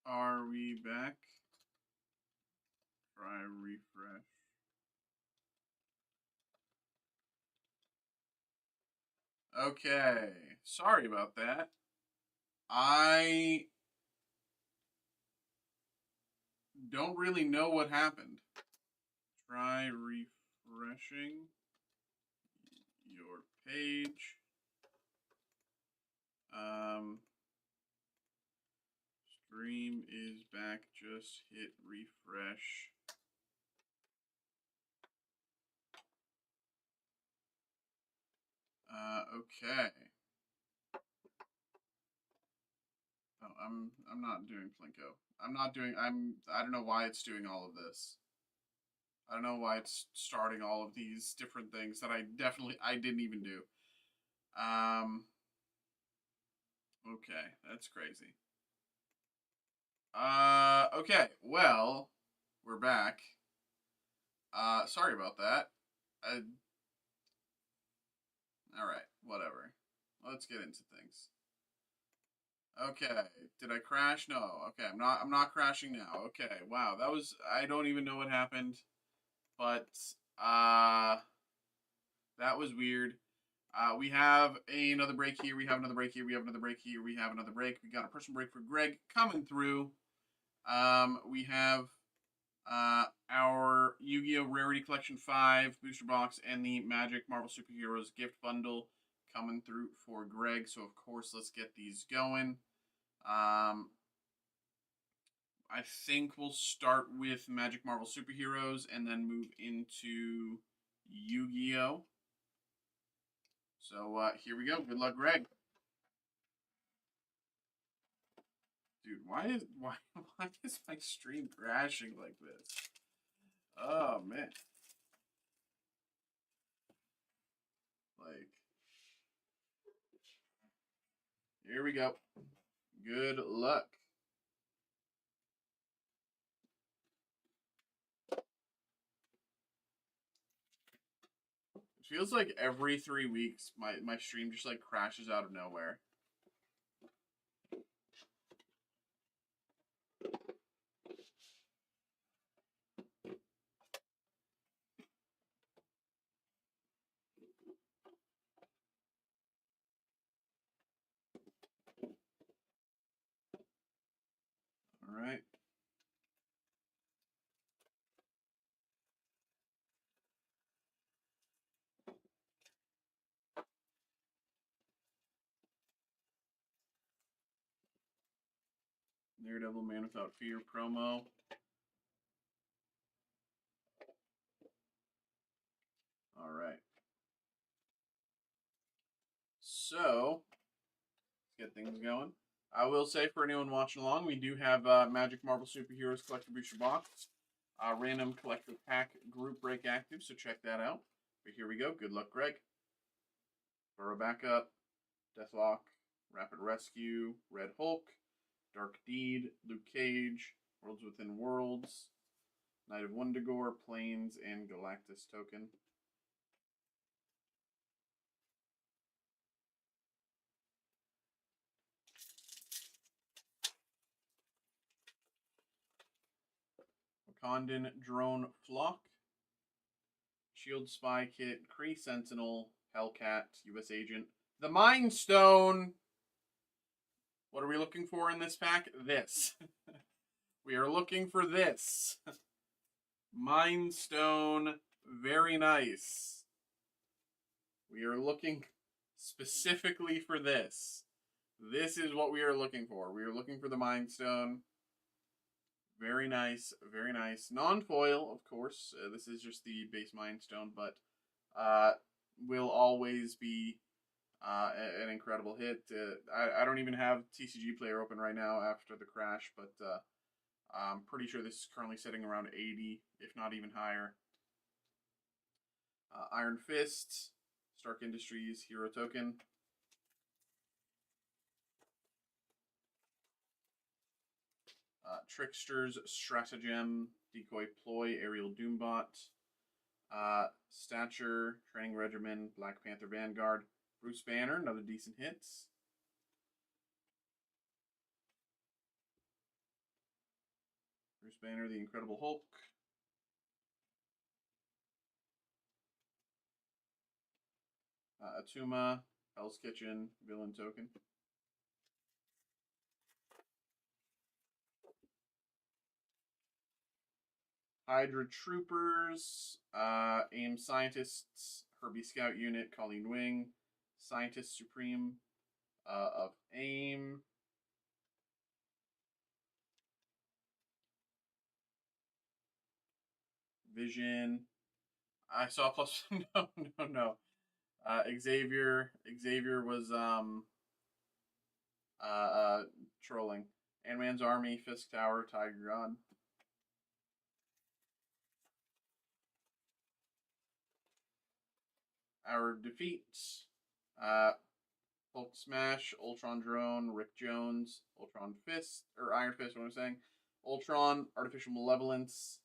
Are we back? Try refresh. Okay. Sorry about that. I don't really know what happened. Try refreshing your page. Stream is back. Just hit refresh. Okay. Oh, I'm not doing Plinko. I don't know why it's doing all of this. I don't know why it's starting all of these different things that I didn't even do. Okay, that's crazy. Okay, well, we're back. Sorry about that. All right, whatever. Let's get into things. Okay, did I crash? No. Okay, I'm not crashing now. Okay, wow, that was I don't even know what happened, but that was weird. We have another break here. We have another break here. We have another break here. We have another break. We got a personal break for Greg coming through. We have our Yu-Gi-Oh! Rarity Collection 5 booster box and the Magic Marvel Superheroes gift bundle coming through for Greg. So, of course, let's get these going. I think we'll start with Magic Marvel Superheroes and then move into Yu-Gi-Oh! So, here we go. Good luck, Greg. Dude, why is my stream crashing like this? Oh man. Like, here we go. Good luck. It feels like every 3 weeks my stream just like crashes out of nowhere. All right. Daredevil Man Without Fear promo. All right. So, let's get things going. I will say for anyone watching along, we do have Magic Marvel Superheroes Collector Booster Box, random collector pack group break active, so check that out. But here we go. Good luck, Greg. Burrow Backup, Deathlock, Rapid Rescue, Red Hulk, Dark Deed, Luke Cage, Worlds Within Worlds, Knight of Wundagore, Plains, and Galactus Token. Wakandan Drone Flock, Shield Spy Kit, Kree Sentinel, Hellcat, US Agent, the Mind Stone. What are we looking for in this pack? This. We are looking for this. Mind Stone, very nice. We are looking specifically for this. This is what we are looking for. We are looking for the Mind Stone. Very nice, very nice. Non-foil, of course. This is just the base Mind Stone, but will always be an incredible hit. I don't even have TCG Player open right now after the crash, but I'm pretty sure this is currently sitting around 80, if not even higher. Iron Fist, Stark Industries, Hero Token. Trickster's Stratagem, Decoy Ploy, Aerial Doombot, Stature, Training Regimen, Black Panther Vanguard, Bruce Banner, another decent hit. Banner, the Incredible Hulk. Atuma, Hell's Kitchen, Villain Token. Hydra Troopers, AIM Scientists, Herbie Scout Unit, Colleen Wing, Scientist Supreme of AIM. Vision. I saw plus no. Xavier was trolling. Ant-Man's Army, Fisk Tower, Tiger God. Our defeats. Hulk Smash, Ultron Drone, Rick Jones, Ultron Fist, or Iron Fist, what I'm saying. Ultron, Artificial Malevolence.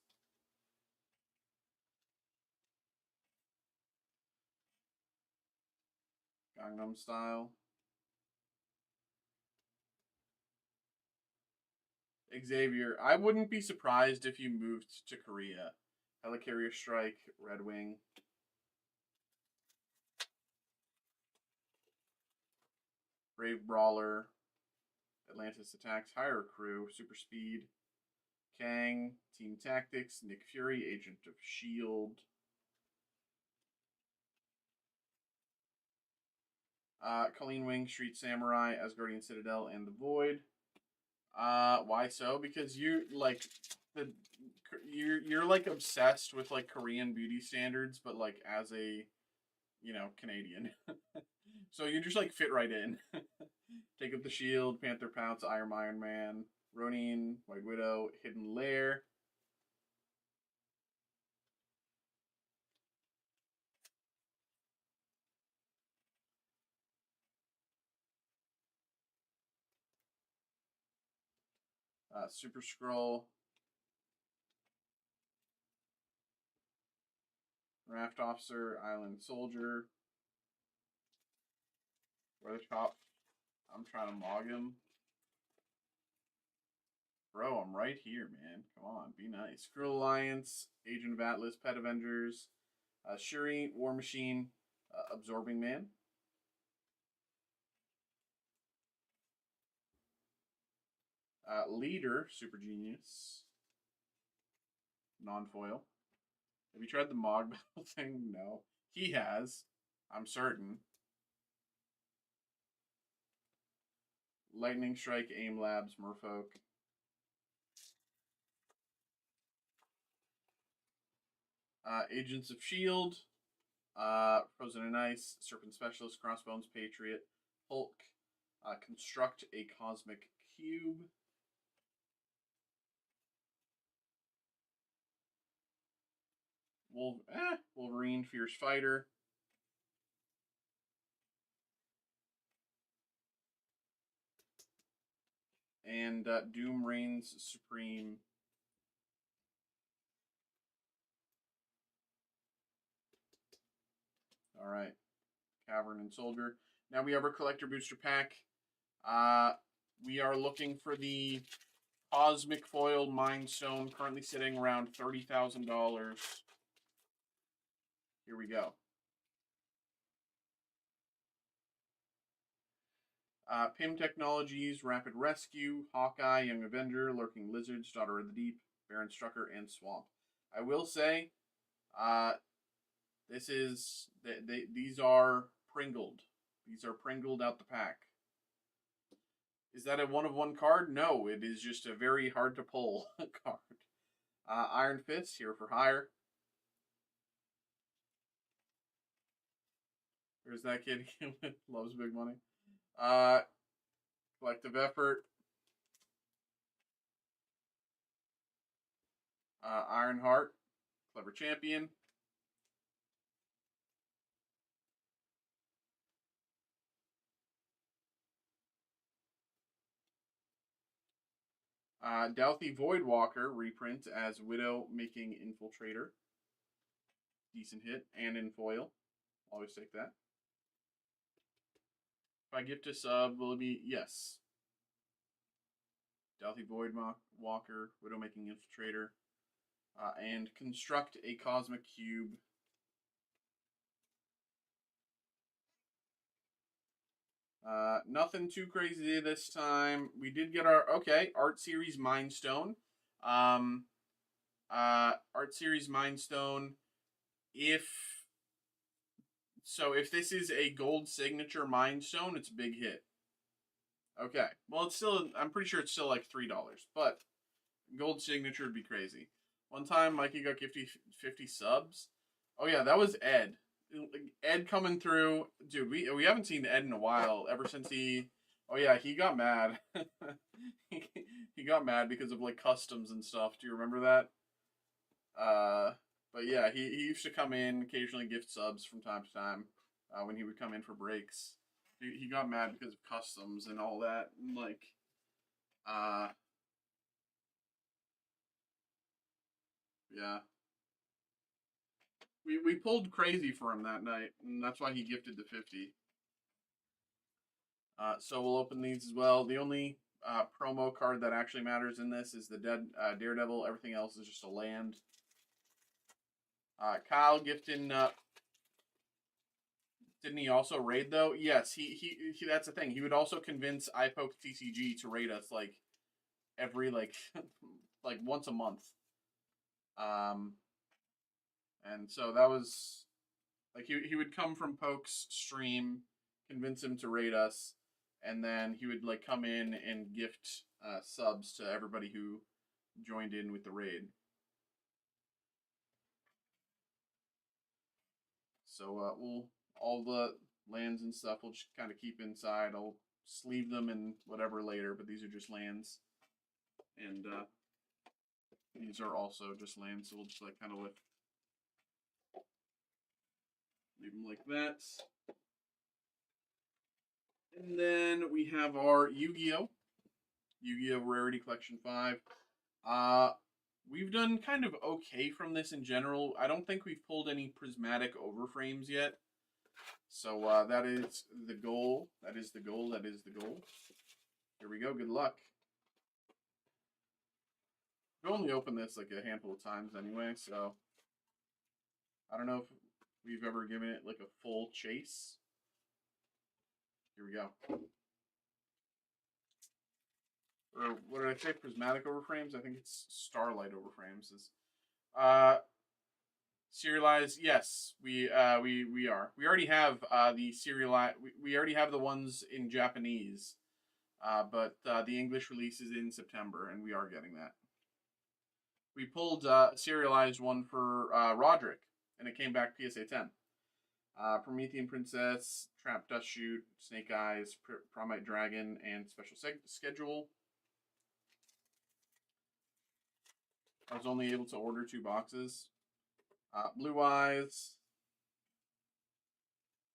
Gangnam Style. Xavier, I wouldn't be surprised if you moved to Korea. Helicarrier Strike, Red Wing. Brave Brawler, Atlantis Attacks, Hire Crew, Super Speed, Kang, Team Tactics, Nick Fury, Agent of S.H.I.E.L.D. Colleen Wing, Street Samurai, Asgardian Citadel, and The Void. Why so? Because you're like obsessed with like Korean beauty standards, but like as a Canadian. So you just like fit right in. Take up the Shield, Panther Pounce, Iron Man, Ronin, White Widow, Hidden Lair. Super Skrull, Raft Officer, Island Soldier, Weather Top. I'm trying to mog him. Bro, I'm right here, man. Come on, be nice. Skrull Alliance, Agent of Atlas, Pet Avengers, Shuri, War Machine, Absorbing Man. Leader, Super Genius. Non-foil. Have you tried the Mog Battle thing? No. He has. I'm certain. Lightning Strike, AIM Labs, Merfolk. Agents of S.H.I.E.L.D. Frozen and Ice, Serpent Specialist, Crossbones, Patriot, Hulk. Construct a Cosmic Cube. Wolverine, Fierce Fighter. And Doom Reigns Supreme. All right. Cavern and Soldier. Now we have our Collector Booster Pack. We are looking for the Cosmic Foil Mind Stone, currently sitting around $30,000. Here we go. Pym Technologies, Rapid Rescue, Hawkeye, Young Avenger, Lurking Lizards, Daughter of the Deep, Baron Strucker, and Swamp. I will say, these are Pringled. These are Pringled out the pack. Is that a one-of-one card? No, it is just a very hard-to-pull card. Iron Fist, here for hire. There's that kid who loves big money. Collective Effort. Ironheart, Clever Champion. Douthie Voidwalker reprint as Widow Making Infiltrator. Decent hit, and in foil. Always take that. If I gift a sub, will it be? Yes. Stealthy Void Walker, Widowmaking Infiltrator, and construct a Cosmic Cube. Nothing too crazy this time. We did get our, Art Series Mind Stone. Art Series Mind Stone. If this is a gold signature Mind Stone, it's a big hit. Okay. Well, it's still, I'm pretty sure it's still like $3, but gold signature would be crazy. One time, Mikey got 50 subs. Oh yeah, that was Ed. Ed coming through, dude. We haven't seen Ed in a while. Ever since he, oh yeah, he got mad. he got mad because of like customs and stuff. Do you remember that? But yeah, he used to come in occasionally, gift subs from time to time. When he would come in for breaks, he got mad because of customs and all that. And like, yeah. We pulled crazy for him that night, and that's why he gifted the 50. So we'll open these as well. The only promo card that actually matters in this is the Daredevil. Everything else is just a land. Kyle gifting. Didn't he also raid though? Yes, he. That's the thing. He would also convince iPoke TCG to raid us like every like like once a month. And so that was like he would come from Poke's stream, convince him to raid us, and then he would like come in and gift subs to everybody who joined in with the raid. So we'll all the lands and stuff we'll just kind of keep inside. I'll sleeve them and whatever later, but these are just lands, and these are also just lands. So we'll just like kind of leave them like that. And then we have our Yu-Gi-Oh! Yu-Gi-Oh! Rarity Collection 5. We've done kind of okay from this in general. I don't think we've pulled any prismatic overframes yet. So that is the goal. That is the goal. That is the goal. Here we go. Good luck. We've only opened this like a handful of times anyway, so I don't know if we've ever given it like a full chase. Here we go. Or what did I say? Prismatic overframes? I think it's Starlight overframes. Serialized? Yes, we are. We already have the serialized. We already have the ones in Japanese, but the English release is in September, and we are getting that. We pulled a serialized one for Roderick, and it came back PSA 10. Promethean Princess, Trap Dust Shoot, Snake Eyes, Promite Dragon, and Special Schedule. I was only able to order 2 boxes. Blue Eyes.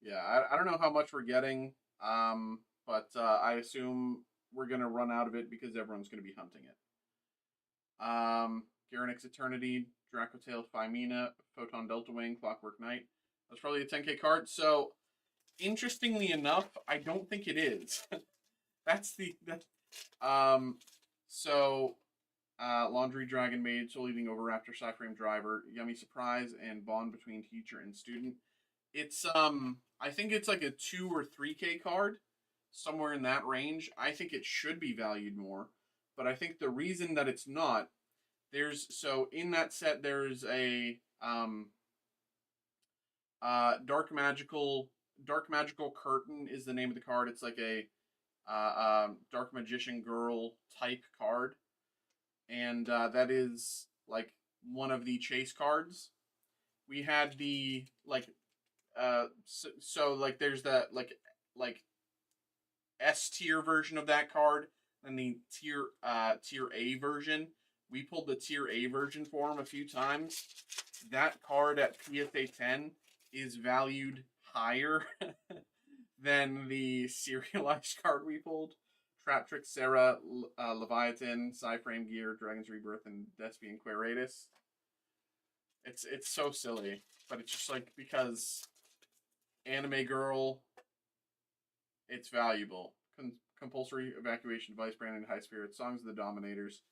Yeah, I don't know how much we're getting, but I assume we're going to run out of it because everyone's going to be hunting it. Garanix Eternity, Dracotail Phimina, Photon Delta Wing, Clockwork Knight. That's probably a 10K card. So, interestingly enough, I don't think it is. Laundry Dragon Maid, Soul Eating Overraptor, Psyframe Driver, Yummy Surprise, and Bond Between Teacher and Student. It's I think it's like a 2 or 3K card, somewhere in that range. I think it should be valued more, but I think the reason that it's not, in that set there's a Dark Magical Curtain is the name of the card. It's like a Dark Magician Girl type card. And that is like one of the chase cards. We had the like there's the like S tier version of that card and the tier A version. We pulled the tier A version for him a few times. That card at PSA 10 is valued higher than the serialized card we pulled. Trap Trick Sarah, Leviathan, Psyframe Gear, Dragon's Rebirth, and Despian Queratus. It's so silly, but it's just like because Anime Girl, it's valuable. Compulsory Evacuation Device, Branded High Spirits, Songs of the Dominators,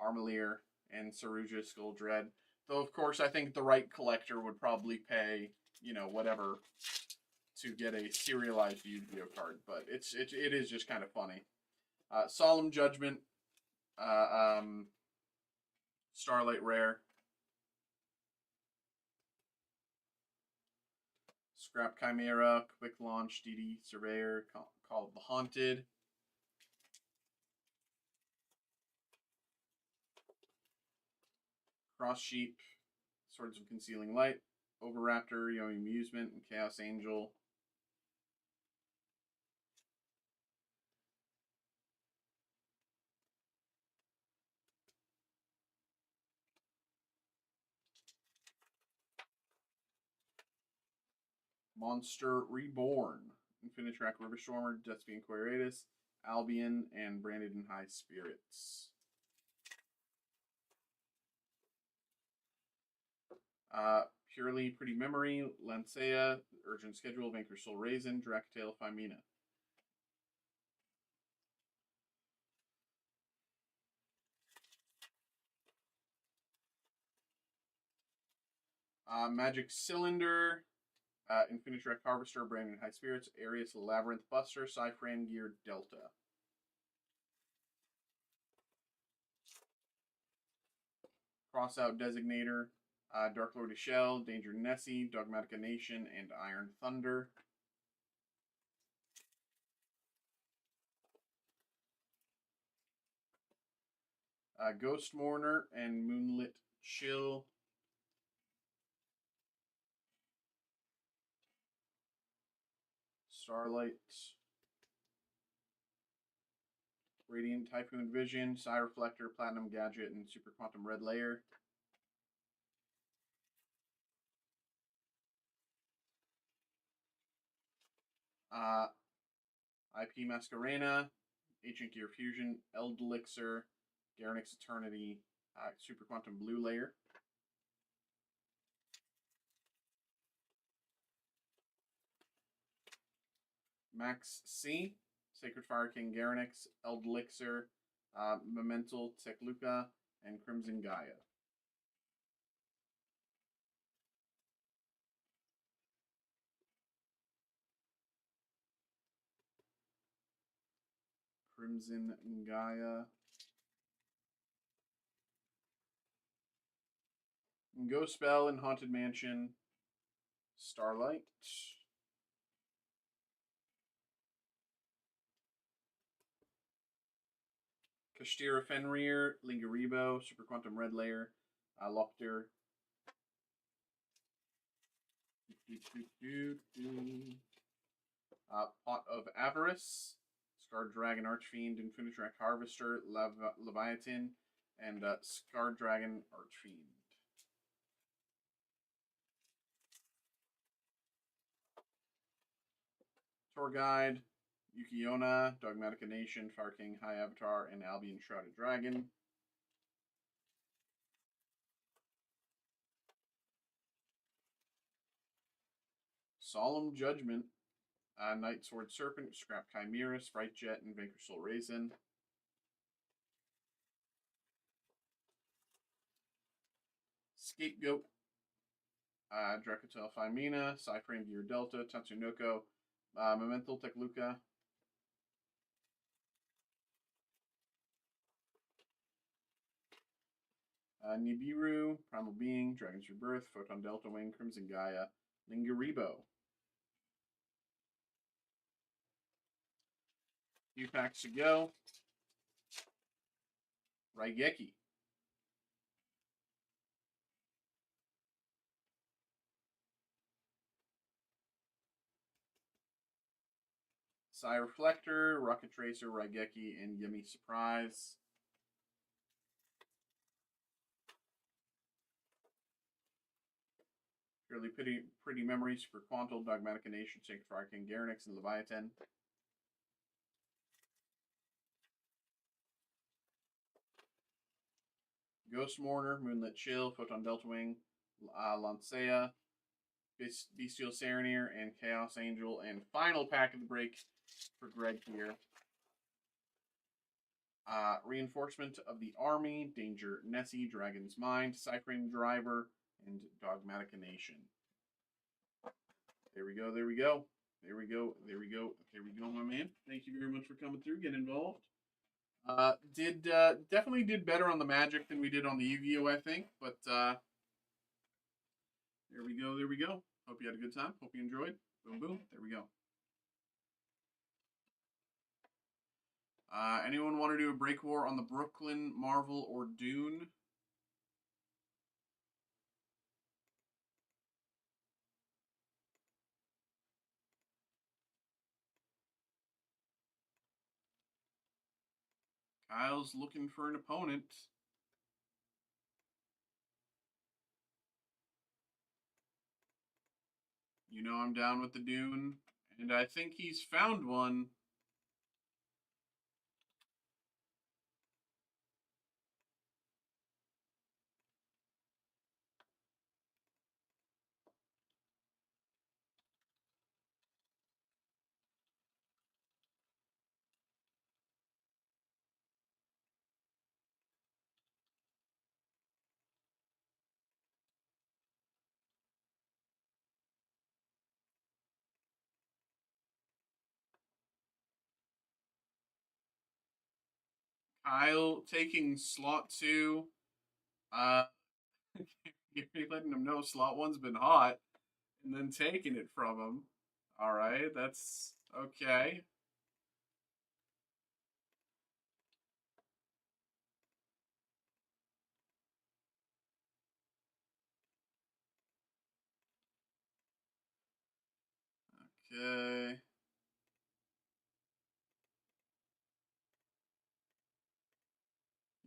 Armalier, and Saruja Skull Dread. Though, of course, I think the right collector would probably pay, you know, whatever to get a serialized Yu-Gi-Oh card. But it is just kind of funny. Solemn Judgment, Starlight Rare, Scrap Chimera, Quick Launch, DD Surveyor, Call of the Haunted, Cross Sheep, Swords of Concealing Light, Overraptor, Young Amusement, and Chaos Angel. Monster Reborn, Infinitrack Riverstormer, Deathfiend Quadratus, Albion, and Branded in High Spirits. Purely Pretty Memory, Lancea, Urgent Schedule, Vanquish Soul Raisin, Dracatail, Phimina. Magic Cylinder, Infinitrack Harvester, Branded High Spirits, Arius Labyrinth Buster, Cyfran Gear Delta. Crossout Designator, Dark Lord of Shell, Danger Nessie, Dogmatica Nation, and Iron Thunder. Ghost Mourner and Moonlit Chill. Starlight. Radiant Typhoon Vision, Psy Reflector, Platinum Gadget, and Super Quantum Red Layer. IP Masquerena, Ancient Gear Fusion, Elixir, Garanix Eternity, Super Quantum Blue Layer. Max C, Sacred Fire King Garanix, Elixir, Memento Tekluka, and Crimson Gaia. Crimson Gaia. Ghost Spell and Haunted Mansion. Starlight. Kashtira Fenrir, Lingaribo, Super Quantum Red Layer, Locter. Pot of Avarice, Scarred Dragon Archfiend, Infinitrack Harvester, Leviathan, and Scarred Dragon Archfiend. Tour Guide, Yukiona, Dogmatica Nation, Fire King, High Avatar, and Albion Shrouded Dragon. Solemn Judgment, Night Sword Serpent, Scrap Chimera, Sprite Jet, and Vanquish Soul Raisin. Scapegoat, Dracatail Phimina, Cyframe Gear Delta, Tatsunoko, Memento Tekluka. Nibiru, Primal Being, Dragon's Rebirth, Photon Delta Wing, Crimson Gaia, Lingaribo. Few packs to go. Raigeki. Psy Reflector, Rocket Tracer, Raigeki, and Yummy Surprise. Purely Pretty Memory, Super Quantal, Dogmatica Nation, Sacred Fire King, Garanix, and Leviathan. Ghost Mourner, Moonlit Chill, Photon Delta Wing, Lancea, Bestial Serenir, and Chaos Angel. And final pack of the break for Greg here. Reinforcement of the Army, Danger Nessie, Dragon's Mind, Cycling Driver, and Dogmatica Nation. There we go, there we go. There we go, there we go, there we go, my man. Thank you very much for coming through, getting involved. Definitely did better on the Magic than we did on the Yu-Gi-Oh, I think, but there we go, there we go. Hope you had a good time, hope you enjoyed. Boom, boom, there we go. Anyone want to do a break war on the Brooklyn, Marvel, or Dune? Kyle's looking for an opponent. You know I'm down with the Dune, and I think he's found one. Kyle taking slot 2. You're letting him know slot 1's been hot, and then taking it from him. All right, that's okay. Okay.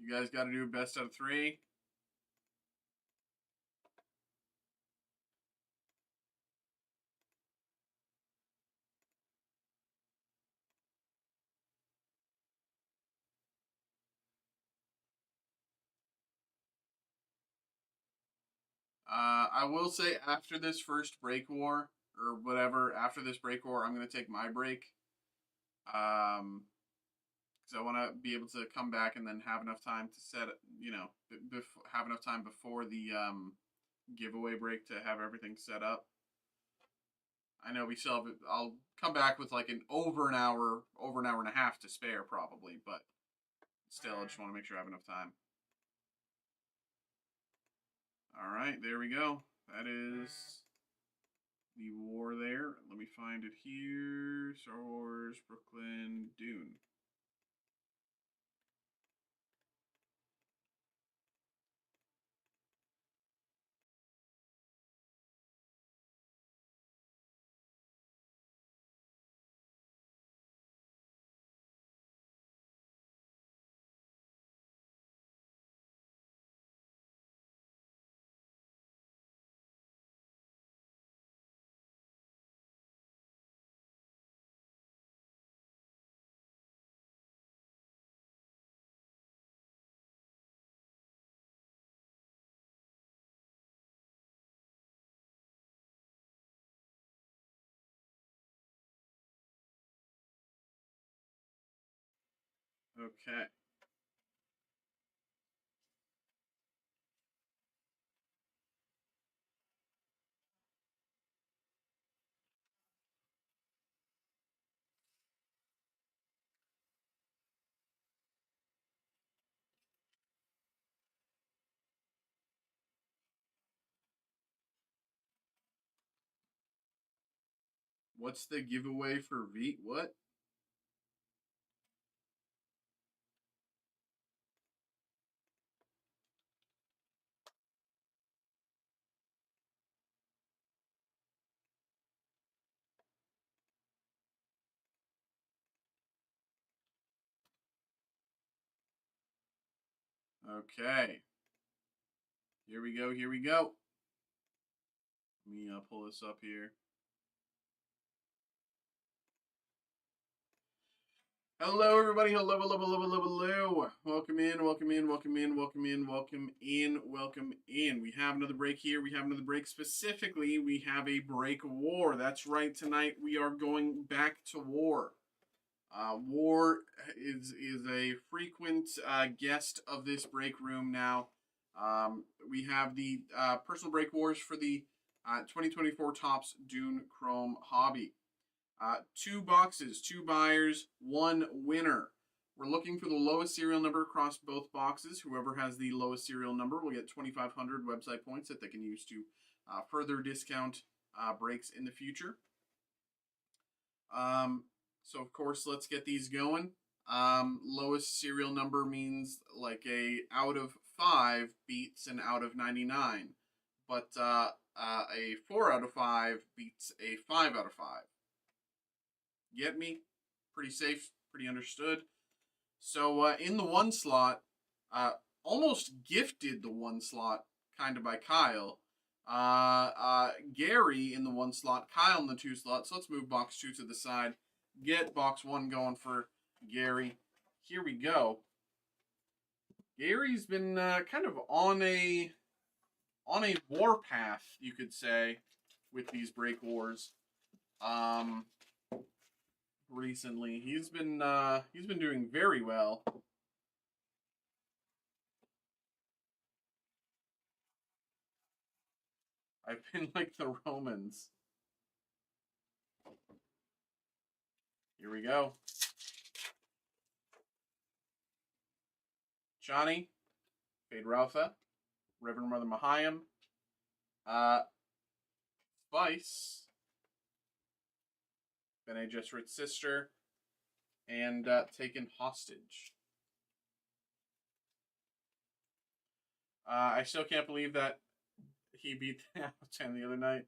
You guys got to do best out of 3. I will say after this first break war or whatever, after this break war, I'm gonna take my break. Because I want to be able to come back and then have enough time to set, have enough time before the giveaway break to have everything set up. I know we still have. I'll come back with like over an hour and a half to spare probably, but still, I just want to make sure I have enough time. All right, there we go. That is the war there. Let me find it here. Star Wars, Brooklyn, Dune. Okay. What's the giveaway for V? What? Okay. Here we go. Here we go. Let me pull this up here. Hello, everybody. Hello, hello, hello, hello, hello. Welcome in, welcome in, welcome in, welcome in, welcome in, welcome in. We have another break here. We have another break. Specifically, we have a break war. That's right. Tonight, we are going back to war. War is a frequent guest of this break room now. We have the personal break wars for the 2024 Topps Dune Chrome Hobby. 2 boxes, 2 buyers, 1 winner. We're looking for the lowest serial number across both boxes. Whoever has the lowest serial number will get 2,500 website points that they can use to further discount breaks in the future. So of course, let's get these going. Lowest serial number means like a out of 5 beats an out of 99, but a 4 out of 5 beats a 5 out of 5. Get me? Pretty safe, pretty understood. So in the 1 slot, almost gifted the 1 slot, kind of by Kyle. Gary in the 1 slot, Kyle in the 2 slot. So let's move box 2 to the side. Get box 1 going for Gary. Here we go. Gary's been kind of on a war path, you could say, with these break wars. Recently, he's been doing very well. I've been like the Romans. Here we go. Johnny, Fade Ralpha, Reverend Mother Mahayam, Vice, Bene Gesserit's sister, and Taken Hostage. I still can't believe that he beat the Avatar the other night.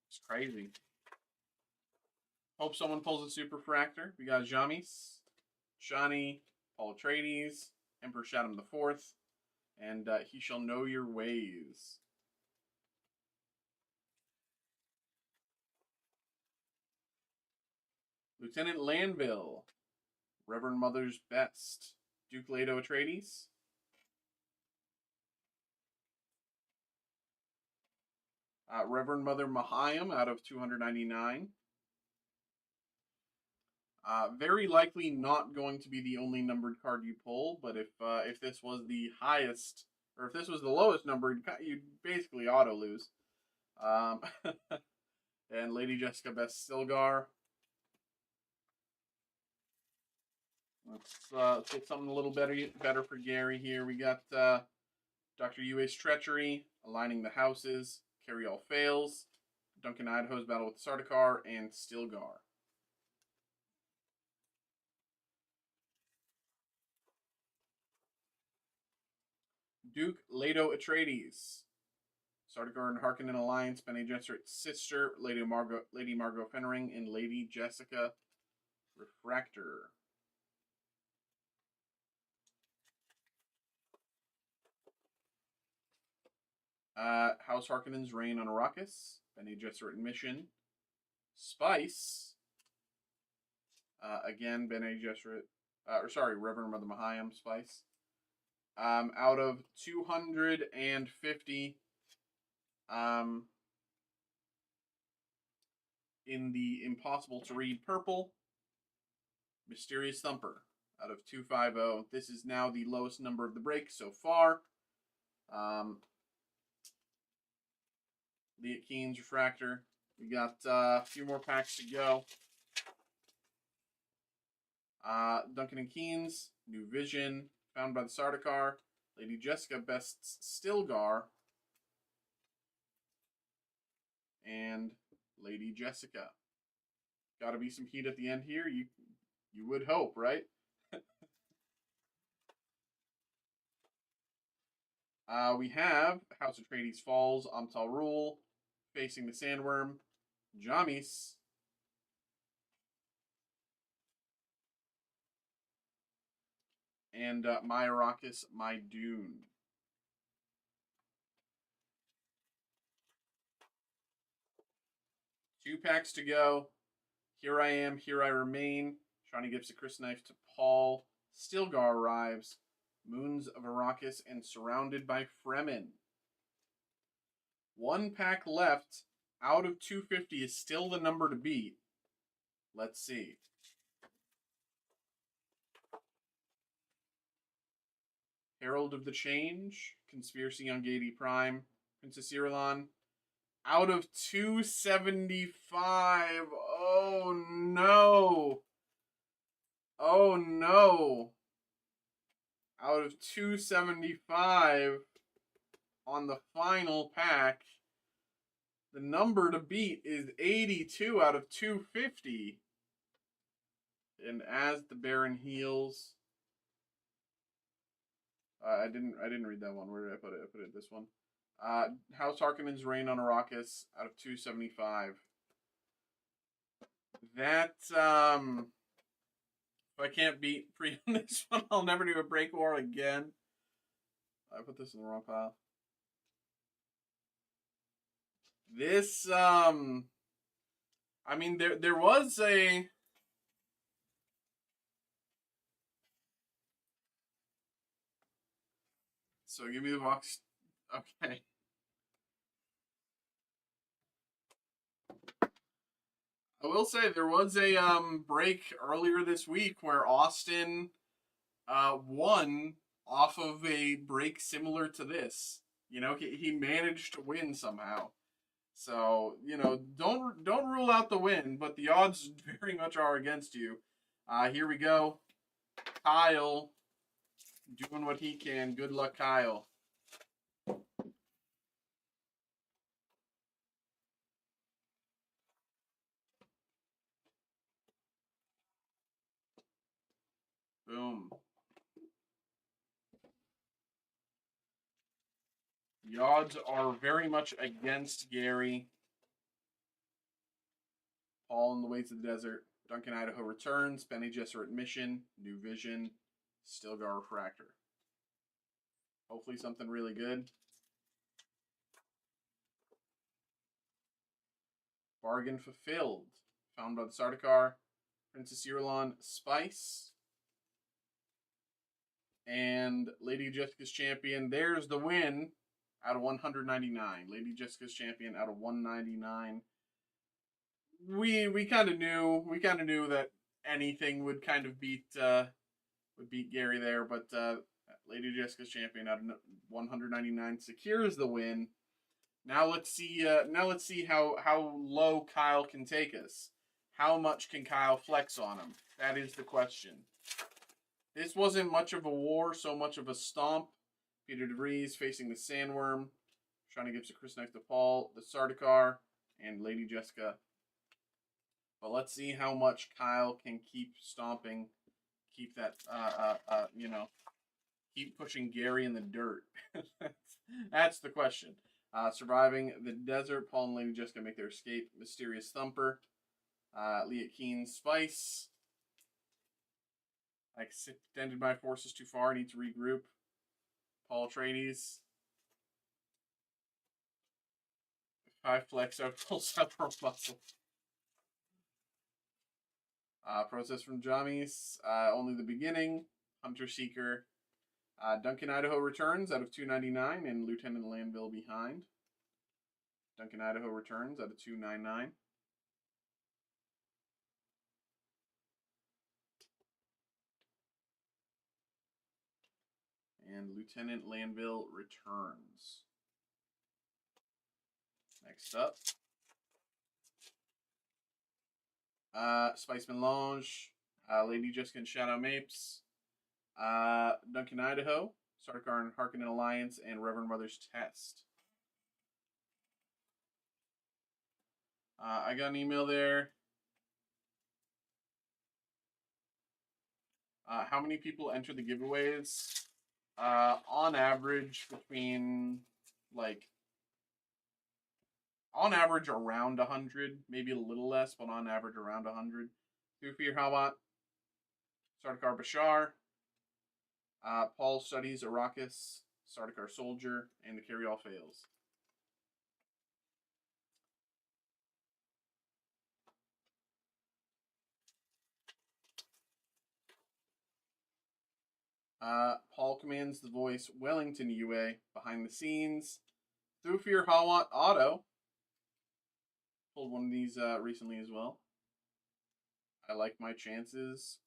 It's crazy. Hope someone pulls a Super Fractor. We got Jamis, Johnny, Paul Atreides, Emperor Shaddam IV, and He Shall Know Your Ways. Lieutenant Lanville, Reverend Mother's Best, Duke Leto Atreides, Reverend Mother Mahayam out of 299. Very likely not going to be the only numbered card you pull, but if this was the highest, or if this was the lowest numbered, you'd basically auto lose. And Lady Jessica Best Stilgar. Let's get something a little better for Gary here. We got Dr. Yue's Treachery, Aligning the Houses, Carry All Fails, Duncan Idaho's Battle with Sardaukar, and Stilgar. Duke Leto Atreides, Sardaukar and Harkonnen Alliance, Bene Gesserit's sister, Lady Margot Fenring, and Lady Jessica Refractor. House Harkonnen's Reign on Arrakis, Bene Gesserit Mission, Spice, again Bene Gesserit, Reverend Mother Mahayam Spice. Out of 250, in the impossible to read purple, Mysterious Thumper out of 250. This is now the lowest number of the break so far. Leah Keen's Refractor. We got a few more packs to go. Duncan and Keen's, New Vision, Found by the Sardaukar, Lady Jessica Best's Stilgar, and Lady Jessica. Gotta be some heat at the end here. You would hope, right? We have House Atreides Falls, Amtal Rule, Facing the Sandworm, Jamis, and My Arrakis, My Dune. Two packs to go. Here I Am, Here I Remain. Shawnee gives a Chris Knife to Paul. Stilgar arrives. Moons of Arrakis and Surrounded by Fremen. One pack left. out of 250 is still the number to beat. Let's see. Herald of the Change, Conspiracy on Gaiety Prime, Princess Irulan. Out of 275. Oh no. Oh no. Out of 275 on the final pack, the number to beat is 82 out of 250. And as the Baron heals, I didn't read that one. Where did I put it? I put it this one. House Harkonnen's Reign on Arrakis out of 275. That if I can't beat pre on this one, I'll never do a break war again. I put this in the wrong pile. This I mean there was a so give me the box. Okay. I will say there was a break earlier this week where Austin won off of a break similar to this. You know, he managed to win somehow. So, you know, don't rule out the win, but the odds very much are against you. Here we go. Kyle doing what he can. Good luck, Kyle. Boom. The odds are very much against Gary. Paul in the Ways of the Desert. Duncan Idaho returns. Benny Gesserit mission. New Vision. Stilgar Refractor. Hopefully something really good. Bargain fulfilled. Found by the Sardaukar. Princess Irulan Spice. And Lady Jessica's Champion. There's the win out of 199. Lady Jessica's Champion out of 199. We kind of knew that anything would kind of beat Gary there, but Lady Jessica's Champion out of 199 secures the win. Now let's see how low Kyle can take us. How much can Kyle flex on him? That is the question. This wasn't much of a war, so much of a stomp. Peter DeVries facing the Sandworm. Shawnee gives a Chris next to Paul, the Sardaukar, and Lady Jessica. But let's see how much Kyle can keep stomping, keep that, you know, keep pushing Gary in the dirt. That's the question. Surviving the desert, Paul and Lady Jessica make their escape. Mysterious Thumper. Leah Keen Spice. I extended my forces too far. Need to regroup. Paul Atreides. 5 flex out, pulls out pro muscle. Process from Jammies. Only the beginning. Hunter Seeker. Duncan Idaho returns out of 299 and Lieutenant Landville behind. Duncan Idaho returns out of 299. And Lieutenant Landville returns. Next up. Spice Melange. Lady Jessica and Shadow Mapes. Duncan Idaho. Sardaukar and Harkonnen Alliance. And Reverend Mother's Test. I got an email there. How many people enter the giveaways? On average, on average around 100, maybe a little less, but on average around 100. Thufir Hawat, Sardaukar Bashar, Paul studies Arrakis, Sardaukar Soldier, and the Carry All Fails. Paul commands the voice Wellington UA behind the scenes. Thufir Hawat Auto. Pulled one of these recently as well. I like my chances.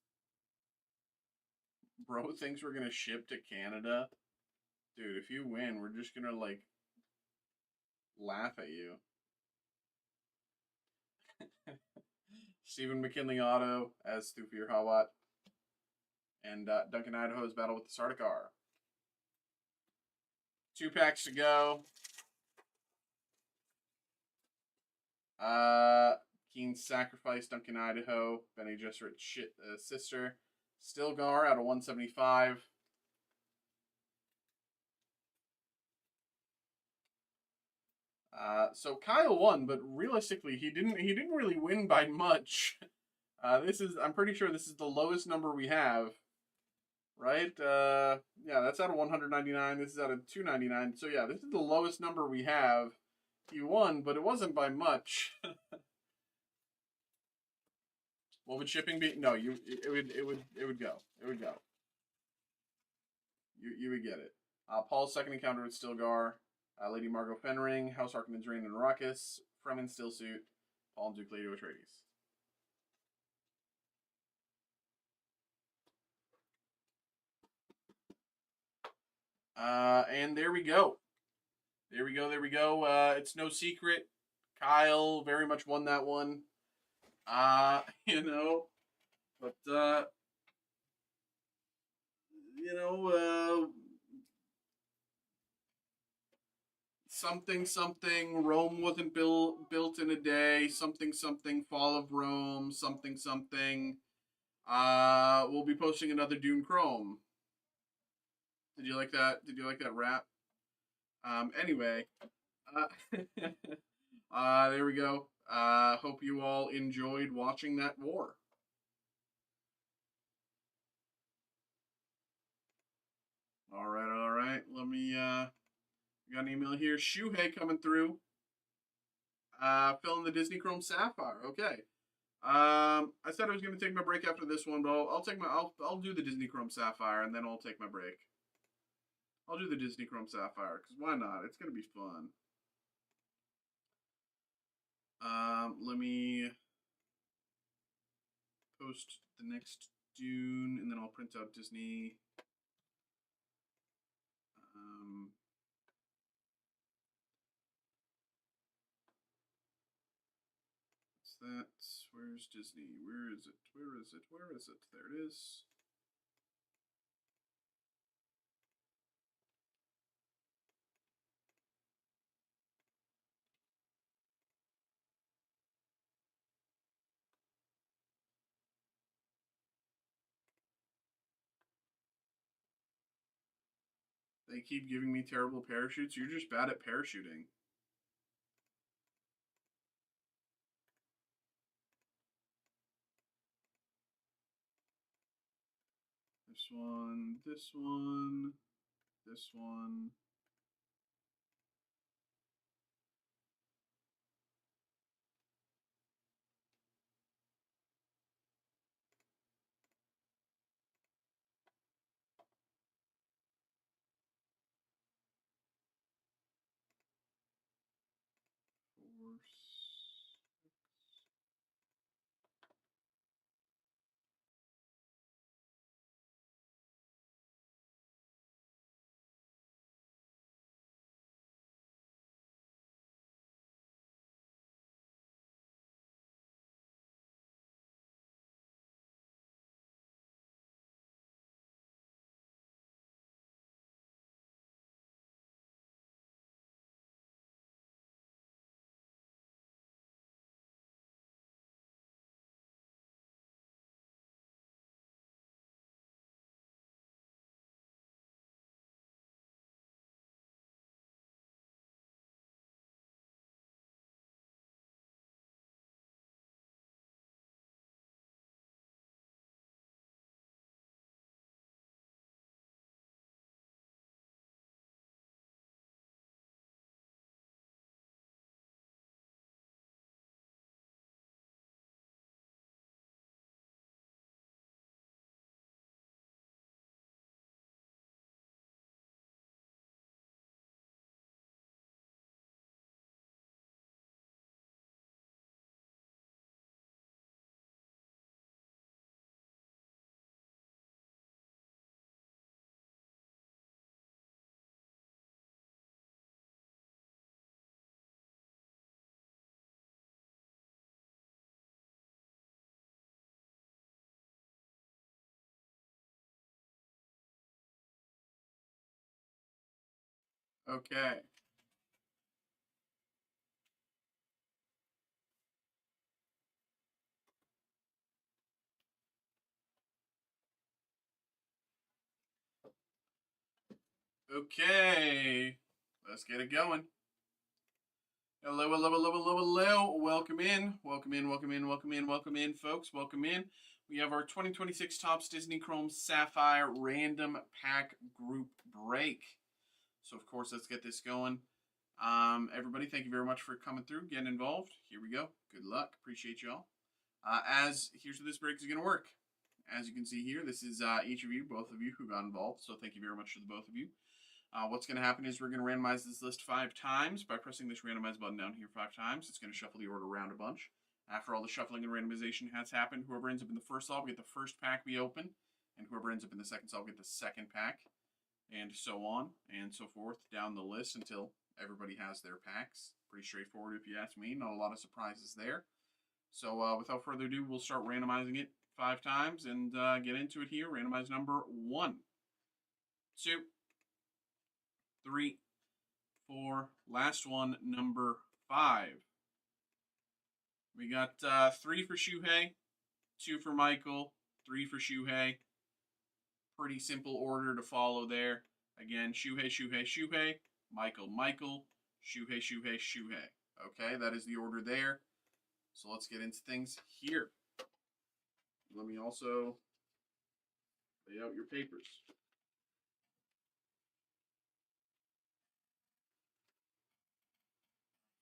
Bro thinks we're gonna ship to Canada. Dude, if you win, we're just gonna, like, laugh at you. Stephen McKinley auto as Thufir Hawat. And Duncan Idaho's battle with the Sardaukar. 2 packs to go. Keen's Sacrifice, Duncan Idaho, Benny Gesserit's sister. Stilgar out of 175. So Kyle won, but realistically, he didn't really win by much. I'm pretty sure this is the lowest number we have. Right? Yeah, that's out of 199. This is out of 299. So yeah, this is the lowest number we have. He won, but it wasn't by much. What would shipping be? No, it would go. It would go. You would get it. Paul's second encounter with Stilgar. Lady Margot Fenring, House Harkonnen's Reign and Arrakis, Fremen Stillsuit, Paul and Duke Leto Atreides. And there we go. There we go. It's no secret. Kyle very much won that one. You know, but, you know, something, Rome wasn't built in a day, something, Fall of Rome, something. We'll be posting another Dune Chrome. Did you like that? Did you like that rap? Anyway, there we go. Hope you all enjoyed watching that war. All right. Let me, we got an email here. Shuhei coming through. Filling the Disney Chrome Sapphire. Okay. I said I was going to take my break after this one, but I'll do the Disney Chrome Sapphire, and then I'll take my break. I'll do the Disney Chrome Sapphire, because why not? It's going to be fun. Let me post the next Dune, and then I'll print out Disney. What's that? Where's Disney? Where is it? There it is. They keep giving me terrible parachutes. You're just bad at parachuting. This one. Okay. Okay. Let's get it going. Hello, hello, hello, hello, hello. Welcome in. Welcome in, welcome in, welcome in, welcome in, folks. Welcome in. We have our 2026 Topps Disney Chrome Sapphire Random Pack Group Break. So, of course, let's get this going. Everybody, thank you very much for coming through, getting involved. Here we go. Good luck. Appreciate y'all. Here's how this break is going to work. As you can see here, this is each of you, both of you who got involved. So, thank you very much to the both of you. What's going to happen is we're going to randomize this list 5 times. By pressing this randomize button down here 5 times, it's going to shuffle the order around a bunch. After all the shuffling and randomization has happened, whoever ends up in the first slot will get the first pack we open, and whoever ends up in the second slot will get the second pack, and so on and so forth down the list until everybody has their packs. Pretty straightforward if you ask me. Not a lot of surprises there. So without further ado, we'll start randomizing it 5 times and get into it here. Randomize number 1, 2, 3, 4, last one, number 5. We got 3 for Shuhei, 2 for Michael, 3 for Shuhei. Pretty simple order to follow there. Again, Shuhei, Shuhei, Shuhei, Michael, Michael, Shuhei, Shuhei, Shuhei. Okay, that is the order there. So let's get into things here. Let me also lay out your papers.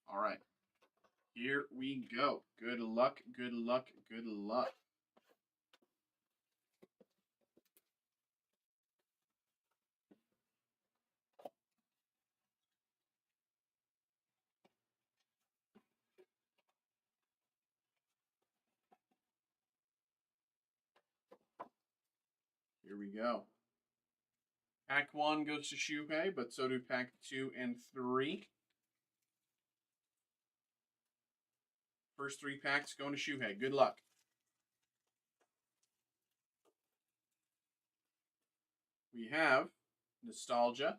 All right. Here we go. Good luck, good luck, good luck. Here we go. Pack 1 goes to Shuhei, but so do pack 2 and 3. First 3 packs going to Shuhei. Good luck. We have Nostalgia,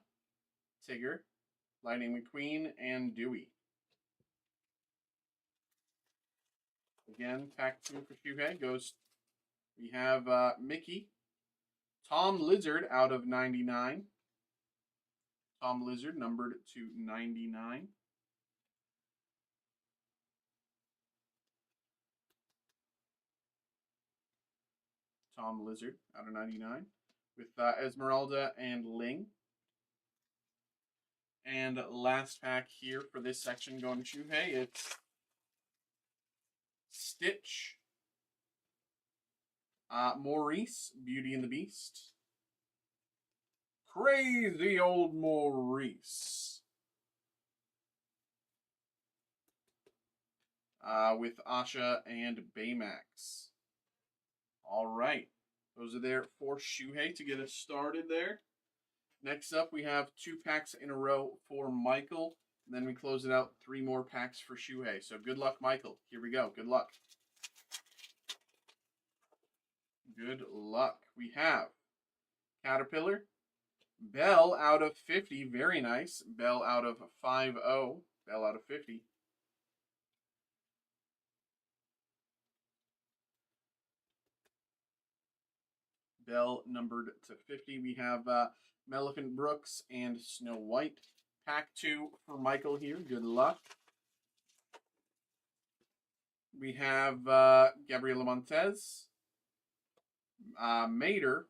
Tigger, Lightning McQueen, and Dewey. Again, pack 2 for Shuhei goes. We have Mickey, Tom Lizard out of 99. Tom Lizard numbered to 99. Tom Lizard out of 99 with Esmeralda and Ling. And last pack here for this section going to Shuhei, it's Stitch, Maurice, Beauty and the Beast, crazy old Maurice, with Asha and Baymax. All right, those are there for Shuhei to get us started there. Next up, we have 2 packs in a row for Michael. And then we close it out 3 more packs for Shuhei. So good luck, Michael. Here we go. Good luck. Good luck. We have Caterpillar, Bell out of 50. Very nice. Bell out of 50. Bell out of 50. Bell numbered to 50. We have Maleficent Brooks and Snow White. Pack 2 for Michael here. Good luck. We have Gabriela Montez, Mater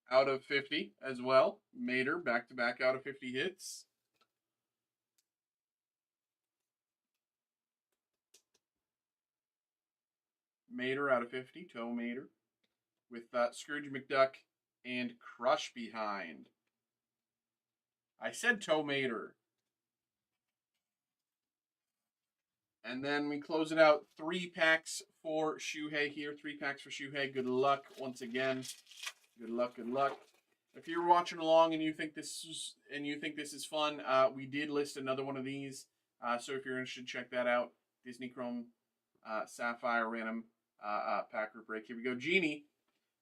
out of 50 as well. Mater back-to-back out of 50 hits. Mater out of 50, Toe Mater, with Scrooge McDuck and Crush behind. I said Toe Mater. And then we close it out. 3 packs for Shuhei here. 3 packs for Shuhei. Good luck once again. Good luck, good luck. If you're watching along and you think this is fun, we did list another one of these. So if you're interested, check that out. Disney Chrome Sapphire Random Pack Group Break. Here we go. Genie.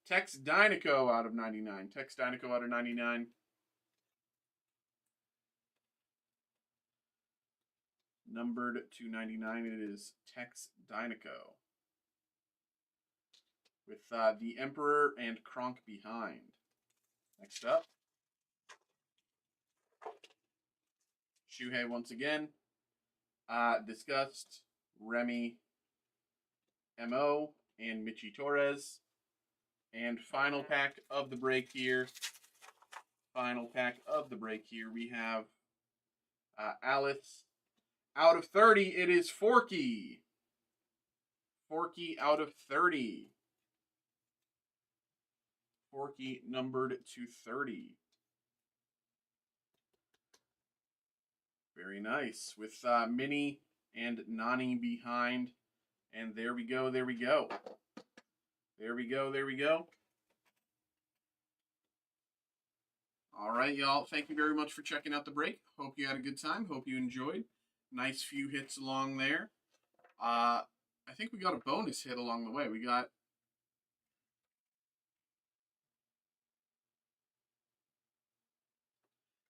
Tex Dynaco out of 99. Tex Dynaco out of 99. Numbered /299, it is Tex Dynaco. With the Emperor and Kronk behind. Next up, Shuhei once again. Disgust, Remy, MO, and Michi Torres. And final pack of the break here. We have Alice. Out of 30, it is Forky. Forky out of 30. Forky numbered /30. Very nice. With Minnie and Nani behind. And there we go. All right, y'all. Thank you very much for checking out the break. Hope you had a good time. Hope you enjoyed. Nice few hits along there. I think we got a bonus hit along the way.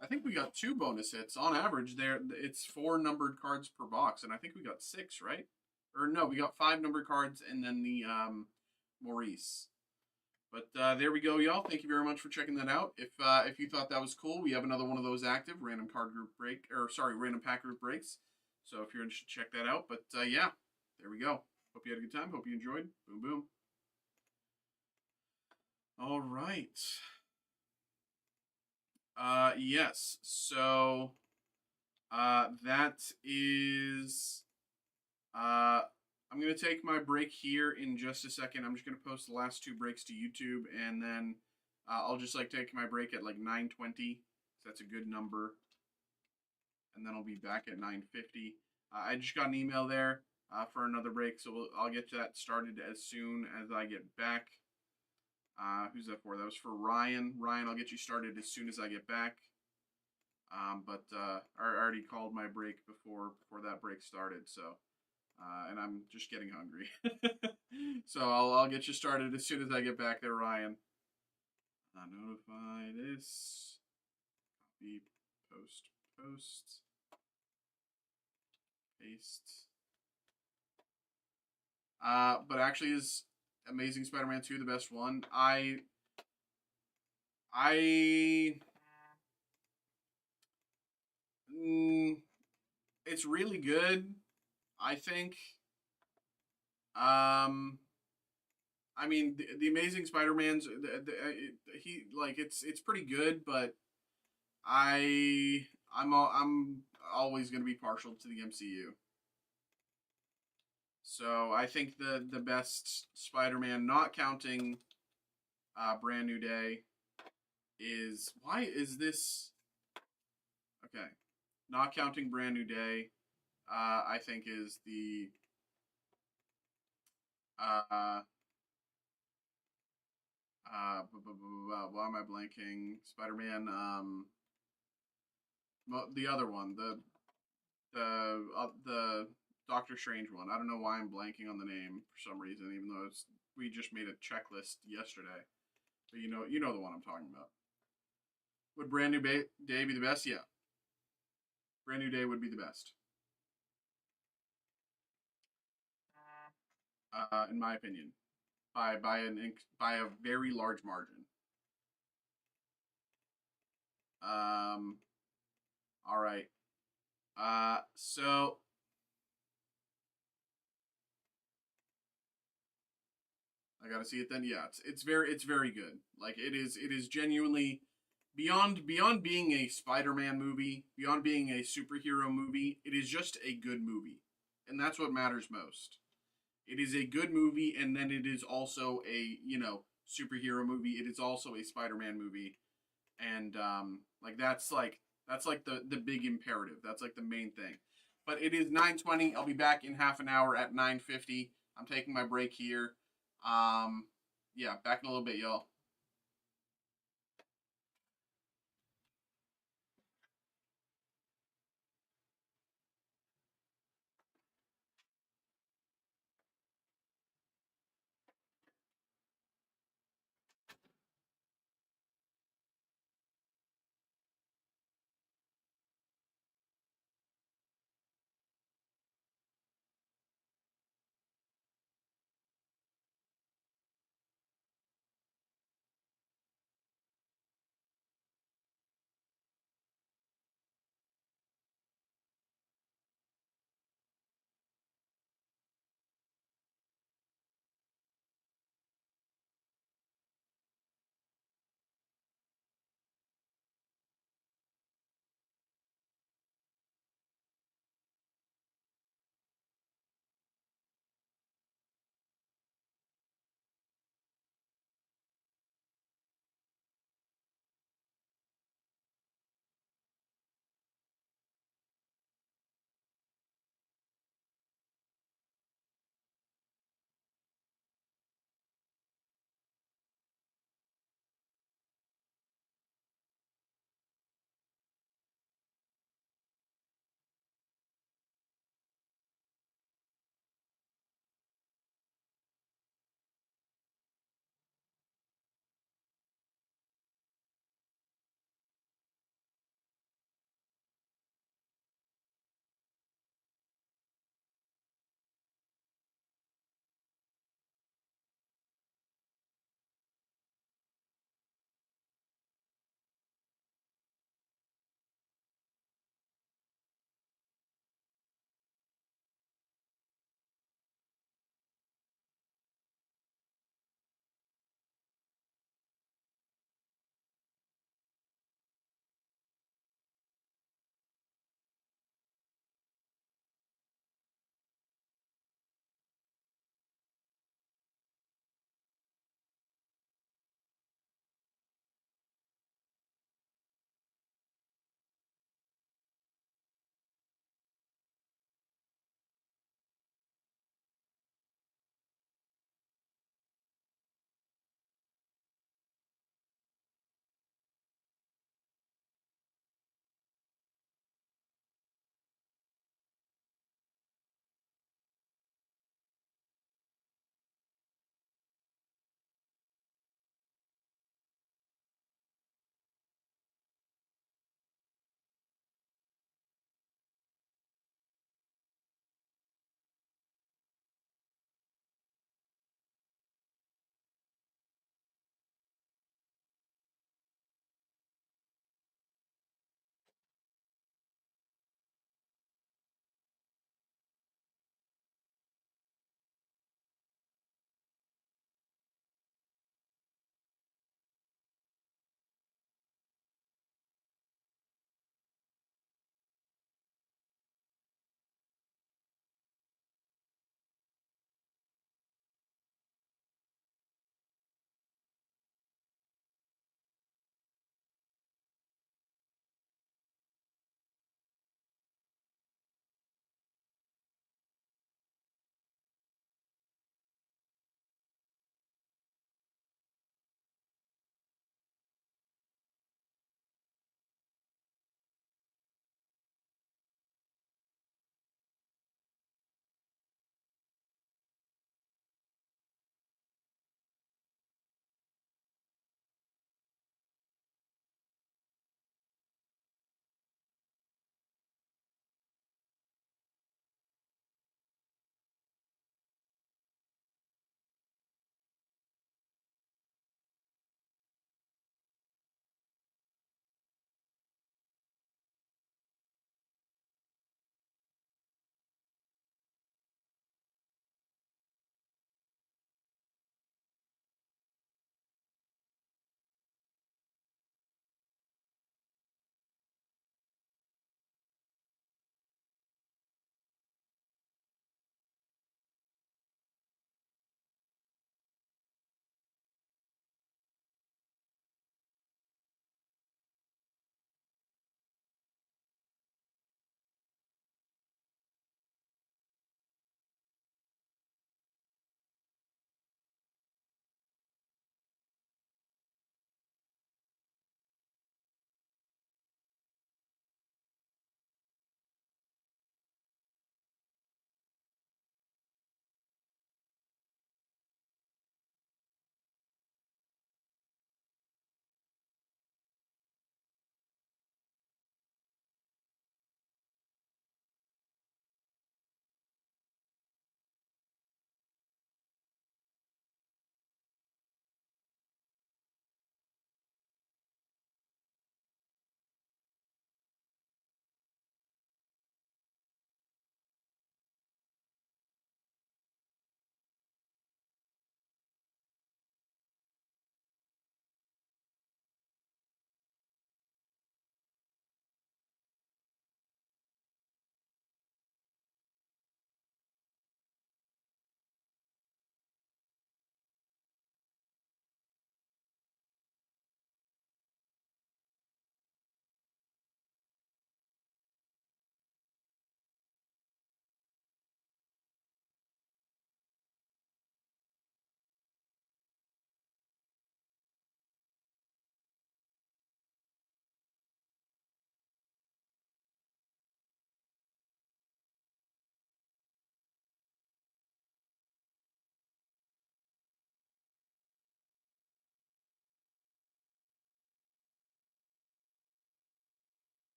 I think we got 2 bonus hits. On average, it's 4 numbered cards per box, and I think we got 6, right? Or no, we got 5 numbered cards and then the Maurice. But there we go, y'all. Thank you very much for checking that out. If you thought that was cool, we have another one of those active random pack group breaks. So if you're interested, check that out. But yeah, there we go. Hope you had a good time. Hope you enjoyed. Boom, boom. All right. Yes. So that is. I'm going to take my break here in just a second. I'm just going to post the last 2 breaks to YouTube, and then I'll just take my break at 9:20. So that's a good number. And then I'll be back at 9:50. I just got an email there for another break, so I'll get that started as soon as I get back. Who's that for? That was for Ryan. Ryan, I'll get you started as soon as I get back. But I already called my break before that break started, so. And I'm just getting hungry. So I'll get you started as soon as I get back there, Ryan. Notify this. Copy, post, paste. But actually, is Amazing Spider-Man 2 the best one? It's really good. I think. I mean, the Amazing Spider-Man's it's pretty good, but I'm always going to be partial to the MCU. So I think the best Spider-Man, not counting Brand New Day, is why is this okay? Not counting Brand New Day. I think is the why am I blanking? Spider-Man, the other one, the Doctor Strange one. I don't know why I'm blanking on the name for some reason, even though we just made a checklist yesterday. But you know the one I'm talking about. Would Brand New Day be the best? Yeah. Brand New Day would be the best. In my opinion, by a very large margin. All right. So I gotta see it then. Yeah, it's very good. It is genuinely beyond being a Spider-Man movie, beyond being a superhero movie. It is just a good movie, and that's what matters most. It is a good movie, and then it is also a superhero movie. It is also a Spider-Man movie, and that's the big imperative. That's the main thing. But it is 9:20. I'll be back in half an hour at 9:50. I'm taking my break here. Yeah, back in a little bit, y'all.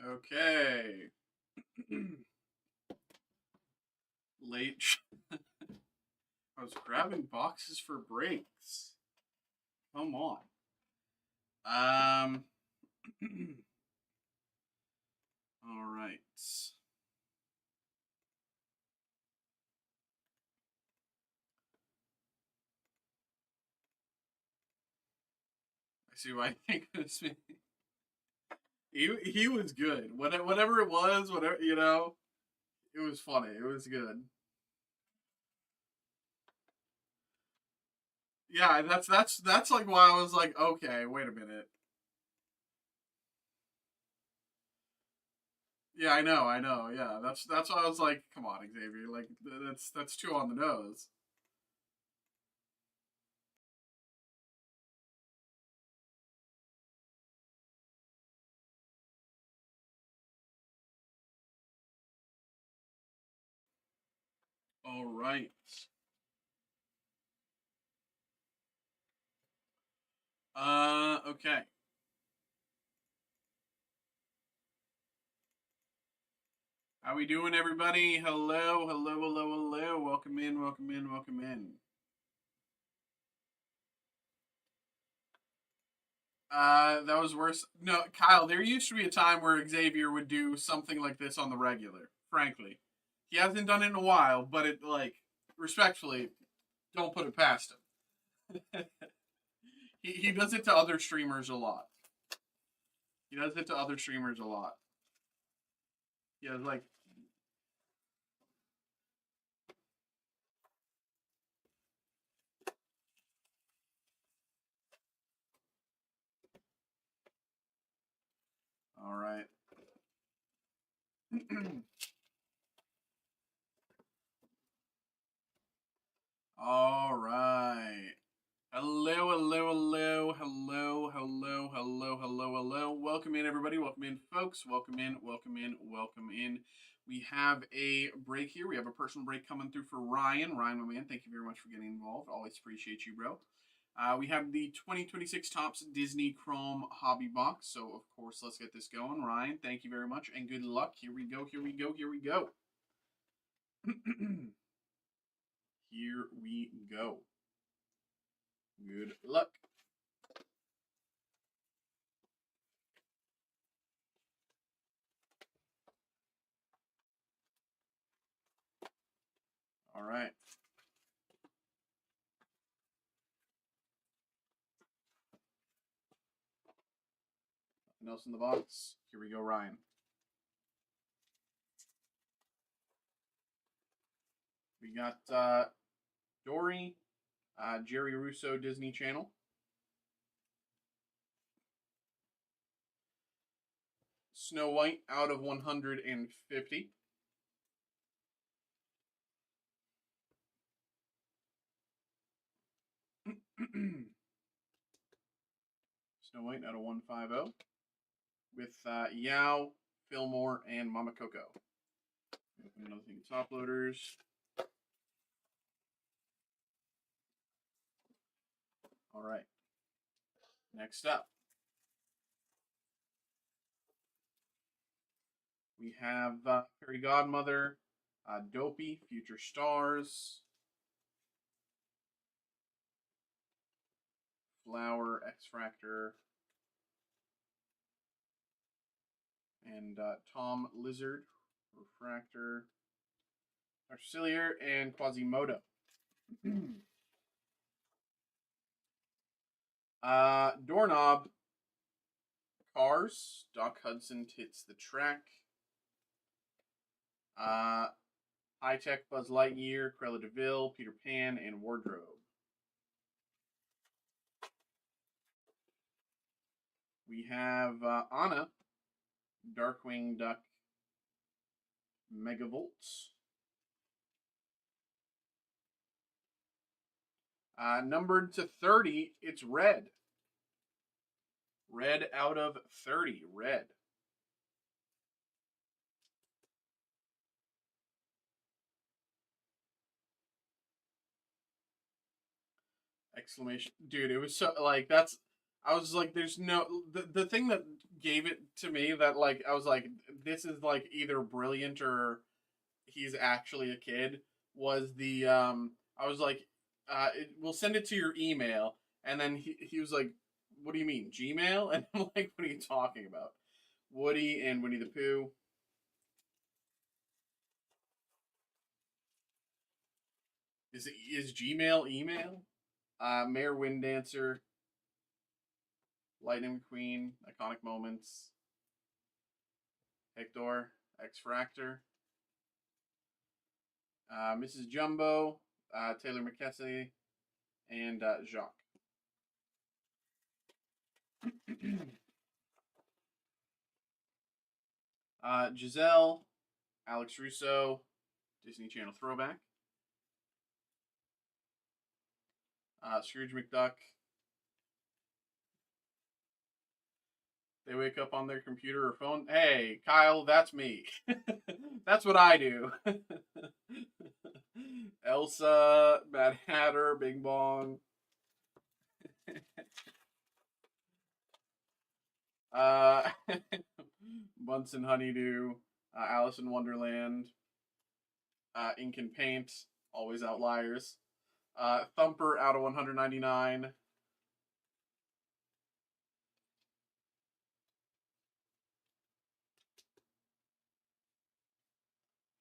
Okay. Late. I was grabbing boxes for breaks. Come on. All right. I see why I think this. He was good. Whatever it was, whatever it was funny. It was good. Yeah, that's like why I was like, okay, wait a minute. Yeah, I know. Yeah, that's why I was like, come on, Xavier, like that's too on the nose. All right. Okay. How we doing, everybody? Hello, hello, hello, hello. Welcome in, welcome in, welcome in. That was worse. No, Kyle, there used to be a time where Xavier would do something like this on the regular, frankly. He hasn't done it in a while, but it, like, respectfully, don't put it past him. He does it to other streamers a lot. He does it to other streamers a lot. Yeah, like, all right. All right. Hello, hello, hello, hello, hello, hello, hello, hello. Welcome in, everybody. Welcome in, folks. Welcome in, welcome in, welcome in. We have a break here. We have a personal break coming through for Ryan. Ryan, my man, thank you very much for getting involved. Always appreciate you, bro. We have the 2026 Topps Disney Chrome Hobby Box. So, of course, let's get this going. Ryan, thank you very much, and good luck. Here we go, here we go, here we go. Here we go. Good luck. All right. Nothing else in the box. Here we go, Ryan. We got Dory, Jerry Russo Disney Channel. Snow White out of 150. Snow White out of 150 with Yao, Fillmore, and Mama Coco. Open another thing of top loaders. All right. Next up, we have Fairy Godmother, Dopey, Future Stars, Flower, X-Fractor, and Tom Lizard, Refractor, Arcelier, and Quasimodo. Doorknob, Cars, Doc Hudson hits the track. High Tech, Buzz Lightyear, Cruella de Vil, Peter Pan, and Wardrobe. We have Anna, Darkwing Duck, Megavolts. Numbered to 30, it's red. Red out of 30, red. Exclamation. Dude, it was so, like, that's I was like, there's no the thing that gave it to me that like I was like, this is like either brilliant or he's actually a kid was the I was like, we'll send it to your email, and then he was like, what do you mean Gmail? And I'm like, what are you talking about? Woody and Winnie the Pooh. Is Gmail email? Mayor Wind Dancer, Lightning McQueen, Iconic Moments, Hector, X Fractor, Mrs. Jumbo, Taylor McKessie, and Jacques. Giselle, Alex Russo, Disney Channel throwback. Scrooge McDuck. They wake up on their computer or phone. Hey, Kyle, that's me. That's what I do. Elsa, Mad Hatter, Bing Bong. uh, Bunsen Honeydew, Alice in Wonderland, Ink and Paint, always outliers. Thumper out of 199.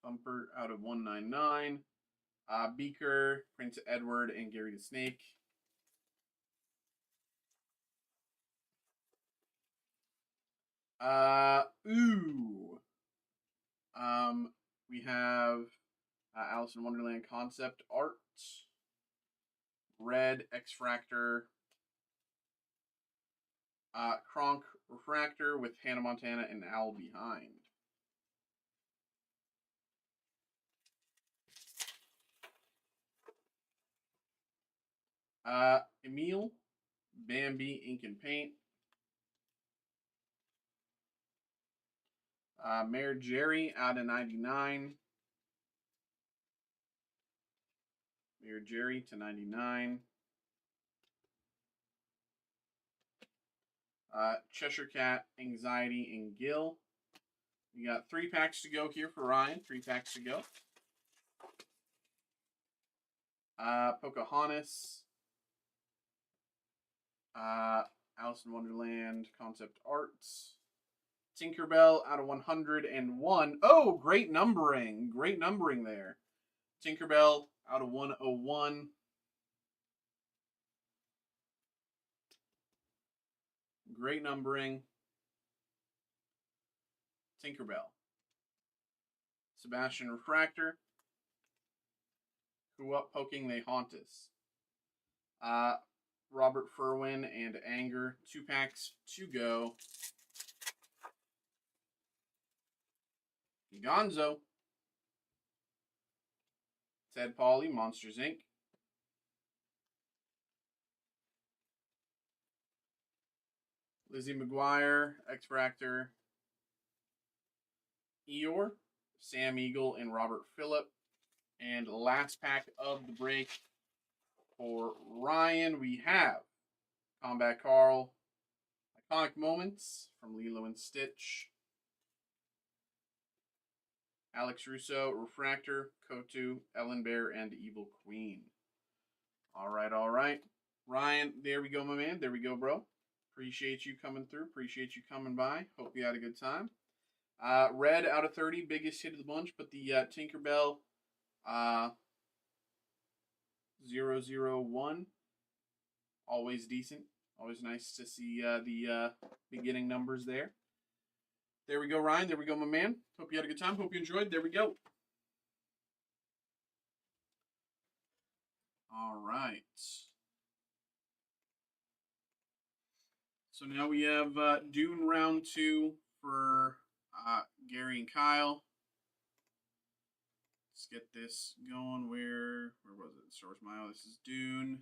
Thumper out of 199. Beaker, Prince Edward, and Gary the Snake. Ooh. We have Alice in Wonderland concept art. Red X-Fractor. Kronk Refractor with Hannah Montana and Al behind. Emil, Bambi, Ink and Paint. Mayor Jerry out of 99. Mayor Jerry to 99. Cheshire Cat, Anxiety, and Gil. We got 3 packs to go here for Ryan. 3 packs to go. Pocahontas. Alice in Wonderland concept arts. Tinkerbell out of 101. Oh, great numbering. Great numbering there. Tinkerbell out of 101. Great numbering. Tinkerbell. Sebastian Refractor. Who Up Poking They Haunt Us. Robert Furwin and Anger. 2 packs to go. Gonzo. Ted Pauley, Monsters Inc. Lizzie McGuire, X-Fractor. Eeyore, Sam Eagle, and Robert Phillip. And last pack of the break for Ryan, we have Combat Carl, Iconic Moments from Lilo and Stitch, Alex Russo, Refractor, Kotu, Ellen Bear, and Evil Queen. All right, all right. Ryan, there we go, my man. There we go, bro. Appreciate you coming through. Appreciate you coming by. Hope you had a good time. Red out of 30, biggest hit of the bunch, but the Tinkerbell 001, always decent. Always nice to see the beginning numbers there. There we go, Ryan. There we go, my man. Hope you had a good time. Hope you enjoyed. There we go. All right. So now we have Dune round 2 for Gary and Kyle. Let's get this going. Where was it? Source Mile. This is Dune.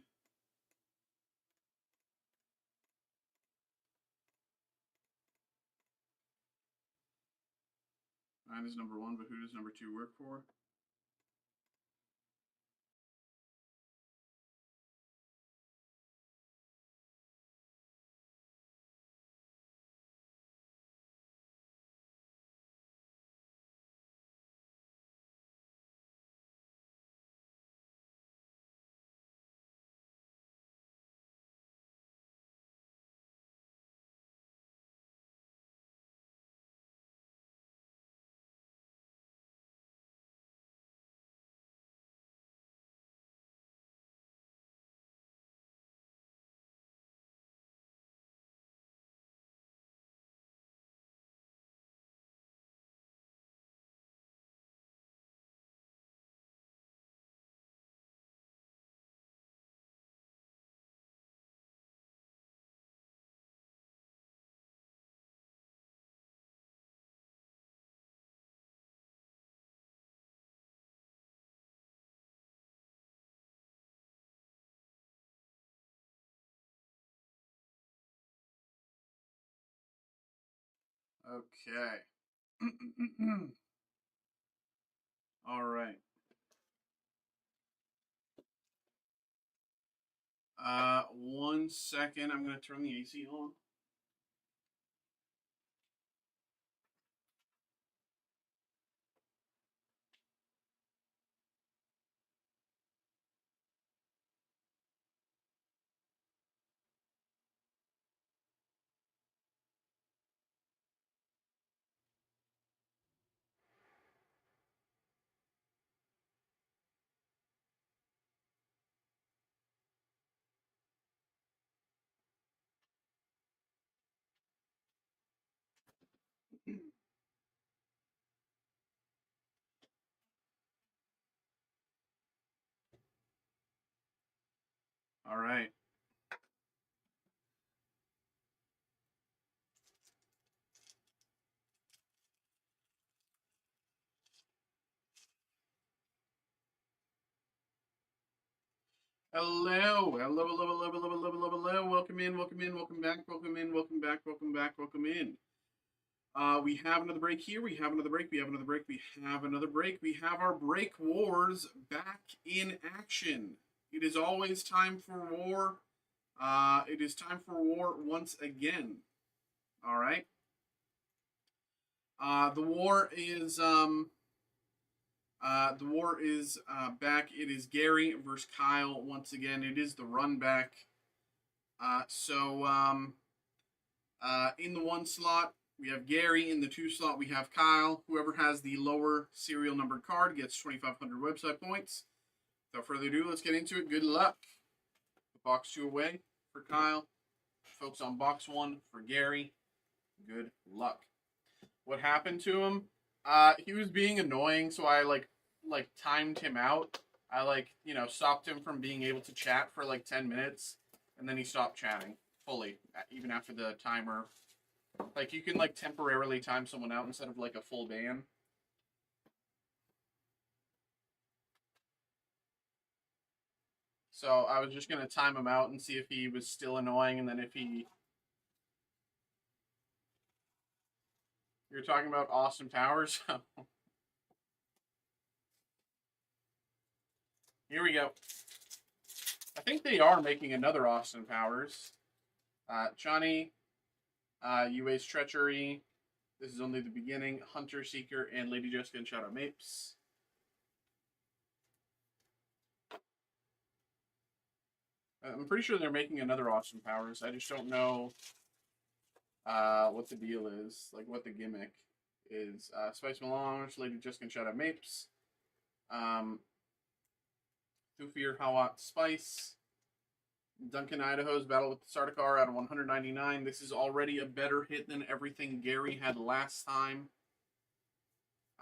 Mine is number 1, but who does number 2 work for? Okay. All right. 1 second. I'm going to turn the AC on. All right. Hello, hello, hello, hello, hello, hello, hello, hello. Welcome in, welcome in, welcome back, welcome in, welcome back, welcome back, welcome in. We have another break here. We have another break. We have another break. We have another break. We have our break wars back in action. It is always time for war. It is time for war once again. All right. The war is back. It is Gary versus Kyle once again. It is the run back. In the 1 slot, we have Gary. In the 2 slot, we have Kyle. Whoever has the lower serial numbered card gets 2,500 website points. Without further ado, let's get into it. Good luck. Box 2 away for Kyle. Folks on box 1 for Gary. Good luck. What happened to him? He was being annoying, so I timed him out. I stopped him from being able to chat for 10 minutes, and then he stopped chatting fully, even after the timer. You can temporarily time someone out instead of a full ban. So I was just gonna time him out and see if he was still annoying, and then if he... You're talking about Austin Powers? Here we go. I think they are making another Austin Powers. Johnny, UA's Treachery, This Is Only the Beginning, Hunter Seeker, and Lady Jessica and Shadow Mapes. I'm pretty sure they're making another Austin Powers. I just don't know what the deal is, what the gimmick is. Spice Melange, Lady Jessica and Shadow Mapes. Thufir Hawat Spice. Duncan Idaho's Battle with the Sardaukar out of 199. This is already a better hit than everything Gary had last time.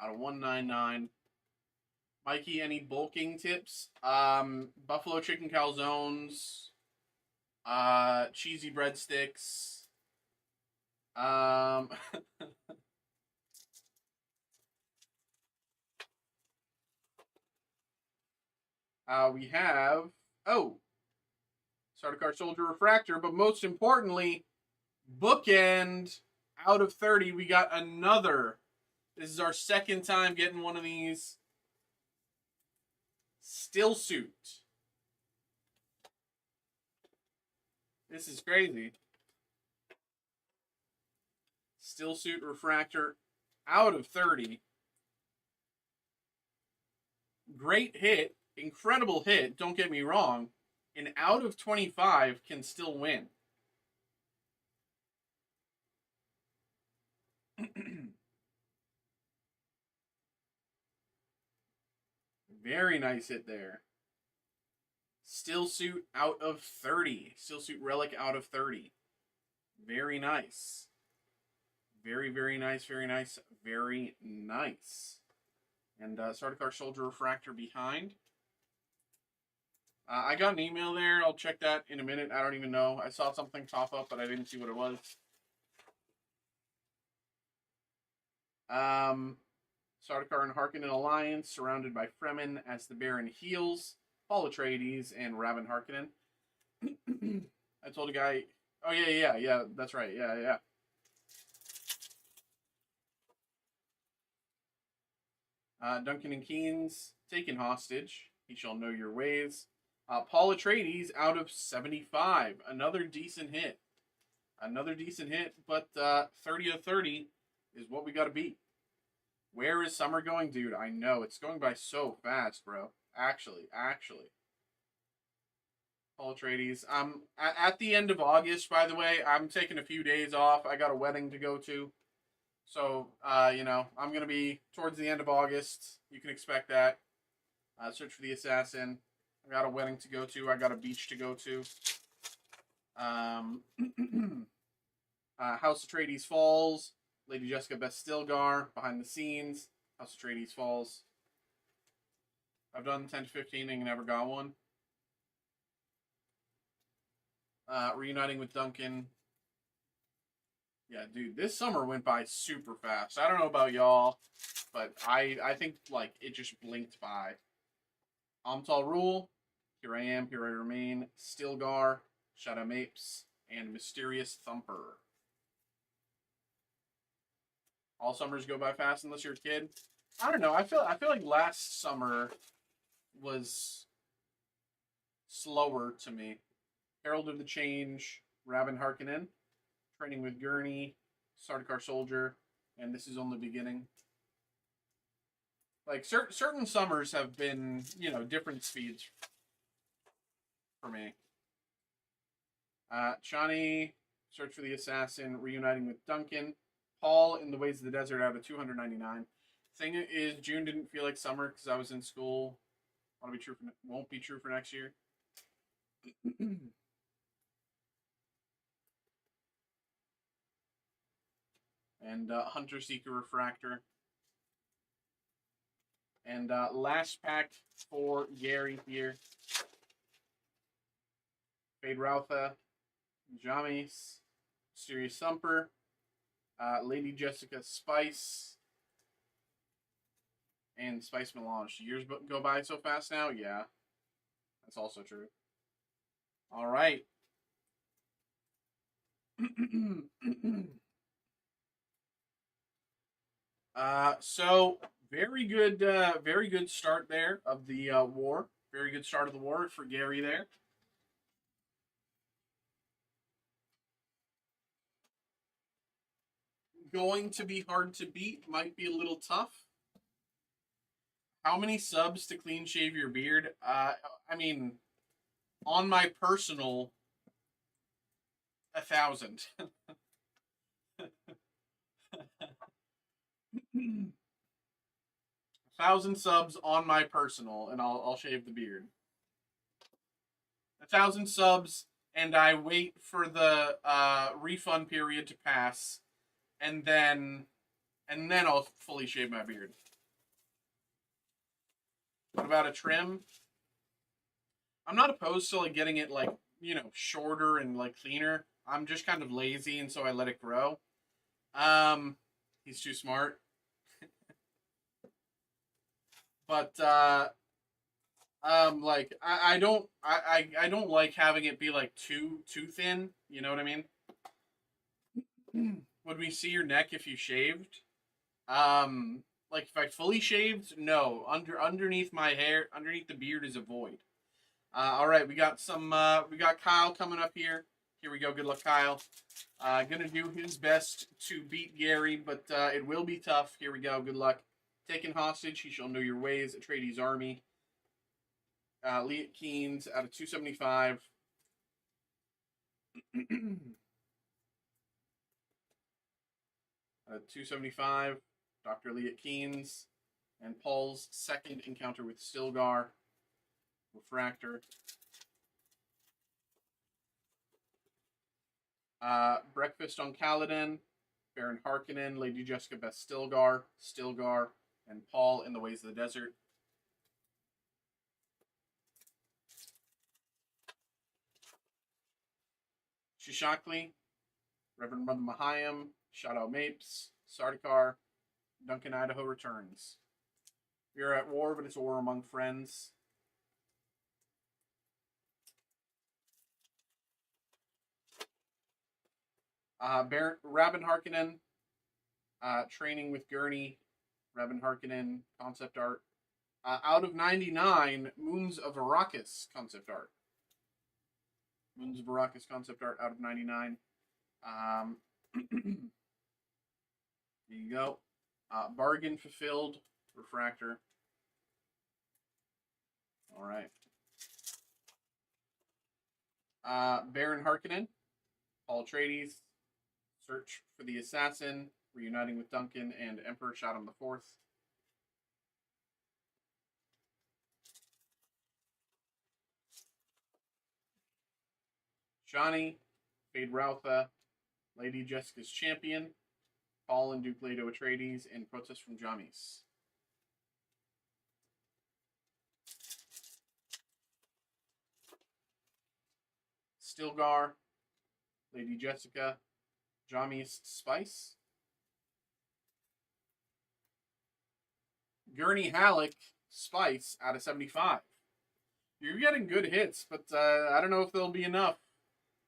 Out of 199. Mikey, any bulking tips? Buffalo chicken calzones. Cheesy breadsticks. We have... Oh! Sardaukar Soldier Refractor, but most importantly, bookend out of 30. We got another. This is our second time getting one of these. Still Suit. This is crazy. Still Suit Refractor out of 30. Great hit. Incredible hit. Don't get me wrong. And out of 25 can still win. Very nice hit there. Still Suit out of 30. Still Suit Relic out of 30. Very nice. Very, very nice, very nice, very nice. And Sardaukar Soldier Refractor behind. I got an email there. I'll check that in a minute. I don't even know. I saw something pop up, but I didn't see what it was. Sardaukar and Harkonnen Alliance, surrounded by Fremen as the Baron heals. Paul Atreides and Raven Harkonnen. I told a guy... Oh, yeah, that's right. Yeah. Duncan and Keynes, taken hostage. He shall know your ways. Paul Atreides out of 75. Another decent hit. Another decent hit, but 30 of 30 is what we got to beat. Where is summer going, dude? I know. It's going by so fast, bro. Actually. Paul Atreides. At the end of August, by the way, I'm taking a few days off. I got a wedding to go to. So, you know, I'm going to be towards the end of August. You can expect that. Search for the Assassin. I got a wedding to go to. I got a beach to go to. House Atreides Falls. Lady Jessica Bestilgar. Behind the scenes. House Atreides Falls. I've done 10 to 15 and never got one. Reuniting with Duncan. Yeah, dude, this summer went by super fast. I don't know about y'all, but I think, like, it just blinked by. Amtal Rule, Here I Am, Here I Remain, Stilgar, Shadow Mapes, and Mysterious Thumper. All summers go by fast unless you're a kid. I don't know. I feel like last summer was slower to me. Herald of the Change, Rabin Harkonnen, Training with Gurney, Sardaukar Soldier, and This Is Only Beginning. Like, certain summers have been, you know, different speeds for me. Chani, Search for the Assassin, Reuniting with Duncan. Paul, In the Ways of the Desert out of 299. Thing is, June didn't feel like summer because I was in school. Won't be true for next year. And Hunter Seeker Refractor. And last pack for Gary here. Fade Routha, Jamis, Mysterious Thumper, Lady Jessica Spice, and Spice Melange. Years go by so fast now? Yeah. That's also true. All right. So very good start there of the war. Very good start of the war for Gary there. Going to be hard to beat. Might be a little tough. How many subs to clean shave your beard? I mean, on my personal, 1,000. 1,000 subs on my personal, and I'll shave the beard. 1,000 subs, and I wait for the refund period to pass, and then I'll fully shave my beard. What about a trim? I'm not opposed to, like, getting it, like, you know, shorter and, like, cleaner. I'm just kind of lazy, and so I let it grow. He's too smart. But like, I don't like having it be, like, too thin. You know what I mean? Would we see your neck if you shaved? Like, if I fully shaved, no. Underneath my hair, underneath the beard is a void. All right, we got Kyle coming up here. Here we go. Good luck, Kyle. Gonna do his best to beat Gary, but it will be tough. Here we go. Good luck. Taken hostage, he shall know your ways. Atreides Army. Liat Keynes out of 275. Out of 275, Dr. Liat Keynes. And Paul's second encounter with Stilgar. Refractor. Breakfast on Kaladin. Baron Harkonnen, Lady Jessica Bestilgar, Stilgar, and Paul in the Ways of the Desert. Shishakli, Reverend Mother Mahayam, Shadow Mapes, Sardaukar, Duncan Idaho returns. We are at war, but it's a war among friends. Rabin Harkonnen, Training with Gurney, Revin Harkonnen concept art. Out of 99, Moons of Arrakis concept art. Moons of Arrakis concept art out of 99. There you go. Bargain fulfilled. Refractor. All right. Baron Harkonnen. Paul Atreides. Search for the assassin. Reuniting with Duncan and Emperor Shaddam IV. Johnny. Fade Routha. Lady Jessica's Champion. Paul and Duke Leto Atreides. And Protest from Jamis. Stilgar. Lady Jessica. Jamis Spice. Gurney Halleck Spice out of 75. You're getting good hits, but I don't know if they'll be enough.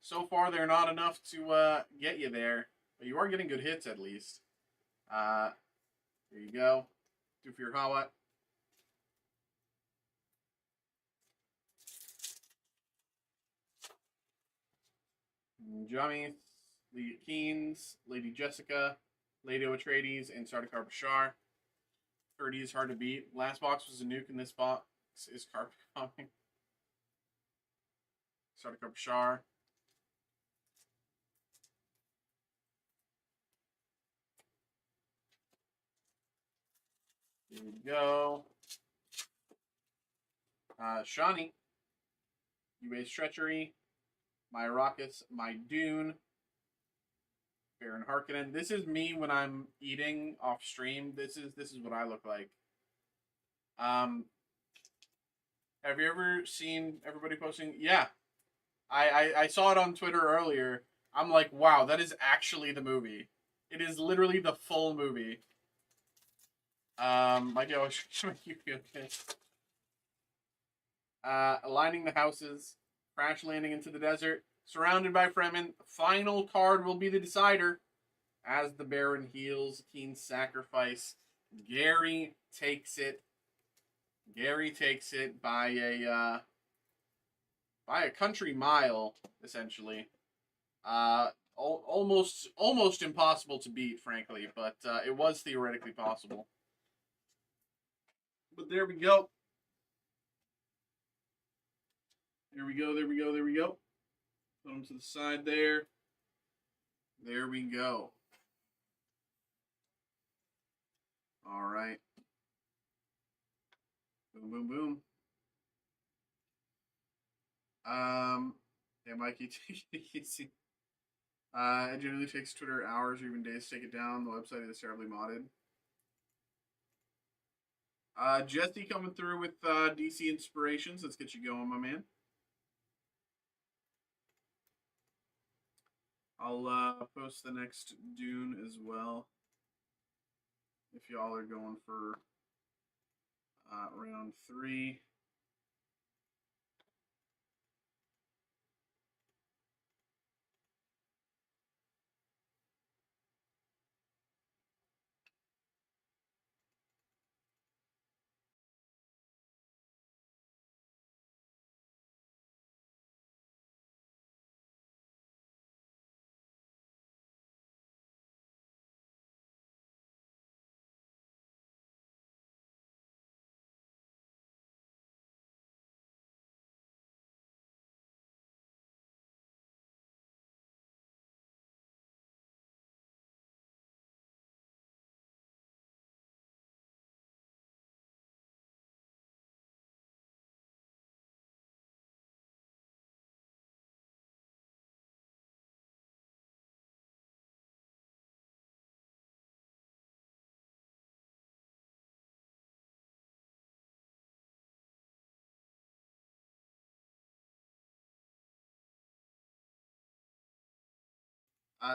So far, they're not enough to get you there. But you are getting good hits, at least. There you go. Do for your Hawat. Jamis, Leah Keynes, Lady Jessica, Leto Atreides, and Sardaukar Bashar. 30 is hard to beat. Last box was a nuke, and this box is Carpet Bombing. Sardaukar Bashar. Here we go. Shawnee. UA's Treachery. My Arrakis. My Dune. Baron Harkonnen. This is me when I'm eating off stream. This is what I look like. Have you ever seen everybody posting? Yeah. I saw it on Twitter earlier. I'm like, wow, that is actually the movie. It is literally the full movie. Mikey, I should make you feel good. Aligning the houses. Crash landing into the desert. Surrounded by Fremen. Final card will be the decider. As the Baron heals, Keen's sacrifice. Gary takes it. Gary takes it by a country mile, essentially. Almost impossible to beat, frankly, but it was theoretically possible. But there we go. There we go. Put them to the side there. There we go. All right. Boom, boom, boom. Yeah, Mikey, it generally takes Twitter hours or even days to take it down. The website is terribly modded. Jesse coming through with DC Inspirations. Let's get you going, my man. I'll post the next Dune as well. If y'all are going for round 3.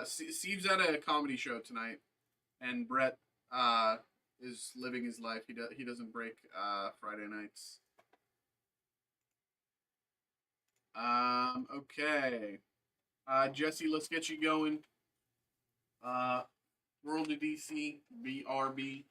Steve's at a comedy show tonight, and Brett is living his life. He doesn't break Friday nights. Okay. Jesse, let's get you going. World of DC, BRB.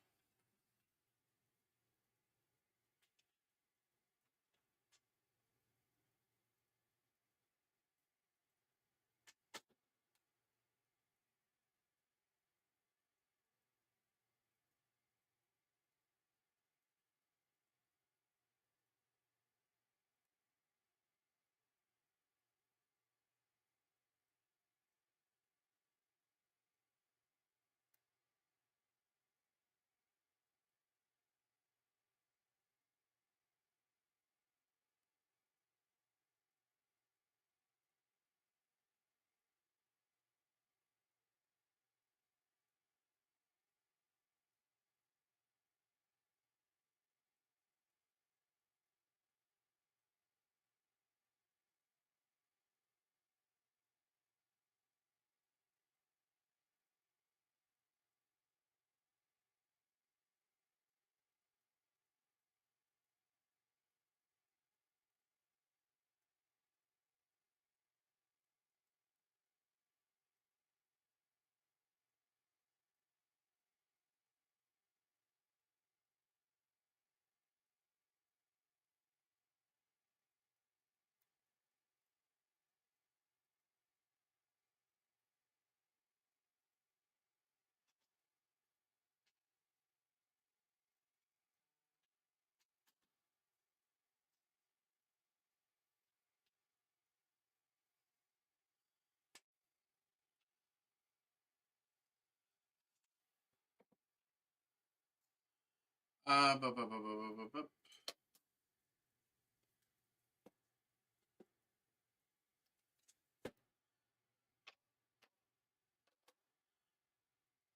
Bu- bu- bu- bu- bu- bu-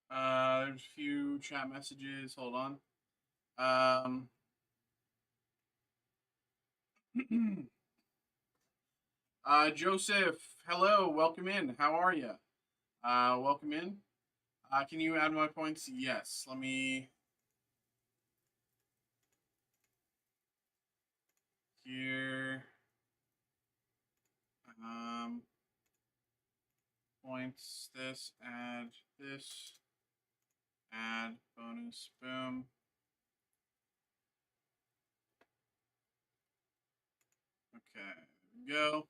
There's a few chat messages. Hold on. Joseph, hello, welcome in. How are you? Welcome in. Can you add my points? Yes. Let me here. Um, points. This. Add bonus. Boom. Okay. There we go.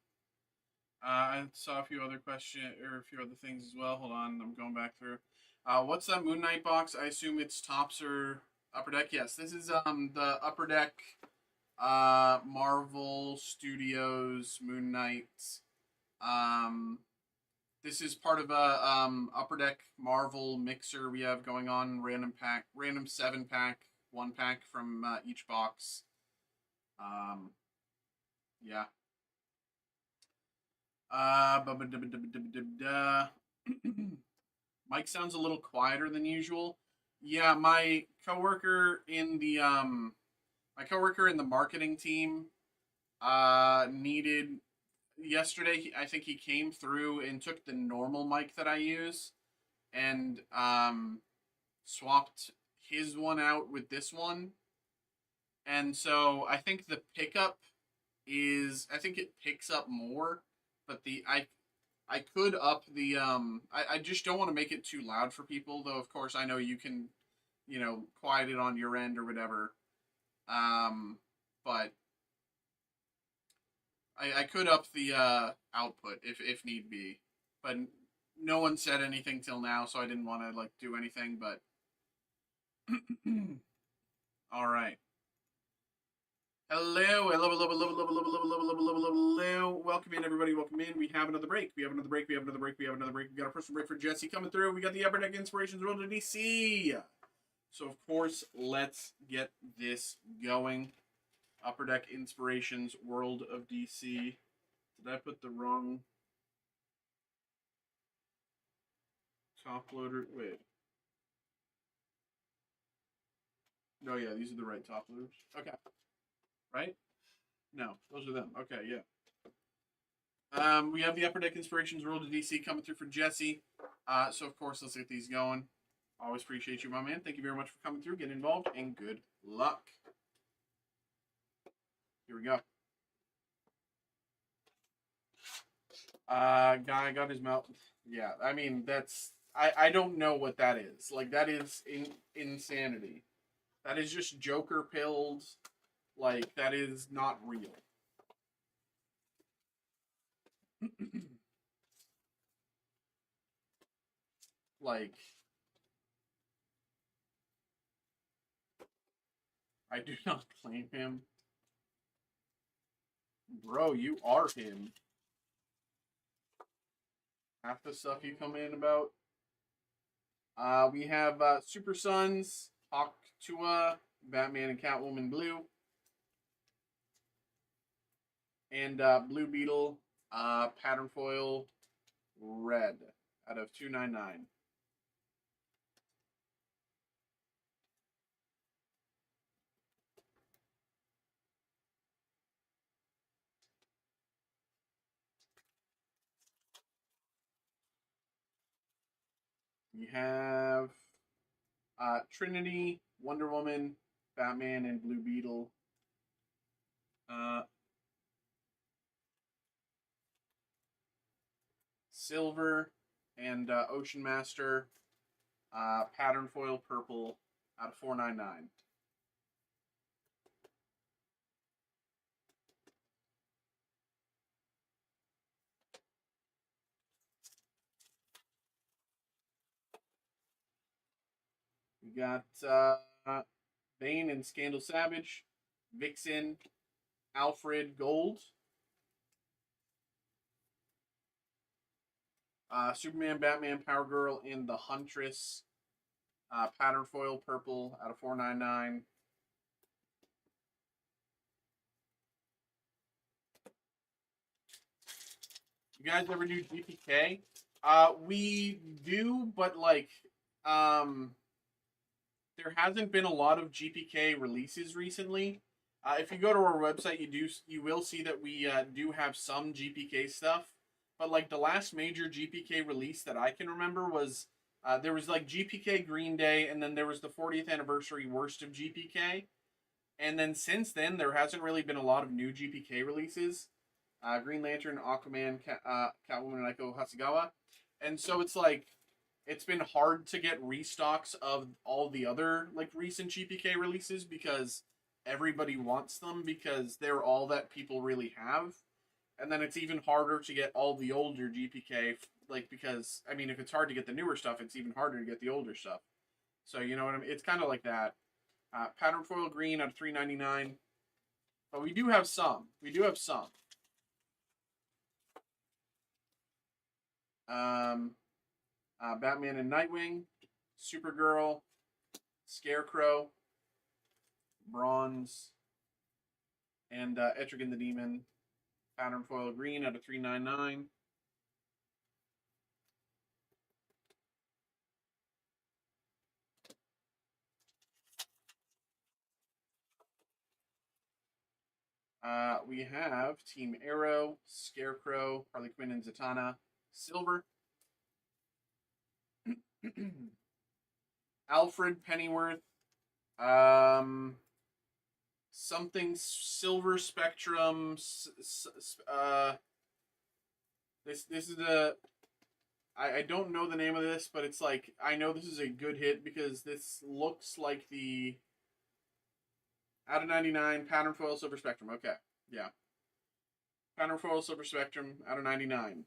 I saw a few other a few other things as well. Hold on, I'm going back through. What's that Moon Knight box? I assume it's tops or upper deck. Yes, this is the upper deck Marvel Studios Moon Knight. Um, this is part of a upper deck Marvel mixer we have going on. Random 7-pack, 1-pack from each box. Yeah. Mike sounds a little quieter than usual. Yeah, my coworker in the marketing team needed yesterday. I think he came through and took the normal mic that I use and swapped his one out with this one. And so I think the pickup I think it picks up more, but I could up the I just don't want to make it too loud for people, though of course I know you can, quiet it on your end or whatever. But I could up the output if need be. But no one said anything till now, so I didn't want to do anything, but all right. Hello, hello, hello, hello, hello, hello, hello, hello, hello, hello, hello. Welcome in, everybody. Welcome in. We have another break. We have another break. We have another break. We have another break. We got a personal break for Jesse coming through. We got the Upper Deck Inspirations World of DC. So, of course, let's get this going. Upper Deck Inspirations World of DC. Did I put the wrong top loader? Wait. No, yeah, these are the right top loaders. Okay. Right? No, those are them. Okay, yeah. We have the Upper Deck Inspirations World of DC coming through for Jesse. So, of course, let's get these going. Always appreciate you, my man. Thank you very much for coming through, getting involved, and good luck. Here we go. Guy got his mouth. Yeah, I mean, I don't know what that is. That is insanity. That is just Joker pills. That is not real. like, I do not claim him. Bro, you are him. Half the stuff you come in about. We have Super Sons, Hawk Tua, Batman and Catwoman Blue, and Blue Beetle, Pattern Foil Red out of 299. We have Trinity, Wonder Woman, Batman, and Blue Beetle. Silver and Ocean Master, Pattern Foil Purple out of 499. We got Bane and Scandal Savage, Vixen, Alfred Gold, Superman, Batman, Power Girl, and the Huntress, Pattern Foil Purple out of 499. You guys ever do GPK? We do, but like, there hasn't been a lot of GPK releases recently. If you go to our website, you will see that we do have some GPK stuff. But like the last major GPK release that I can remember was there was like GPK Green Day, and then there was the 40th anniversary Worst of GPK. And then since then, there hasn't really been a lot of new GPK releases. Green Lantern, Aquaman, Catwoman, and Eiko Hasegawa. And so it's like it's been hard to get restocks of all the other like recent GPK releases because everybody wants them because they're all that people really have. And then it's even harder to get all the older GPK, like because I mean, if it's hard to get the newer stuff, it's even harder to get the older stuff. So you know what I mean? It's kind of like that. Pattern foil green out of $3.99, but we do have some. We do have some. Batman and Nightwing, Supergirl, Scarecrow, Bronze, and Etrigan the Demon. Pattern foil green out of $3.99. We have Team Arrow, Scarecrow, Harley Quinn, and Zatanna, Silver. Alfred Pennyworth, something Silver Spectrum. This is I don't know the name of this, but it's like I know this is a good hit because this looks like the out of 99 pattern foil Silver Spectrum. Okay, yeah, pattern foil Silver Spectrum out of 99.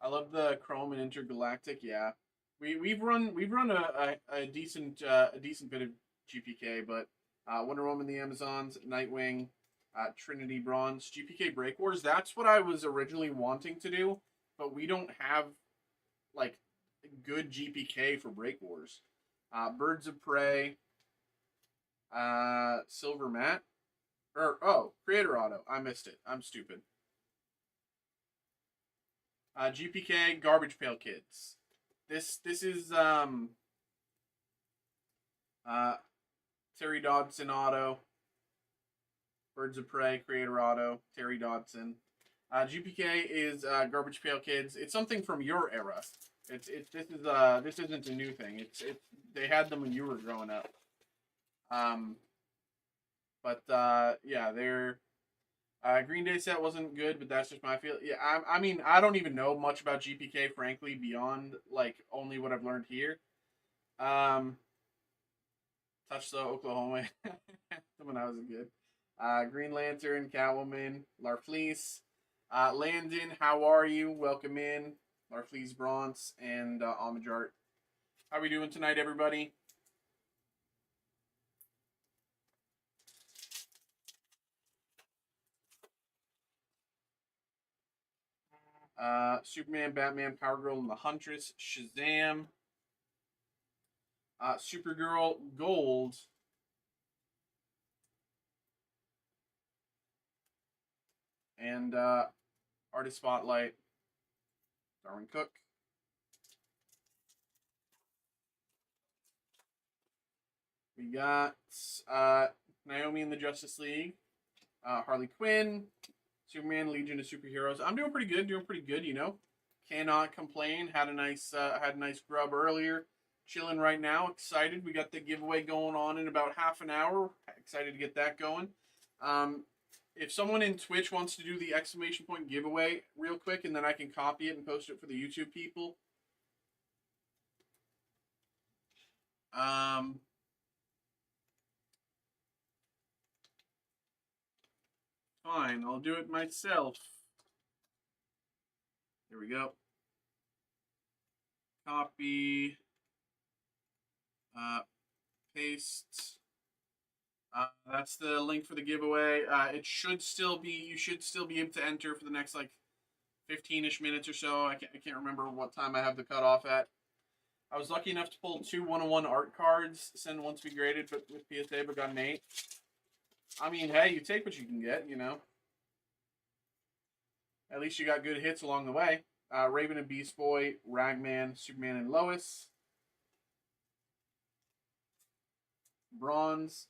I love the Chrome and Intergalactic. Yeah, we've run a decent bit of GPK, but Wonder Woman, the Amazons, Nightwing, Trinity Bronze, GPK Break Wars. That's what I was originally wanting to do, but we don't have like good GPK for Break Wars. Birds of Prey, Silver Matte, or Creator Auto. I missed it. I'm stupid. GPK Garbage Pail Kids. This is Terry Dodson Auto. Birds of Prey Creator Auto. Terry Dodson. GPK is Garbage Pail Kids. It's something from your era. This isn't a new thing. It's they had them when you were growing up. Yeah, they're Green Day set wasn't good, but that's just my feel. Yeah, I mean, I don't even know much about GPK, frankly, beyond like only what I've learned here. Touch the Oklahoma when I was a kid. Green Lantern, Catwoman, Larfleeze, Landon. How are you? Welcome in, Larfleeze, Bronze, and Amajart. How are we doing tonight, everybody? Superman, Batman, Power Girl, and the Huntress, Shazam, Supergirl, Gold, and Artist Spotlight, Darwin Cook. We got Naomi in the Justice League, Harley Quinn, Superman, Legion of Superheroes. I'm doing pretty good, you know. Cannot complain. Had a nice grub earlier. Chilling right now. Excited. We got the giveaway going on in about half an hour. Excited to get that going. If someone in Twitch wants to do the exclamation point giveaway real quick, and then I can copy it and post it for the YouTube people. Fine, I'll do it myself. There we go. Copy. Paste. That's the link for the giveaway. It should still be. You should still be able to enter for the next like 15-ish minutes or so. I can't remember what time I have the cutoff at. I was lucky enough to pull 2 1-on-1 art cards, send one to be graded, but with PSA, but got an 8. I mean, hey, you take what you can get, you know. At least you got good hits along the way. Raven and Beast Boy, Ragman, Superman and Lois. Bronze,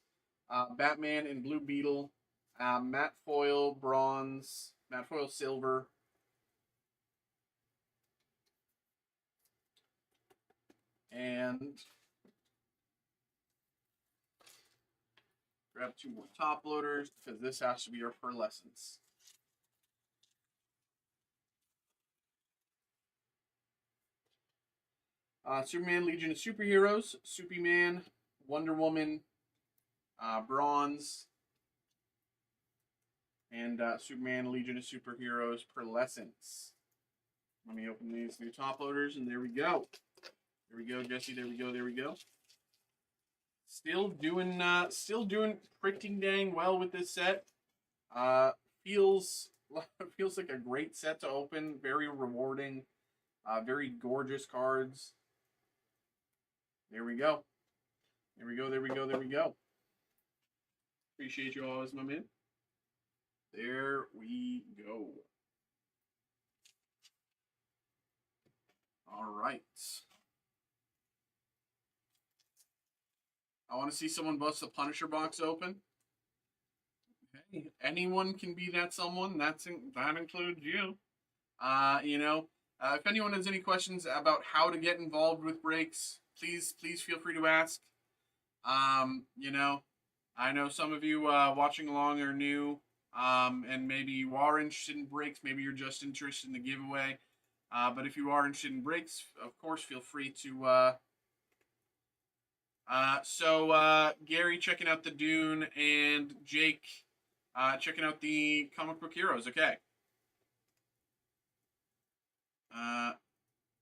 Batman and Blue Beetle, Matte Foil, Bronze, Matte Foil, Silver. And grab 2 more top loaders because this has to be our pearlescence. Superman, Legion of Superheroes, Superman, Wonder Woman, Bronze, and Superman, Legion of Superheroes, Pearlescence. Let me open these new top loaders, and there we go. There we go, Jesse. There we go. There we go. Still doing pretty dang well with this set. Feels like a great set to open. Very rewarding. Very gorgeous cards. There we go. There we go. There we go. There we go. Appreciate you always, my man. There we go. All right. I want to see someone bust the Punisher box open. Okay. Anyone can be that someone. That includes you. You know, if anyone has any questions about how to get involved with breaks, please feel free to ask. You know, I know some of you watching along are new, and maybe you are interested in breaks. Maybe you're just interested in the giveaway. But if you are interested in breaks, of course, feel free to. Gary checking out the Dune and Jake checking out the comic book heroes. Okay.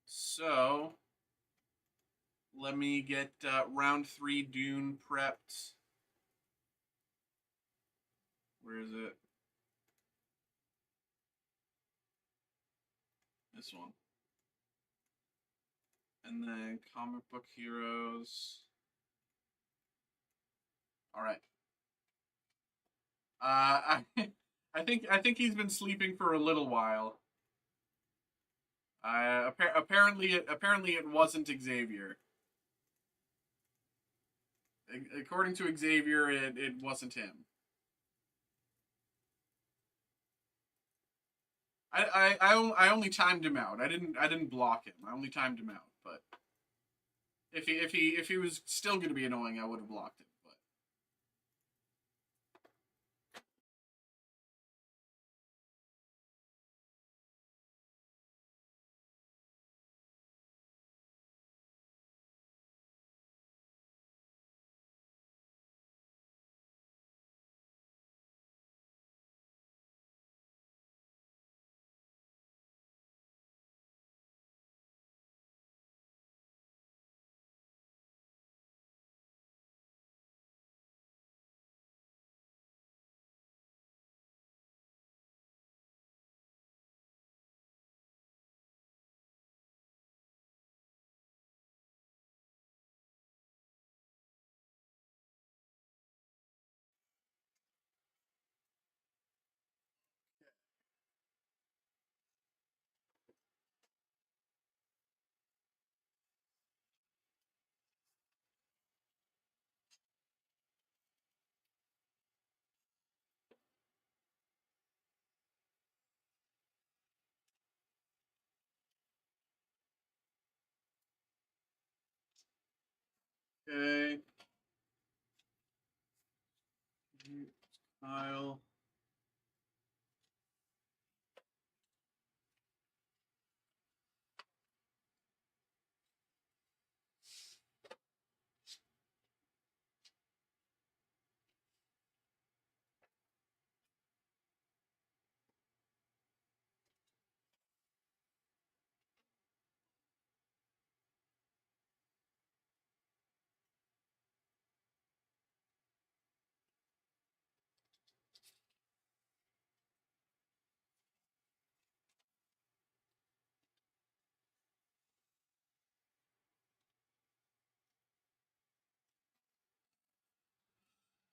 So let me get round 3 Dune prepped. Where is it? This one. And then comic book heroes. All right. I think he's been sleeping for a little while. Apparently it wasn't Xavier. According to Xavier, it wasn't him. I only timed him out. I didn't block him. I only timed him out. But if he was still going to be annoying, I would have blocked him. But okay. Kyle.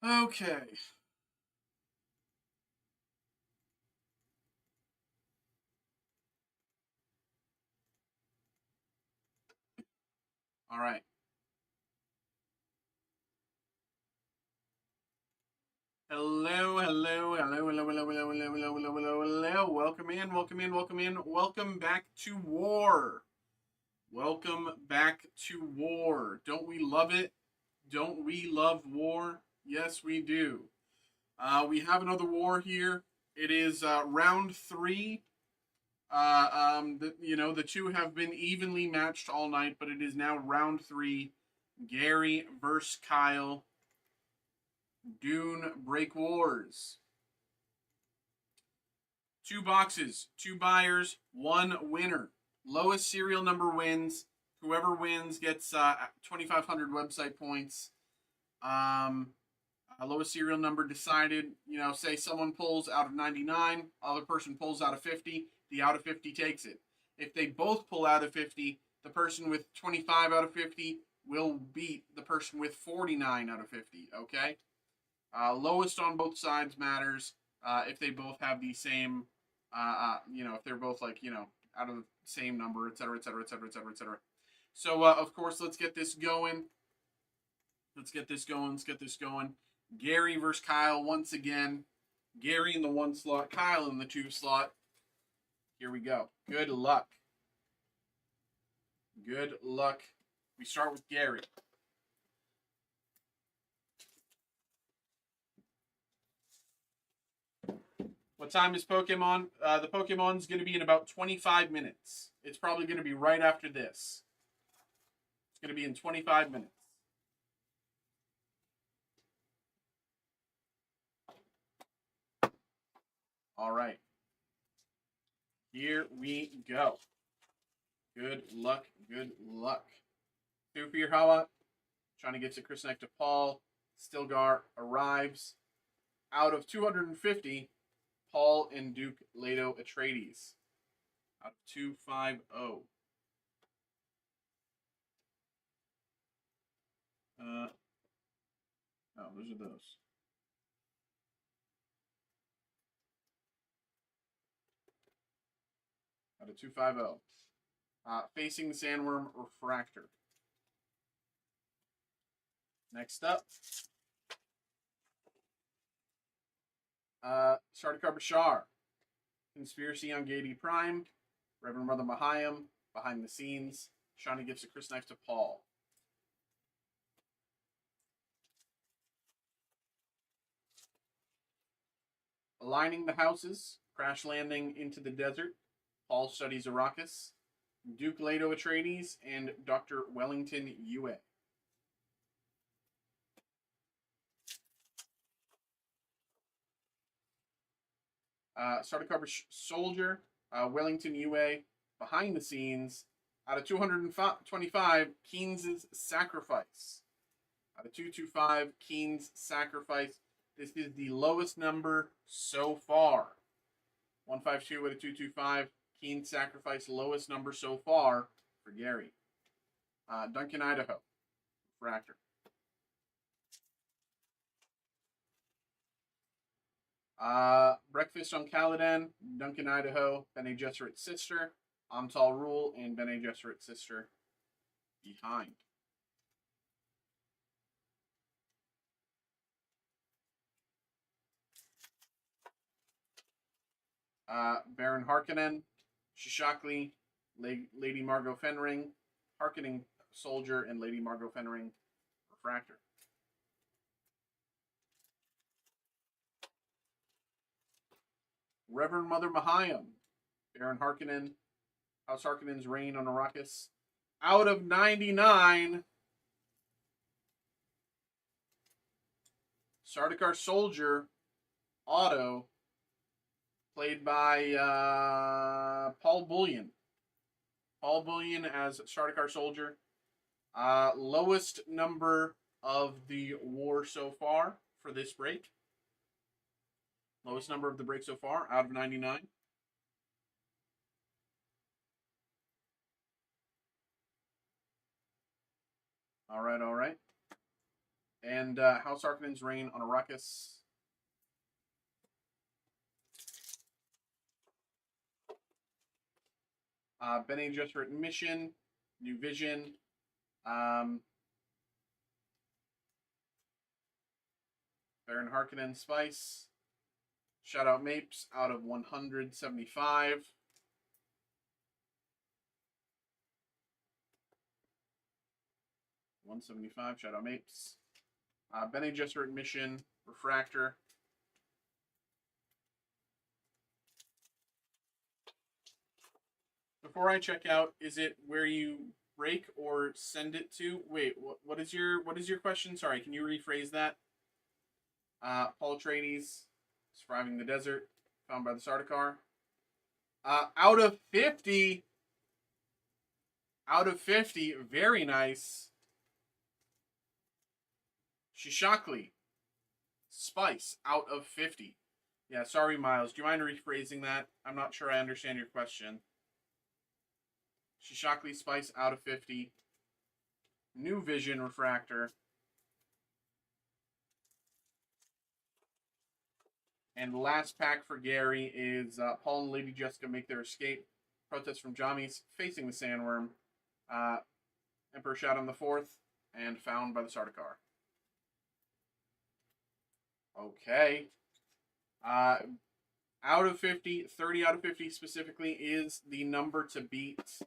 Okay. All right. Hello, hello, hello, hello, hello, hello, hello, hello, hello, hello, hello. Welcome in, welcome in, welcome in. Welcome back to War. Welcome back to War. Don't we love it? Don't we love war? Yes, we do. We have another war here. It is round 3. The two have been evenly matched all night, but it is now round 3. Gary versus Kyle. Dune Break Wars. 2 boxes, 2 buyers, 1 winner. Lowest serial number wins. Whoever wins gets 2,500 website points. Lowest serial number decided. Say someone pulls out of 99, other person pulls out of 50. The out of 50 takes it. If they both pull out of 50, the person with 25 out of 50 will beat the person with 49 out of 50. Okay. Lowest on both sides matters. If they both have the same, if they're both out of the same number, etc., etc., etc., etc., etc. So, of course, let's get this going. Let's get this going. Gary versus Kyle once again. Gary in the 1 slot, Kyle in the 2 slot. Here we go. Good luck. Good luck. We start with Gary. What time is Pokemon? The Pokemon's going to be in about 25 minutes. It's probably going to be right after this. It's going to be in 25 minutes. All right. Here we go. Good luck. Good luck. 2 for your Hawa. Trying to get to Chris Neck to Paul. Stilgar arrives. Out of 250, Paul and Duke Leto Atreides. Out of 250. Those are those. Out of 250. Facing the Sandworm Refractor. Next up. Sardaukar Bashar. Conspiracy on Gady Prime. Reverend Mother Mahayam. Behind the Scenes. Shawnee gives a Chris Knife to Paul. Aligning the Houses. Crash Landing into the Desert. Paul studies Arrakis. Duke Leto Atreides and Dr. Wellington Yue. Sardaukar Soldier. Wellington Yue. Behind the Scenes. Out of 225, Keen's Sacrifice. Out of 225, Keen's Sacrifice. This is the lowest number so far. 152 out of 225. Keen's Sacrifice, lowest number so far for Gary. Duncan, Idaho. Refractor. Breakfast on Caladan. Duncan, Idaho. Bene Gesserit's sister. Amtal Rule and Bene Gesserit's sister behind. Baron Harkonnen, Shishakli, Lady Margot Fenring, Harkonnen Soldier, and Lady Margot Fenring, Refractor. Reverend Mother Mahayam, Baron Harkonnen, House Harkonnen's Reign on Arrakis. Out of 99, Sardaukar Soldier, Auto, played by Paul Bullion. Paul Bullion as Sardaukar Soldier. Lowest number of the war so far for this break. Lowest number of the break so far, out of 99. All right. And House Harkonnen's Reign on a Ruckus. Bene Gesserit Mission, New Vision. Baron Harkonnen Spice. Shout out Mapes out of 175. $175. Shout out Mapes. Bene Gesserit Mission, Refractor. Before I check out, is it where you break or send it to? Wait, what is your question? Sorry, can you rephrase that? Paul Atreides, Surviving the Desert, found by the Sardaukar. Out of 50. Out of 50, very nice. Shishakli, Spice, out of 50. Yeah, sorry, Miles. Do you mind rephrasing that? I'm not sure I understand your question. Shishakli Spice out of 50. New Vision Refractor. And the last pack for Gary is Paul and Lady Jessica make their escape. Protest from Jamis, facing the Sandworm. Emperor Shaddam IV, and found by the Sardaukar. Okay. Out of 50, 30 out of 50 specifically is the number to beat.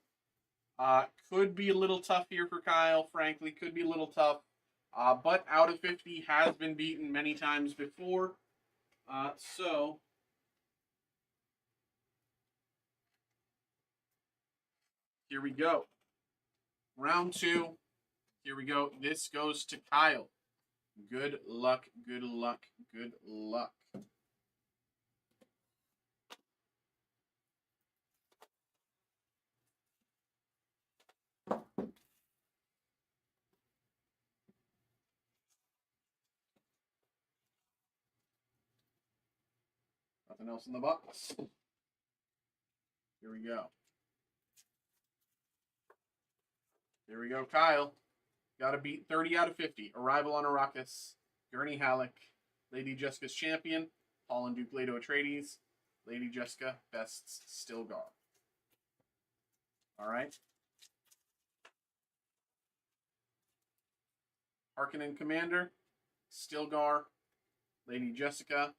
Could be a little tough here for Kyle, frankly. Could be a little tough. But out of 50 has been beaten many times before. So here we go. Round 2. Here we go. This goes to Kyle. Good luck, good luck, good luck. Nothing else in the box. Here we go. Here we go, Kyle. Got to beat 30 out of 50. Arrival on Arrakis. Gurney Halleck. Lady Jessica's Champion. Paul and Duke Leto Atreides. Lady Jessica bests Stilgar. All right. Harkonnen Commander. Stilgar. Lady Jessica.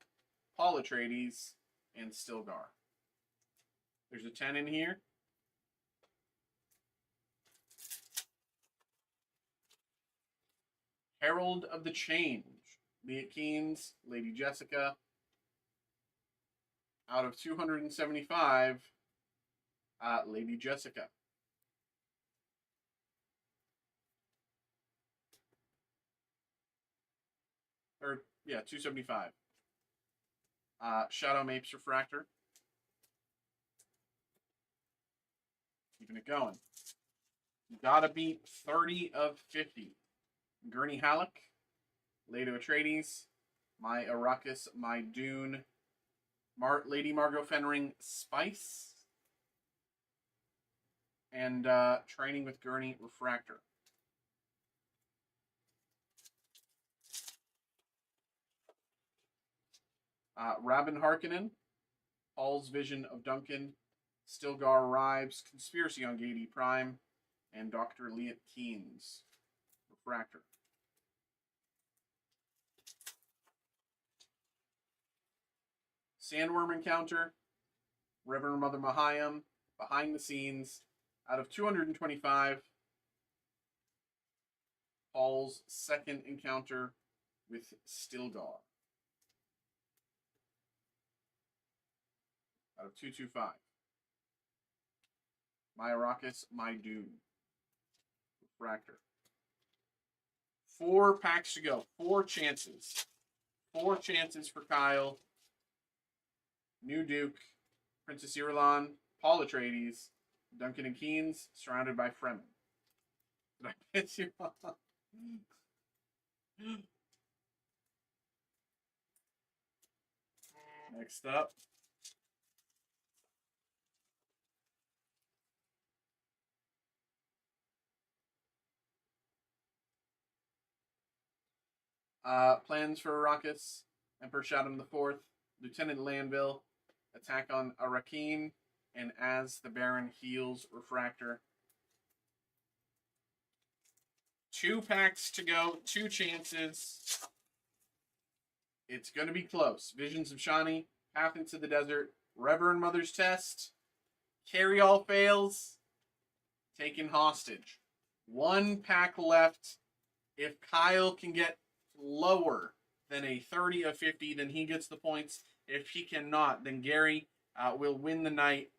Paul Atreides. And Stilgar. There's a 10 in here. Herald of the Change. Leah Keynes, Lady Jessica. Out of 275, Lady Jessica. Or, yeah, 275. Shadow Mapes Refractor. Keeping it going. Gotta beat 30 of 50. Gurney Halleck, Leto Atreides, my Arrakis, my Dune, Lady Margot Fenring Spice, and Training with Gurney Refractor. Rabban Harkonnen, Paul's Vision of Duncan, Stilgar Arrives, Conspiracy on Gate E Prime, and Dr. Leah Keynes Refractor. Sandworm Encounter, Reverend Mother Mahayam, Behind the Scenes, out of 225. Paul's second encounter with Stilgar. Out of 225. My Arrakis, my Dune. Refractor. 4 packs to go. 4 chances. 4 chances for Kyle. New Duke, Princess Irulan, Paul Atreides, Duncan and Keynes, surrounded by Fremen. Did I piss you off? Next up. Plans for Arrakis, Emperor Shaddam IV, Lieutenant Landville, attack on Arrakeen, and as the Baron heals Refractor. 2 packs to go, 2 chances. It's going to be close. Visions of Shani, Path into the Desert, Reverend Mother's Test, Carry All Fails, Taken Hostage. 1 pack left. If Kyle can get lower than a 30 of 50, then he gets the points. If he cannot, then Gary will win the night,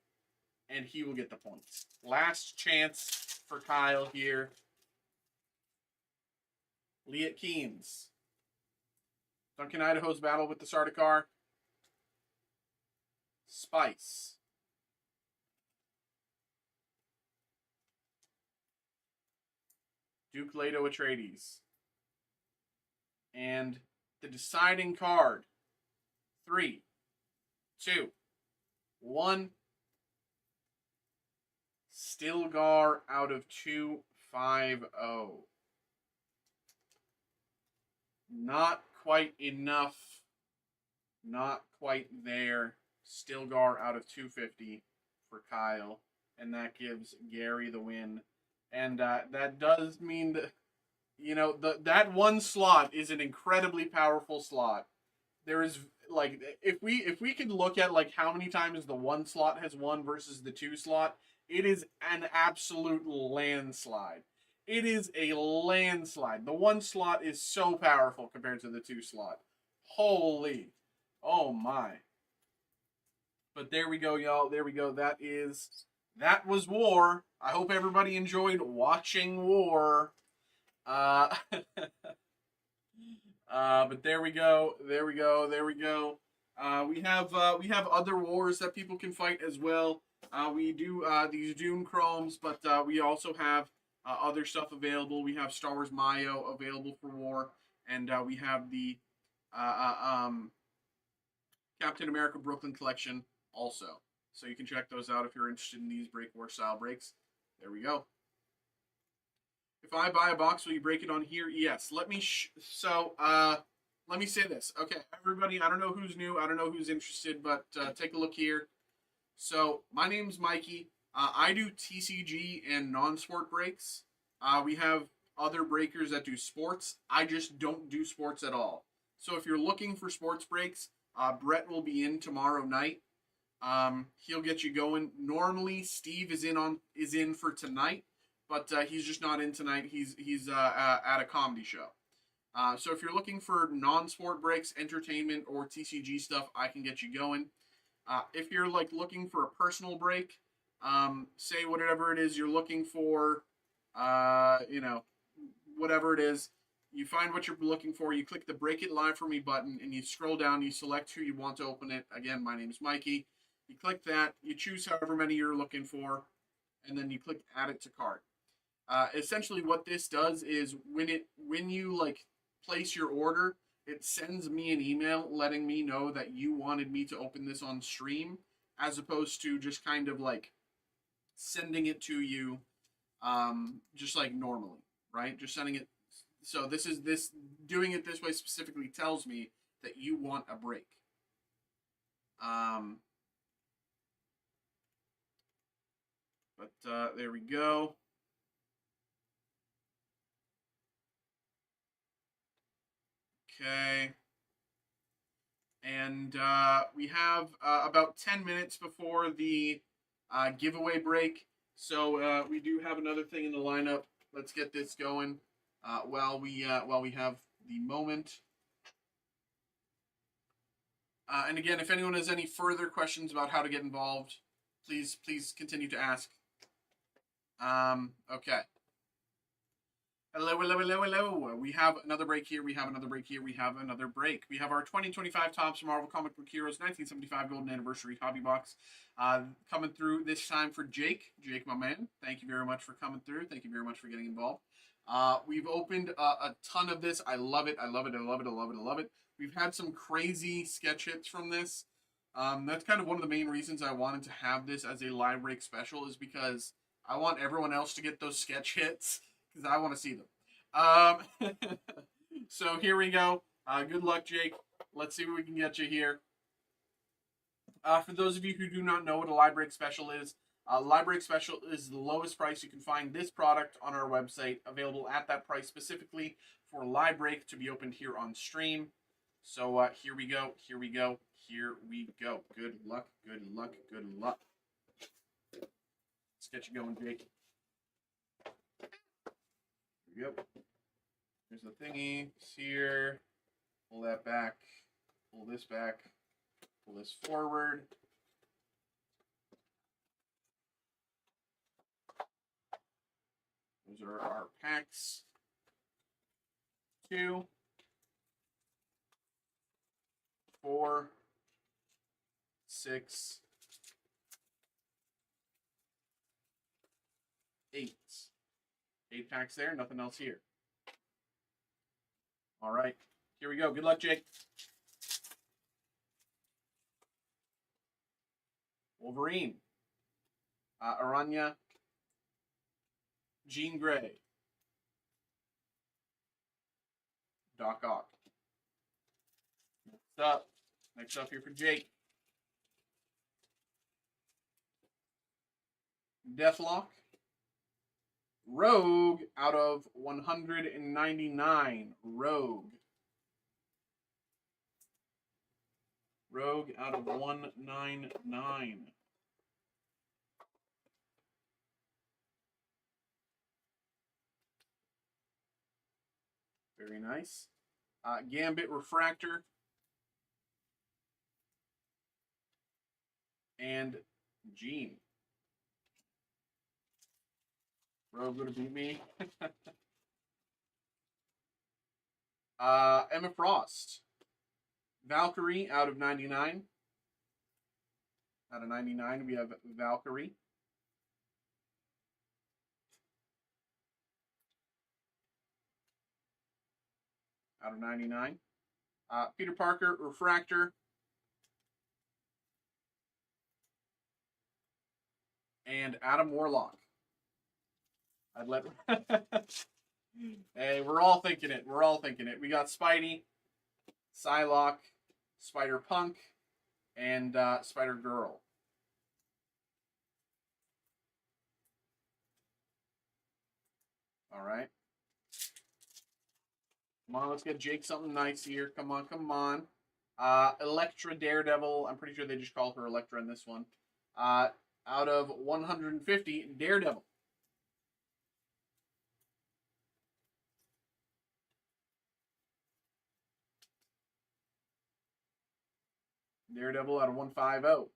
and he will get the points. Last chance for Kyle here. Liat Keynes. Duncan Idaho's battle with the Sardaukar. Spice. Duke Leto Atreides. And the deciding card. 3, 2, 1. Stilgar out of 250. Not quite enough. Not quite there. Stilgar out of 250 for Kyle. And that gives Gary the win. And that does mean that, you know, that 1 slot is an incredibly powerful slot. There is, like, if we could look at, like, how many times the 1 slot has won versus the 2 slot, it is an absolute landslide. It is a landslide. The 1 slot is so powerful compared to the 2 slot. Holy. Oh, my. But there we go, y'all. There we go. That was War. I hope everybody enjoyed watching War. But there we go. There we go. There we go. We have other wars that people can fight as well. We do these Dune Chromes, but we also have other stuff available. We have Star Wars Mayo available for War, and we have the Captain America Brooklyn Collection also. So you can check those out if you're interested in these Break War style breaks. There we go. If I buy a box, will you break it on here? Yes. Let me say this. Okay, everybody, I don't know who's new. I don't know who's interested, but take a look here. So my name's Mikey. I do TCG and non-sport breaks. We have other breakers that do sports. I just don't do sports at all. So if you're looking for sports breaks, Brett will be in tomorrow night. He'll get you going. Normally, Steve is in for tonight, but he's just not in tonight. He's at a comedy show. So if you're looking for non-sport breaks, entertainment, or TCG stuff, I can get you going. If you're like looking for a personal break, say whatever it is you're looking for, whatever it is, you find what you're looking for, you click the Break It Live for Me button, and you scroll down, you select who you want to open it. Again, my name is Mikey. You click that, you choose however many you're looking for, and then you click Add It to Cart. Essentially what this does is when you like place your order, it sends me an email letting me know that you wanted me to open this on stream, as opposed to just kind of like sending it to you just like normally, right? Just sending it. So doing it this way specifically tells me that you want a break. There we go. Okay. And we have about 10 minutes before the giveaway break. So we do have another thing in the lineup. Let's get this going while we have the moment. And again, if anyone has any further questions about how to get involved, please continue to ask. Okay. Hello. We have another break here. We have another break here. We have another break. We have our 2025 Topps Marvel Comic Book Heroes 1975 Golden Anniversary Hobby Box coming through this time for Jake. Jake, my man, thank you very much for coming through. Thank you very much for getting involved. We've opened a ton of this. I love it. I love it. I love it. I love it. I love it. We've had some crazy sketch hits from this. That's kind of one of the main reasons I wanted to have this as a live break special, is because I want everyone else to get those sketch hits, because I want to see them. So here we go. Good luck, Jake. Let's see what we can get you here. For those of you who do not know what a library special is, library special is the lowest price you can find this product on our website, available at that price specifically for library to be opened here on stream. So here we go, here we go, here we go. Good luck, good luck, good luck. Let's get you going, Jake. Here we go. Here's the thingy. It's here. Pull that back. Pull this back. Pull this forward. Those are our packs. 2, 4, 6, 8. 8 packs there, nothing else here. All right, here we go. Good luck, Jake. Wolverine. Aranya. Jean Grey. Doc Ock. Next up here for Jake. Deathlock. Rogue out of 199. Rogue. Rogue out of 199. Very nice. Gambit Refractor. And Jean. Rogue gonna beat me. Emma Frost. Valkyrie out of 99. Out of 99, we have Valkyrie. Out of 99. Peter Parker, Refractor. And Adam Warlock. I'd let... Hey, we're all thinking it. We're all thinking it. We got Spidey, Psylocke, Spider-Punk, and Spider-Girl. All right. Come on, let's get Jake something nice here. Come on, come on. Elektra Daredevil. I'm pretty sure they just call her Elektra in this one. Out of 150, Daredevil. Daredevil out of 150.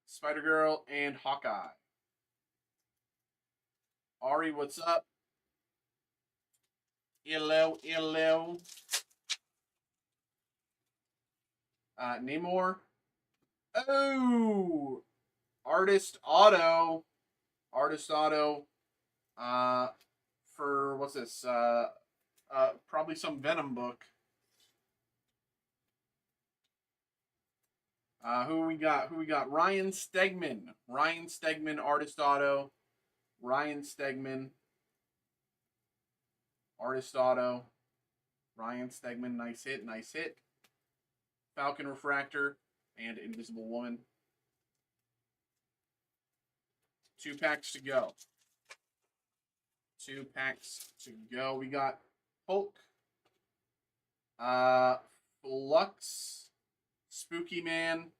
Spider-Girl and Hawkeye. Ari, what's up? Hello, hello. Namor. Oh! Artist Auto. Artist Auto. For, what's this? Probably some Venom book. Who we got? Ryan Stegman. Ryan Stegman, Artist Auto. Ryan Stegman. Artist Auto. Ryan Stegman, nice hit, nice hit. Falcon Refractor and Invisible Woman. 2 packs to go. 2 packs to go. We got Hulk. Flux. Spooky Man.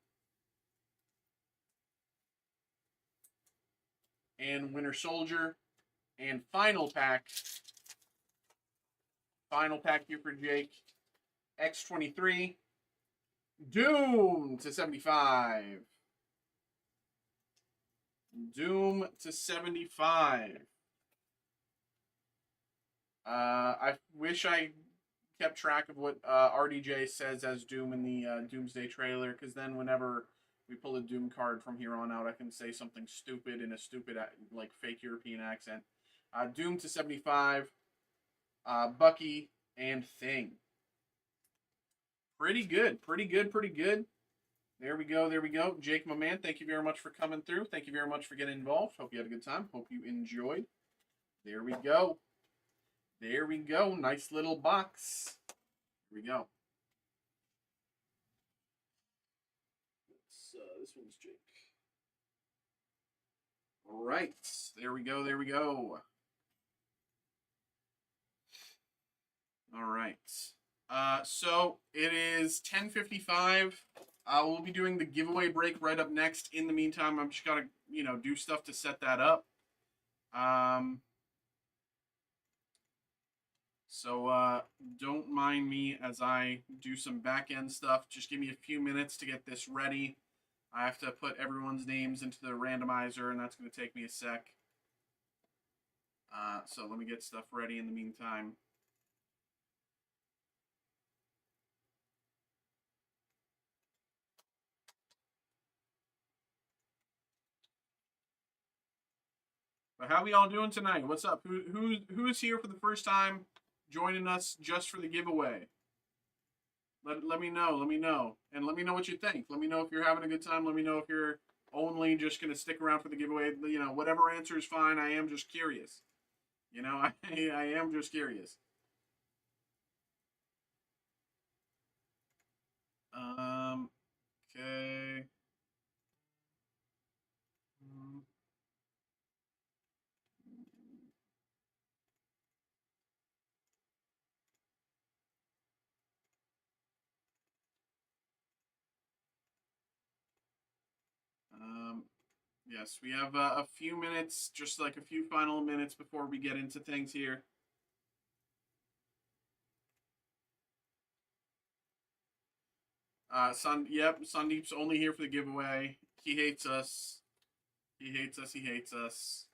And Winter Soldier. And final pack. Final pack here for Jake. X-23. Doom to 75. Doom to 75. I wish I kept track of what RDJ says as Doom in the Doomsday trailer, because then whenever we pull a Doom card from here on out, I can say something stupid in a stupid, like, fake European accent. Doom to 75. Bucky and Thing. Pretty good, pretty good, pretty good. There we go, there we go. Jake, my man, thank you very much for coming through. Thank you very much for getting involved. Hope you had a good time. Hope you enjoyed. There we go. There we go. Nice little box. Here we go. This one's Jake. All right. There we go. There we go. All right. So it is 10:55. We'll be doing the giveaway break right up next. In the meantime, I'm just gotta, do stuff to set that up. So don't mind me as I do some back end stuff. Just give me a few minutes to get this ready. I have to put everyone's names into the randomizer, and that's going to take me a sec. So let me get stuff ready in the meantime. But how we all doing tonight? What's up? Who's here for the first time, joining us just for the giveaway? Let me know. Let me know, and let me know what you think. Let me know if you're having a good time. Let me know if you're only just gonna stick around for the giveaway. Whatever answer is fine. I am just curious. I am just curious. Okay. Yes, we have a few minutes, just like a few final minutes before we get into things here. Sandeep's only here for the giveaway. He hates us. He hates us. He hates us.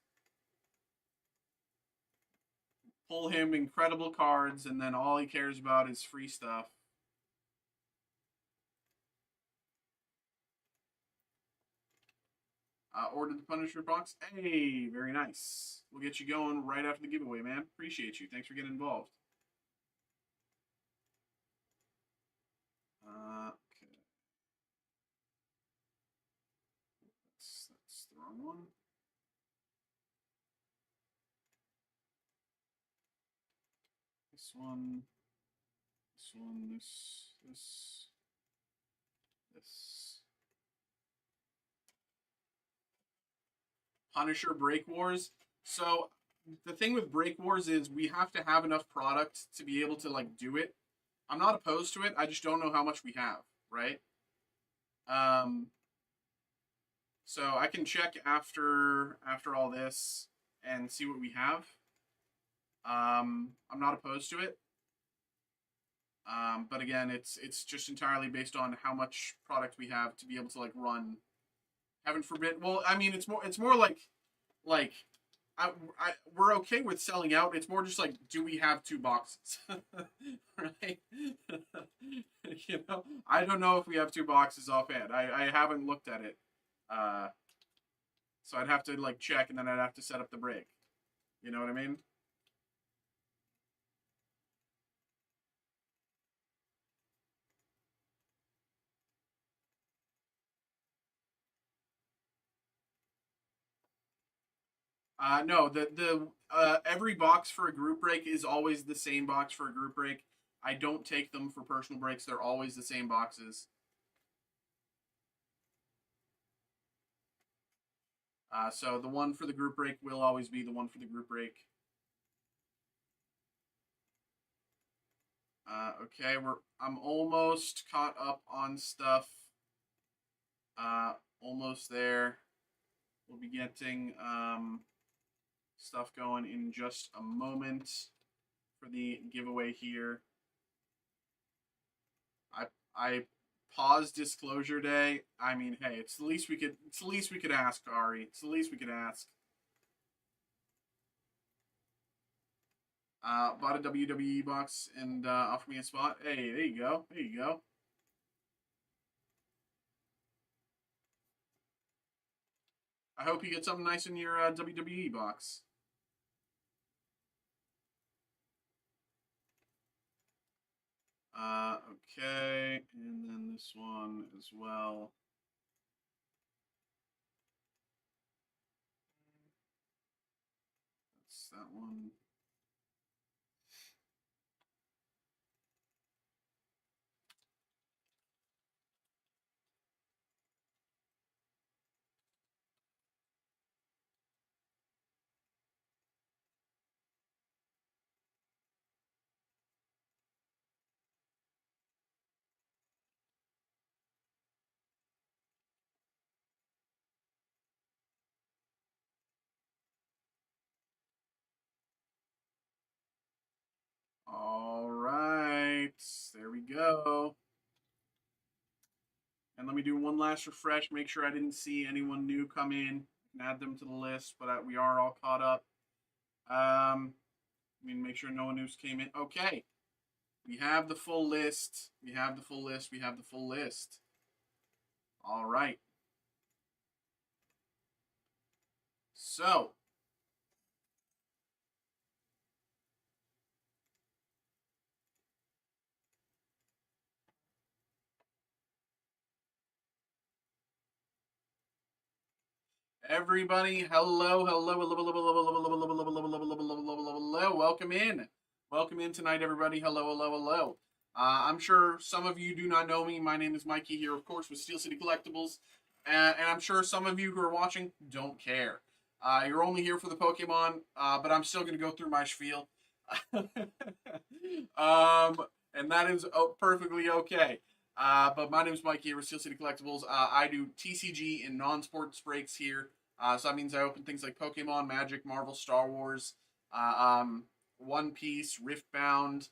Pull him incredible cards, and then all he cares about is free stuff. Ordered the Punisher box. Hey, very nice. We'll get you going right after the giveaway, man. Appreciate you. Thanks for getting involved. Okay. That's the wrong one. This one. This one. This. Punisher Break Wars. So the thing with Break Wars is we have to have enough product to be able to do it. I'm not opposed to it. I just don't know how much we have, right? So I can check after all this and see what we have. I'm not opposed to it. But again, it's just entirely based on how much product we have to be able to run. Heaven forbid. Well, I mean, it's more like we're okay with selling out. It's more just do we have 2 boxes, right? I don't know if we have 2 boxes offhand. I haven't looked at it, so I'd have to check, and then I'd have to set up the break. You know what I mean? No, the every box for a group break is always the same box for a group break. I don't take them for personal breaks. They're always the same boxes. So the one for the group break will always be the one for the group break. Okay, I'm almost caught up on stuff. Almost there. We'll be getting stuff going in just a moment for the giveaway here. I paused disclosure day. I mean, hey, it's the least we could ask, Ari. It's the least we could ask. Bought a WWE box and offered me a spot. Hey, there you go. There you go. I hope you get something nice in your WWE box. Okay, and then this one as well. That's that one. go. And let me do one last refresh, make sure I didn't see anyone new come in, and add them to the list, but we are all caught up. I mean, make sure no one new came in. Okay. We have the full list. We have the full list. We have the full list. All right. So, everybody, hello, hello, hello, hello, hello, hello, hello, hello, hello, hello, hello, hello, welcome in. Welcome in tonight, everybody. Hello, hello, hello. I'm sure some of you do not know me. My name is Mikey here, of course, with Steel City Collectibles. And I'm sure some of you who are watching don't care. You're only here for the Pokemon, but I'm still going to go through my spiel. And that is perfectly okay. But my name is Mikey here with Steel City Collectibles. I do TCG and non-sports breaks here. So that means I open things like Pokemon, Magic, Marvel, Star Wars, One Piece, Riftbound,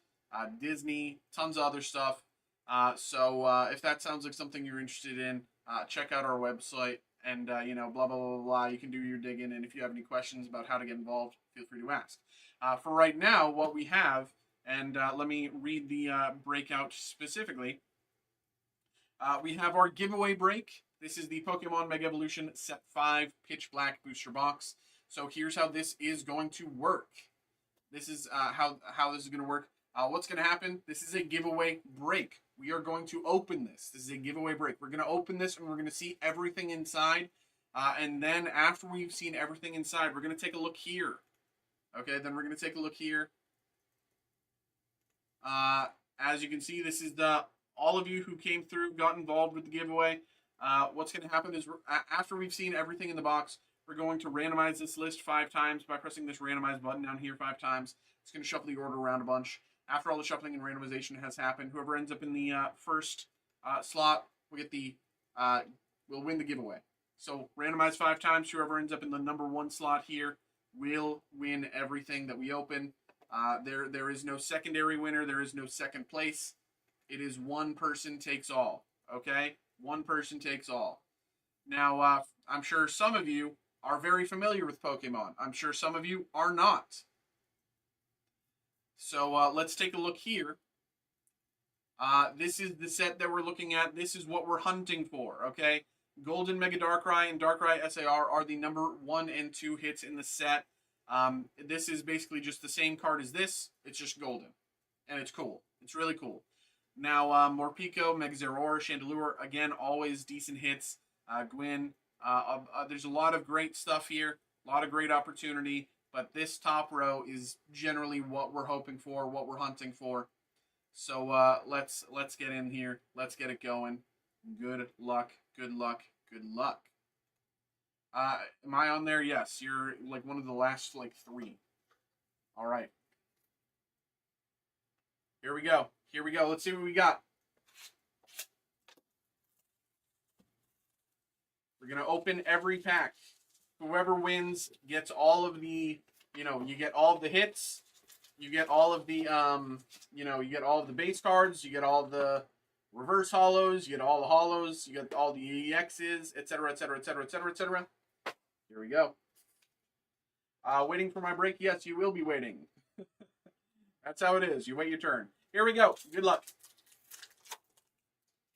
Disney, tons of other stuff. So if that sounds like something you're interested in, check out our website and, blah, blah, blah, blah. You can do your digging. And if you have any questions about how to get involved, feel free to ask. For right now, what we have, and let me read the breakout specifically. We have our giveaway break. This is the Pokemon Mega Evolution Set 5 Pitch Black Booster Box. So here's how this is going to work. This is how this is going to work. What's going to happen? This is a giveaway break. We are going to open this. This is a giveaway break. We're going to open this and we're going to see everything inside. And then after we've seen everything inside, we're going to take a look here. Okay, then we're going to take a look here. As you can see, this is all of you who came through, got involved with the giveaway. What's going to happen is after we've seen everything in the box, we're going to randomize this list 5 times by pressing this randomize button down here 5 times. It's going to shuffle the order around a bunch. After all the shuffling and randomization has happened, whoever ends up in the first slot will get will win the giveaway. So randomize 5 times. Whoever ends up in the number 1 slot here will win everything that we open. There is no secondary winner. There is no second place. It is one person takes all. Okay, one person takes all. Now, I'm sure some of you are very familiar with Pokemon. I'm sure some of you are not. So let's take a look here. This is the set that we're looking at. This is what we're hunting for, okay? Golden Mega Darkrai and Darkrai SAR are the number 1 and 2 hits in the set. This is basically just the same card as this. It's just golden. And it's cool. It's really cool. Now, Morpeko, Mega Zeraora, Chandelure, again, always decent hits. Gwyn, there's a lot of great stuff here. A lot of great opportunity. But this top row is generally what we're hoping for, what we're hunting for. So let's get in here. Let's get it going. Good luck. Good luck. Good luck. Am I on there? Yes. You're like one of the last 3. All right. Here we go. Here we go. Let's see what we got. We're going to open every pack. Whoever wins gets all of the, you get all of the hits. You get all of the, you get all of the base cards. You get all of the reverse hollows. You get all the hollows. You get all the EXs, etc., etc., etc., etc., etc. Here we go. Waiting for my break? Yes, you will be waiting. That's how it is. You wait your turn. Here we go. Good luck.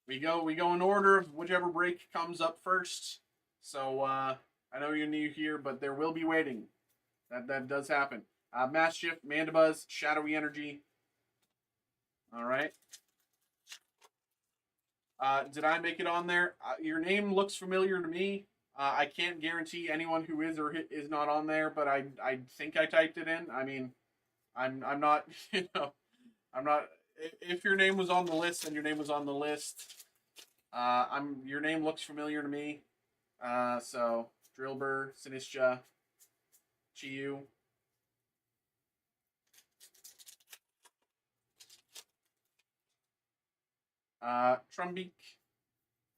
We go in order of whichever break comes up first. So I know you're new here, but there will be waiting. That does happen. Mass Shift, Mandibuzz, Shadowy Energy. All right. Did I make it on there? Your name looks familiar to me. I can't guarantee anyone who is or is not on there, but I think I typed it in. I mean, I'm not, I'm not. If your name was on the list, then your name was on the list. Your name looks familiar to me. So Drillbur, Sinistcha, Chiyu. Trumbeak,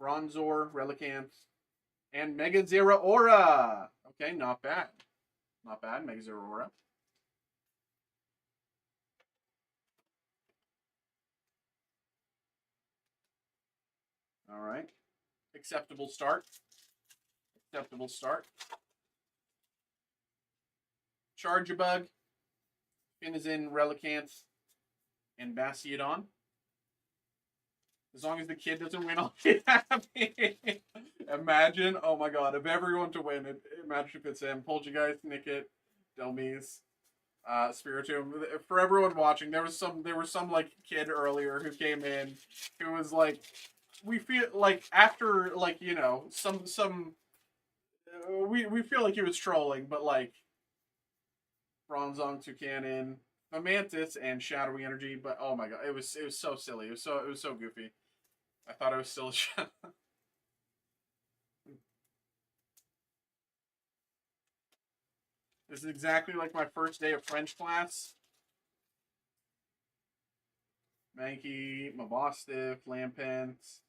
Bronzor, Relicanth, and Mega Zeraora. Okay, not bad. Not bad, Mega Zeraora. All right. Acceptable start. Acceptable start. Charge-a-Bug. Finizen, Relicanth, and Bastiodon. As long as the kid doesn't win, I'll be happy. Imagine, oh my god, if everyone to win, imagine if it's him. Poltergeist, Nickit, Delmise, Spiritomb. For everyone watching, there was some like kid earlier who came in who was like, we feel like after like, you know, we feel like he was trolling, but like Bronzong, Toucanon, Mantis, and Shadowy Energy. But oh my god, it was so silly. It was so goofy. I thought it was still. This is exactly like my first day of French class. Mikey, Mabosstiff, Lampent.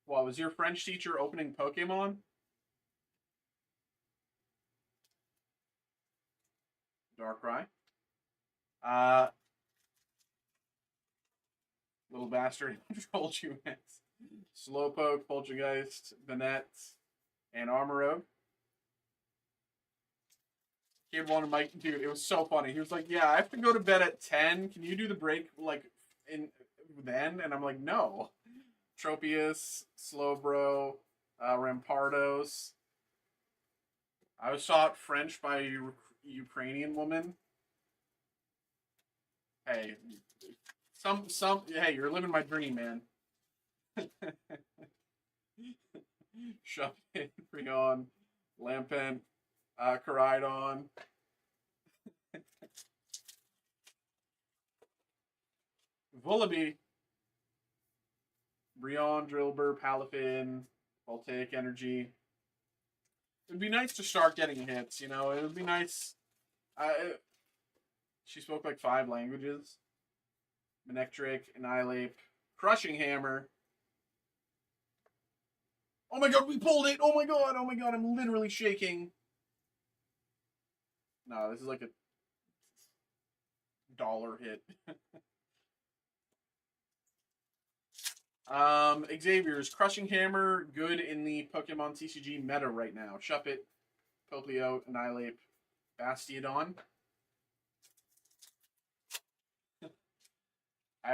What was your French teacher opening Pokemon? Darkrai. Little bastard told you it's Slowpoke, Poltergeist, Banette, and Armorogue. Kid wanted Mike, dude. It was so funny. He was like, "Yeah, I have to go to bed at 10. Can you do the break like in then?" And I'm like, "No." Tropius, Slowbro, Rampardos. I was taught French by a Ukrainian woman. Hey, hey, you're living my dream, man. Shove it, Freon, Lampent, Caridon. Vullaby, Brion, Drillbur, Palafin, Voltaic Energy. It would be nice to start getting hits, you know? It would be nice. She spoke like 5 languages. Manectric, Annihilate, Crushing Hammer. Oh my god, we pulled it! Oh my god, I'm literally shaking. No, this is like a dollar hit. Xavier's Crushing Hammer, good in the Pokemon TCG meta right now. Shuppet, Poplio, Annihilate, Bastiodon. I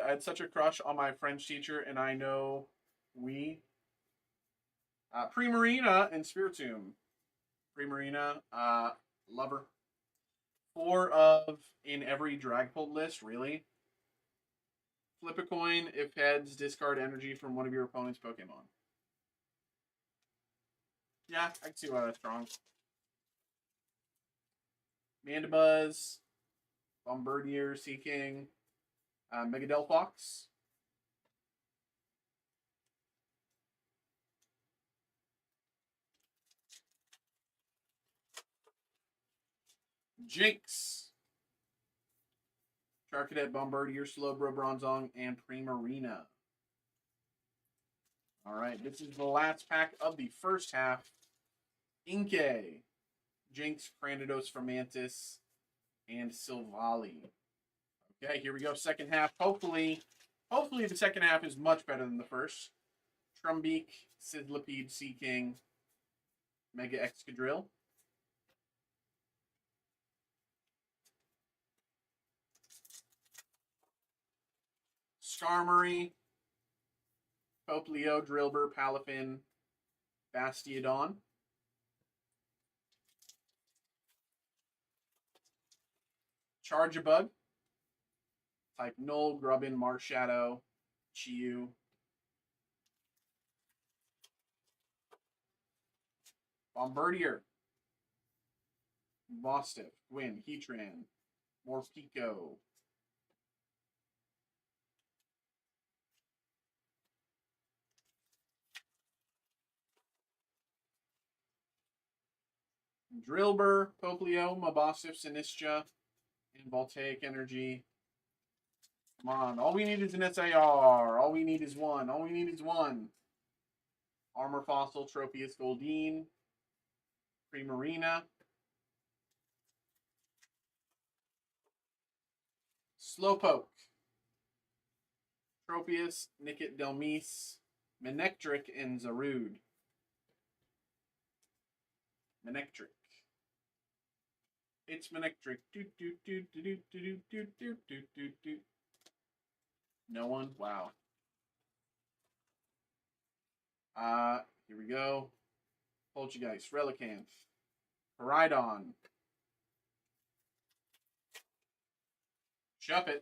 had such a crush on my French teacher, and I know we. Primarina and Spiritomb. Primarina, lover. 4 of in every Dragapult list, really. Flip a coin. If heads, discard energy from one of your opponent's Pokemon. Yeah, I can see why that's strong. Mandibuzz, Bombardier, Seaking, Megadelphox. Jinx. Charcadet, Bombardier, Slowbro, Bronzong, and Primarina. Alright, this is the last pack of the first half. Inkay, Jinx, Cranidos, Fermantis, and Silvally. Okay, here we go. Second half. Hopefully the second half is much better than the first. Trumbeak, Sizzlipede, Seaking, Mega Excadrill. Skarmory, Poplio, Drillbur, Palafin, Bastiodon. Charge-a-Bug. Type Null, Grubbin, Marshadow, Chiyu. Bombardier. Vostiff, Gwyn, Heatran, Morpeko. Drillbur, Poplio, Mabosstiff, Sinistra, and Voltaic Energy. Come on. All we need is an SAR. All we need is one. All we need is one. Armor Fossil, Tropius, Goldeen, Primarina. Slowpoke. Tropius, Nickit, Delmise, Manectric and Zarude. Manectric. It's Manectric. No one? Wow. Here we go. Poltergeist, Relicanth, Koridon, Shuppet,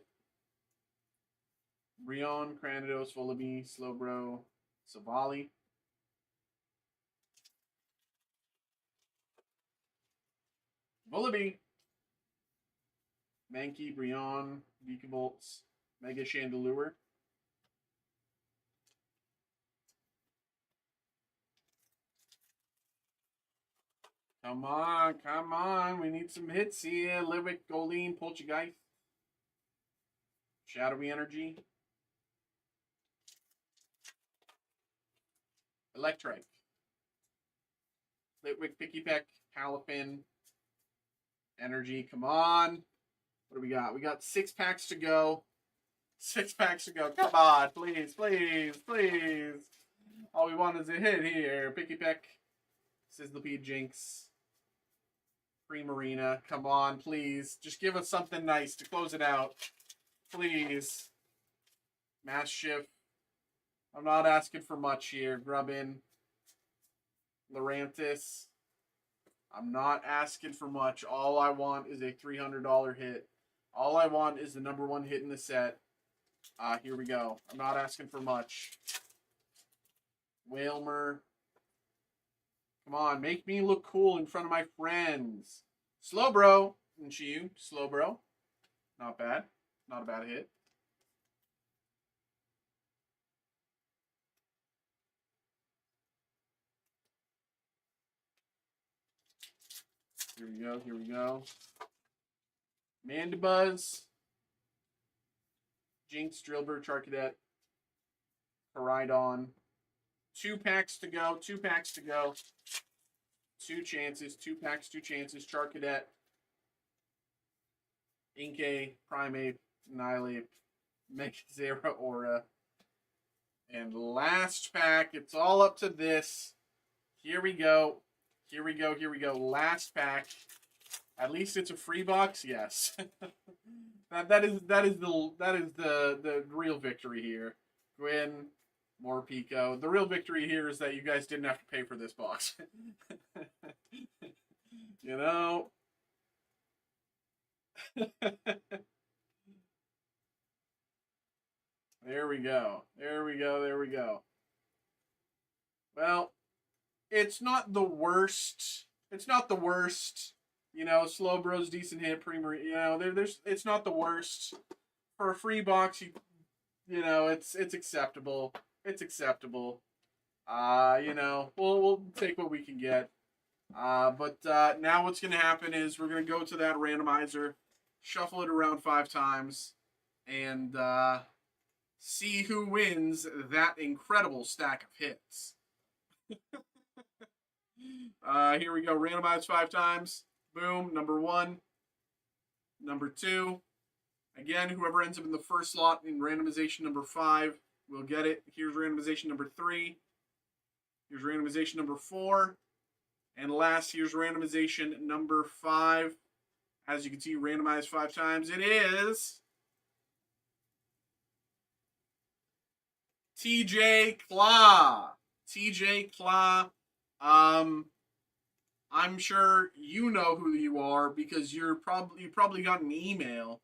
Brion, Cranidos, Volibee, Slowbro, Savali, Volibee, Mankey, Brion, Vikavolt, Mega Chandelure, come on, come on. We need some hits here. Liwick, Goldeen, Poltergeist, Shadowy Energy, Electrike, Litwick, Pikipek, Palafin, Energy. Come on. What do we got? We got 6 packs to go. 6 packs to go. Come on, please, please, please. All we want is a hit here. Pikipek, Sizzlipede, Jinx, Primarina. Come on, please. Just give us something nice to close it out. Please. Mass Shift. I'm not asking for much here. Grubbin, Lurantis. I'm not asking for much. All I want is a $300 hit. All I want is the #1 hit in the set. Here we go. I'm not asking for much. Wailmer. Come on, make me look cool in front of my friends. Slowbro. And Chiyu. Slowbro. Not bad. Not a bad hit. Here we go, here we go. Mandibuzz, Jinx, Drillbur, Charcadet, Koridon. 2 packs to go, 2 packs to go. 2 chances, 2 packs, 2 chances. Charcadet, Inkay, Primeape, Annihilape, Mega Zera, Aura. And last pack, it's all up to this. Here we go. Here we go, here we go. Last pack. At least it's a free box, yes. that is the real victory here. Gwyn, Morpeko. The real victory here is that you guys didn't have to pay for this box. You know. There we go. There we go. There we go. Well, it's not the worst. It's not the worst. You know, Slowbro's decent hit, Primarina. You know, it's not the worst. For a free box, you know, it's acceptable. It's acceptable. You know, we'll take what we can get. But now what's gonna happen is we're gonna go to that randomizer, shuffle it around 5 times, and see who wins that incredible stack of hits. Here we go. Randomize 5 times. Boom. #1. #2. Again, whoever ends up in the first slot in randomization #5 will get it. Here's randomization #3. Here's randomization #4. And last, here's randomization #5. As you can see, randomized 5 times. It is TJ Claw. TJ Claw. I'm sure you know who you are because you probably got an email.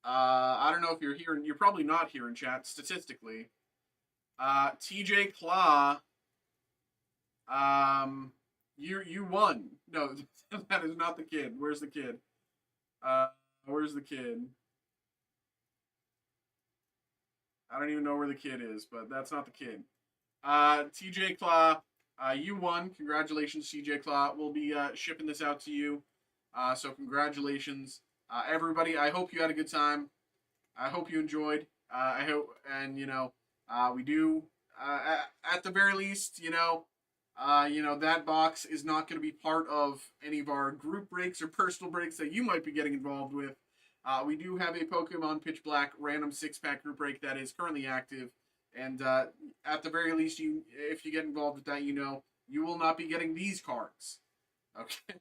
I don't know if you're here. You're probably not here in chat statistically. TJ Claw. You won. No, that is not the kid. Where's the kid? Where's the kid? I don't even know where the kid is, but that's not the kid. TJ Claw. You won. Congratulations, TJ Claw. We'll be shipping this out to you. So congratulations, everybody. I hope you had a good time. I hope you enjoyed. I hope, and you know, we do. At the very least, you know, that box is not going to be part of any of our group breaks or personal breaks that you might be getting involved with. We do have a Pokemon Pitch Black random 6-pack group break that is currently active. And at the very least, if you get involved with that, you will not be getting these cards. Okay.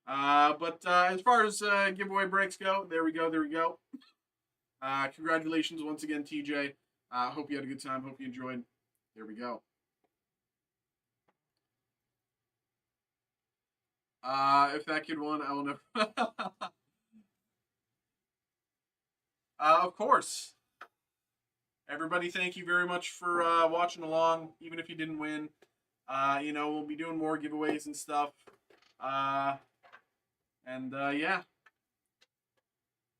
But as far as giveaway breaks go, there we go. There we go. Congratulations once again, TJ. Hope you had a good time. Hope you enjoyed. There we go. If that kid won, I will never. Of course. Everybody, thank you very much for watching along, even if you didn't win. We'll be doing more giveaways and stuff. Yeah.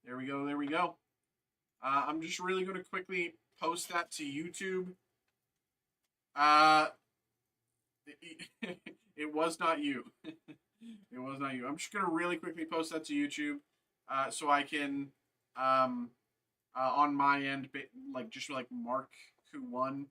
There we go. There we go. I'm just really going to quickly post that to YouTube. It was not you. It was not you. I'm just going to really quickly post that to YouTube so I can, on my end, just mark who won.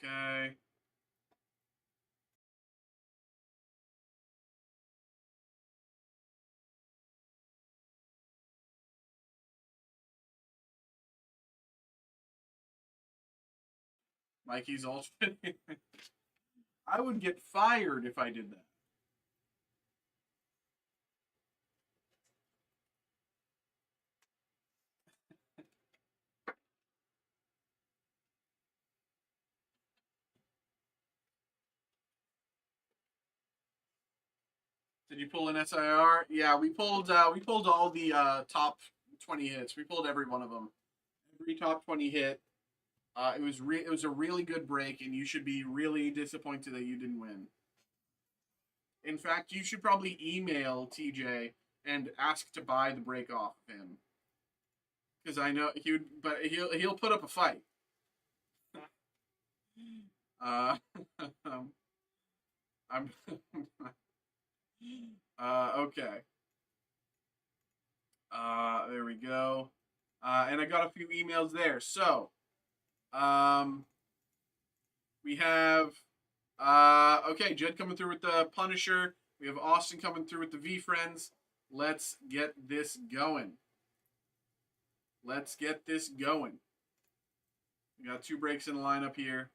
Okay. Mikey's alternate. I would get fired if I did that. Did you pull an SIR? Yeah, we pulled all the top 20 hits. We pulled every one of them. Every top 20 hit. It was a really good break, and you should be really disappointed that you didn't win. In fact, you should probably email TJ and ask to buy the break off of him, because I know he'll put up a fight. I'm okay. There we go. And I got a few emails there. So, we have okay, Jed coming through with the Punisher. We have Austin coming through with the V Friends. Let's get this going. Let's get this going. We got 2 breaks in the lineup here.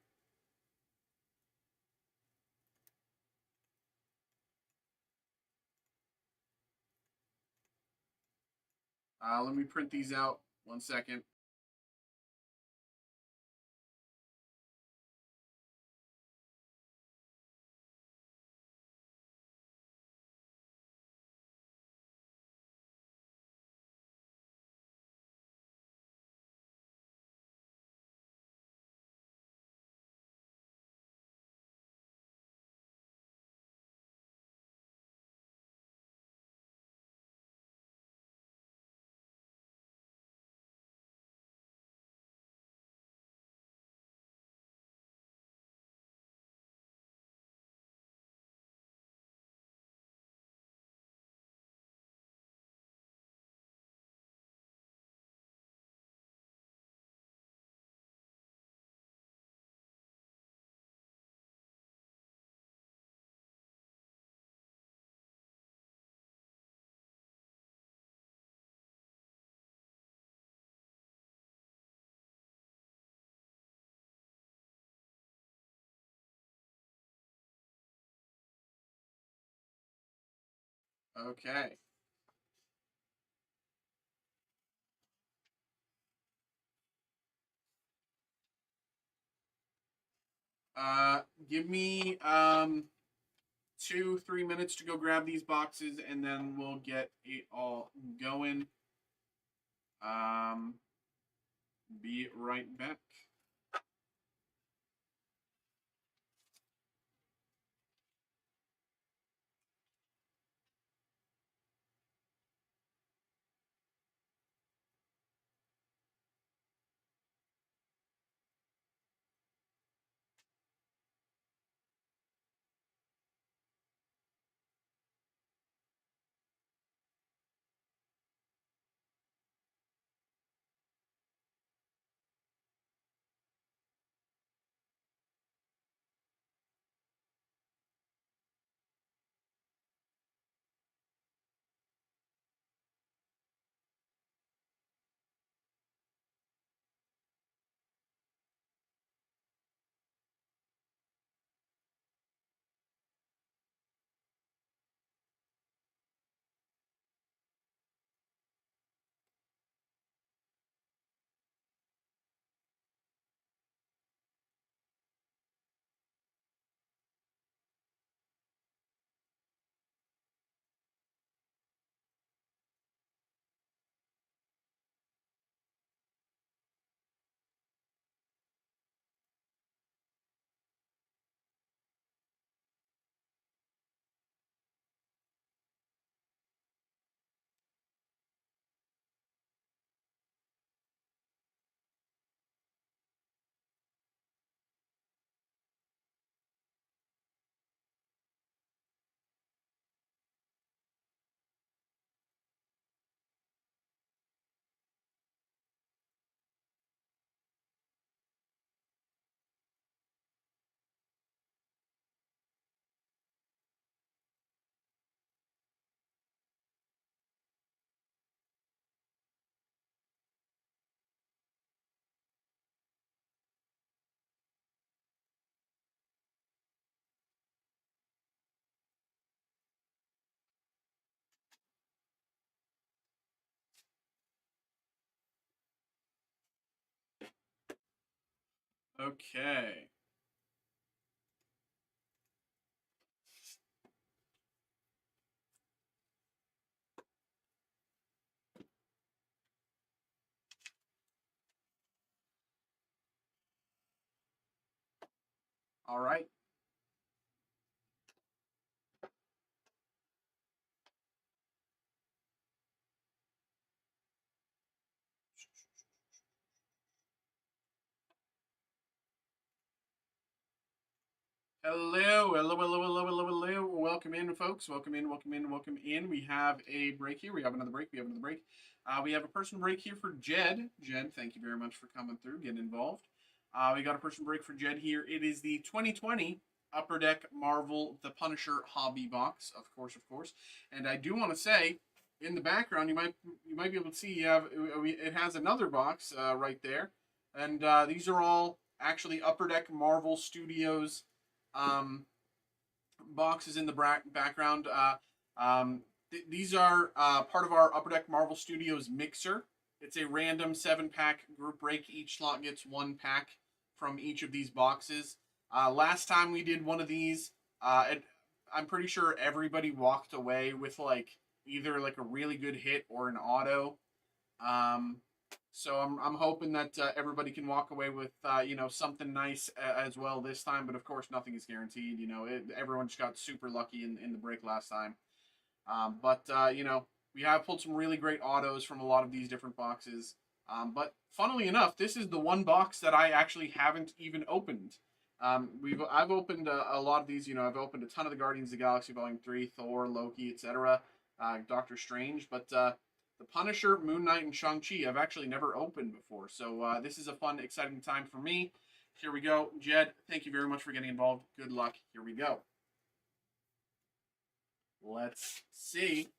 Let me print these out. 1 second. Okay. Give me 2-3 minutes to go grab these boxes, and then we'll get it all going. Be right back. Okay. All right. Hello, hello, hello, hello, hello, hello. Welcome in, folks. Welcome in, welcome in, welcome in. We have a break here. We have another break. We have another break. We have a person break here for Jed. Jed, thank you very much for coming through, getting involved. We got a person break for Jed here. It is the 2020 Upper Deck Marvel The Punisher Hobby Box, of course, of course. And I do want to say, in the background, you might be able to see it has another box right there, and these are all actually Upper Deck Marvel Studios boxes in the background. These are part of our Upper Deck Marvel Studios mixer. It's a random 7-pack group break. Each slot gets 1 pack from each of these boxes. Last time we did one of these, I'm pretty sure everybody walked away with either a really good hit or an auto. So I'm hoping that everybody can walk away with something nice as well this time. But of course, nothing is guaranteed. Everyone just got super lucky in the break last time. But we have pulled some really great autos from a lot of these different boxes. But funnily enough, this is the one box that I actually haven't even opened. I've opened a lot of these. I've opened a ton of the Guardians of the Galaxy Volume 3, Thor, Loki, etc. Doctor Strange, but the Punisher, Moon Knight, and Shang-Chi I've actually never opened before. So this is a fun, exciting time for me. Here we go. Jed, thank you very much for getting involved. Good luck. Here we go. Let's see.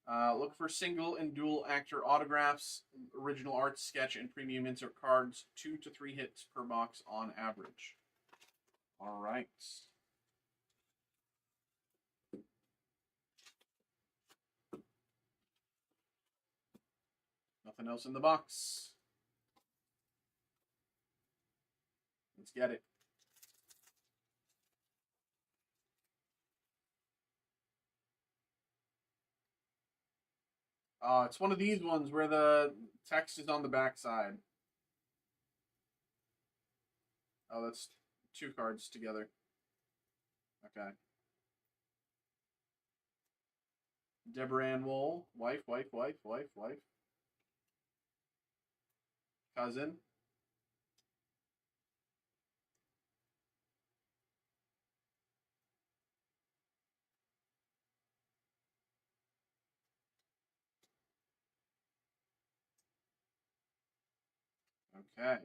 Look for single and dual actor autographs, original art, sketch, and premium insert cards. 2 to 3 hits per box on average. All right. Nothing else in the box. Let's get it. It's one of these ones where the text is on the back side. Oh, that's 2 cards together. Okay. Deborah Ann Wool, wife. Cousin. Okay.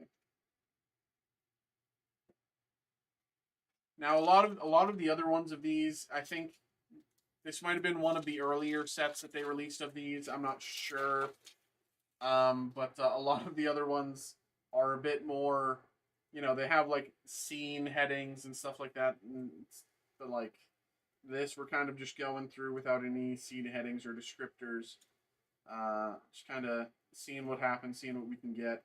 Now a lot of the other ones of these, I think this might have been one of the earlier sets that they released of these. I'm not sure. But a lot of the other ones are a bit more, they have scene headings and stuff like that. But this, we're kind of just going through without any scene headings or descriptors. Just kind of seeing what happens, seeing what we can get.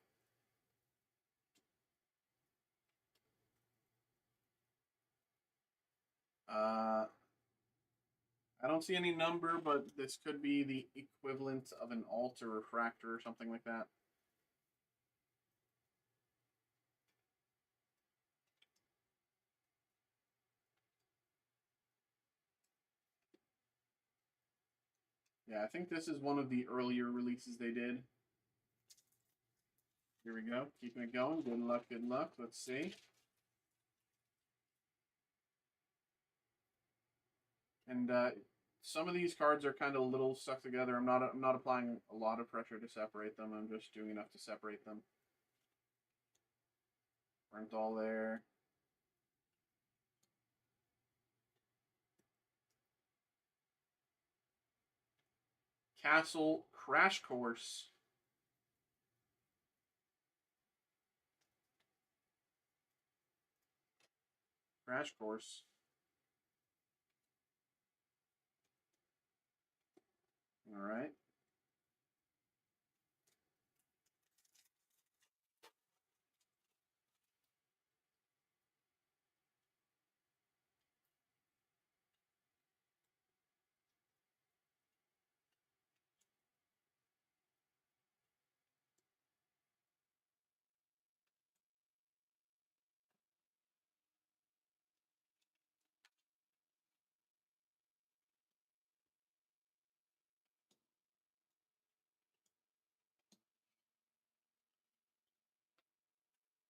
I don't see any number, but this could be the equivalent of an alt or refractor or something like that. Yeah, I think this is one of the earlier releases they did. Here we go. Keeping it going. Good luck, good luck. Let's see. And some of these cards are kind of a little stuck together. I'm not applying a lot of pressure to separate them. I'm just doing enough to separate them. Aren't all there. Castle Crash Course. Crash Course. All right.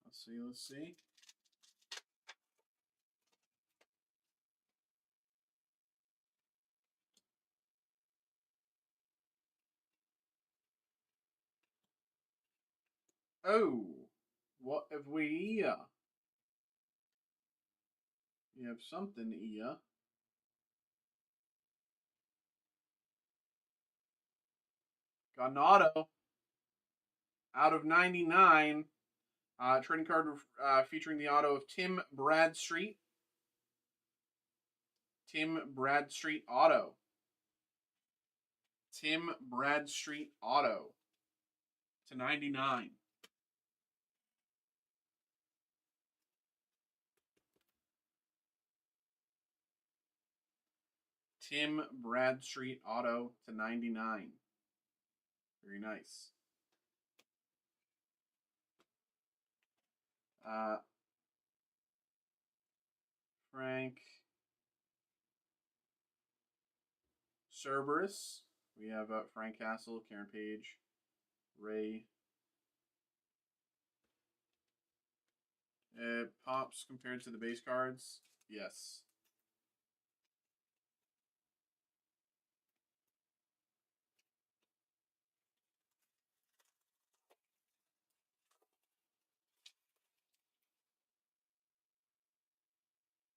Let's see. Let's see. Oh, what have we here? We have something here. Got an auto out of 99. Trading card featuring the auto of Tim Bradstreet. Tim Bradstreet auto. Tim Bradstreet auto to 99. Tim Bradstreet auto to 99. Very nice. Frank Cerberus. We have Frank Castle, Karen Page, Ray. It pops compared to the base cards. Yes.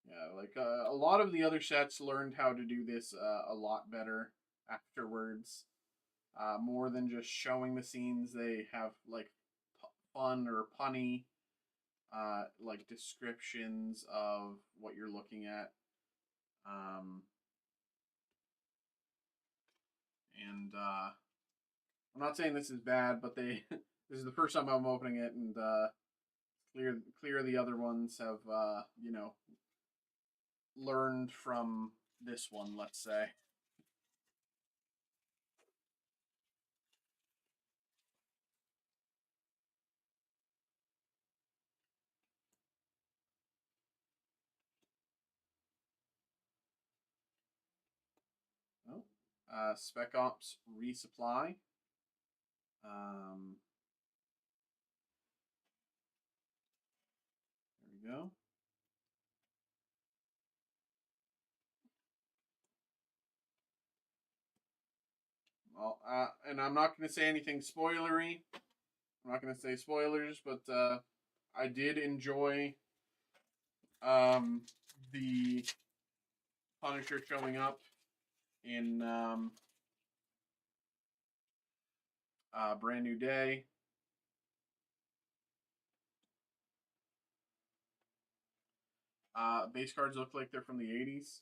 Yeah, like a lot of the other sets learned how to do this a lot better afterwards. More than just showing the scenes, they have like fun or punny like descriptions of what you're looking at. And I'm not saying this is bad, but they this is the first time I'm opening it, and clear the other ones have you know, learned from this one, let's say. Oh, Spec Ops Resupply. There we go. Well, and I'm not going to say anything spoilery. I'm not going to say spoilers, but I did enjoy the Punisher showing up in Brand New Day. Base cards look like they're from the 80s.